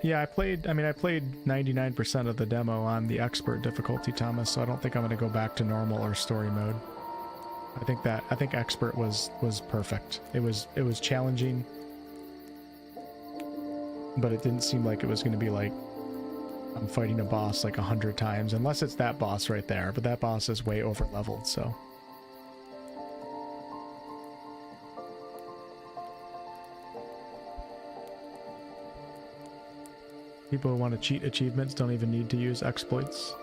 Yeah, I played 99% of the demo on the expert difficulty, Thomas, so I don't think I'm going to go back to normal or story mode. I think expert was perfect. It was challenging, but it didn't seem like it was going to be like I'm fighting a boss like 100 times, unless it's that boss right there, but that boss is way over leveled, so. People who want to cheat achievements don't even need to use exploits.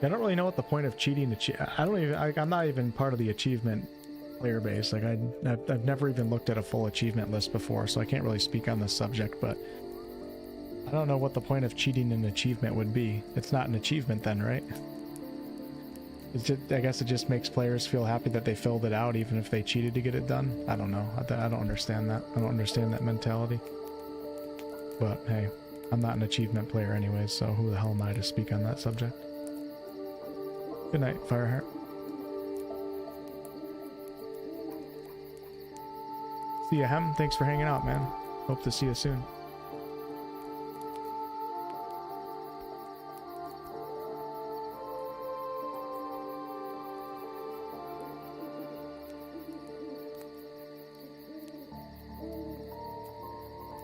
I don't really know what the point of cheating. I'm not even part of the achievement player base. Like I've never even looked at a full achievement list before, so I can't really speak on this subject. But I don't know what the point of cheating an achievement would be. It's not an achievement then, right? It's just, I guess it just makes players feel happy that they filled it out, even if they cheated to get it done. I don't know. I don't understand that. I don't understand that mentality. But hey, I'm not an achievement player anyways, so who the hell am I to speak on that subject? Good night, Fireheart. See ya, Hem. Thanks for hanging out, man. Hope to see you soon.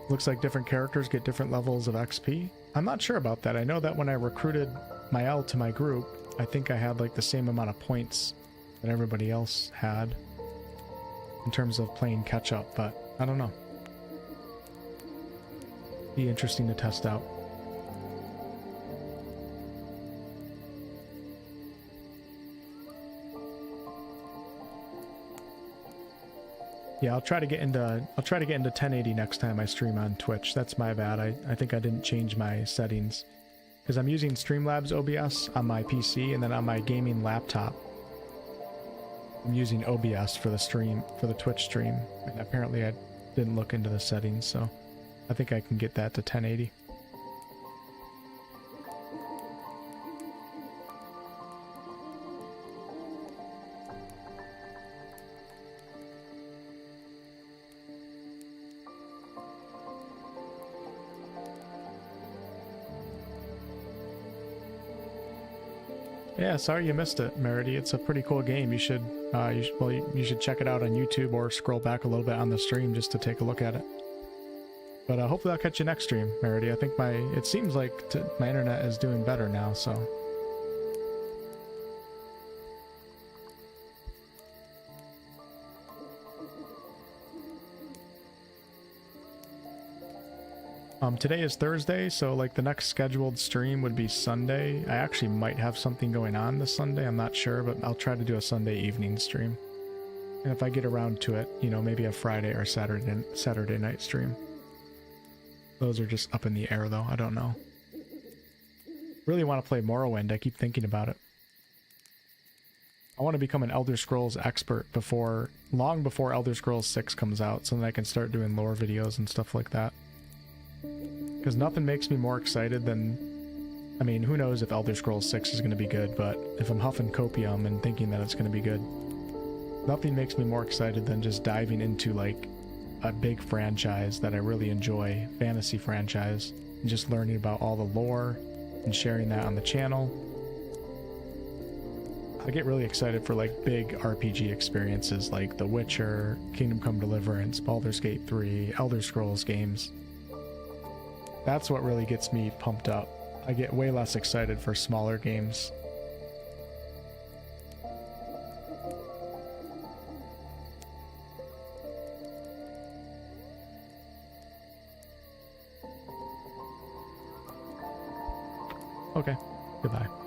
Looks like different characters get different levels of XP. I'm not sure about that. I know that when I recruited Maelle to my group, I think I had like the same amount of points that everybody else had in terms of playing catch up, but I don't know. Be interesting to test out. Yeah, I'll try to get into 1080 next time I stream on Twitch. That's my bad. I think I didn't change my settings because I'm using Streamlabs OBS on my PC, and then on my gaming laptop I'm using OBS for the stream, for the Twitch stream, and apparently I didn't look into the settings, so I think I can get that to 1080. Yeah, sorry you missed it, Merity. It's a pretty cool game. You should check it out on YouTube or scroll back a little bit on the stream just to take a look at it. But hopefully I'll catch you next stream, Merity. I think it seems like my internet is doing better now, so. Today is Thursday, so like the next scheduled stream would be Sunday. I actually might have something going on this Sunday, I'm not sure, but I'll try to do a Sunday evening stream. And if I get around to it, you know, maybe a Friday or Saturday night stream. Those are just up in the air though, I don't know. Really want to play Morrowind, I keep thinking about it. I want to become an Elder Scrolls expert long before Elder Scrolls 6 comes out, so then I can start doing lore videos and stuff like that. Because nothing makes me more excited than, I mean, who knows if Elder Scrolls 6 is going to be good, but if I'm huffing copium and thinking that it's going to be good, nothing makes me more excited than just diving into like a big franchise that I really enjoy, fantasy franchise, and just learning about all the lore and sharing that on the channel. I get really excited for like big RPG experiences like The Witcher, Kingdom Come Deliverance, Baldur's Gate 3, Elder Scrolls games. That's what really gets me pumped up. I get way less excited for smaller games. Okay, goodbye.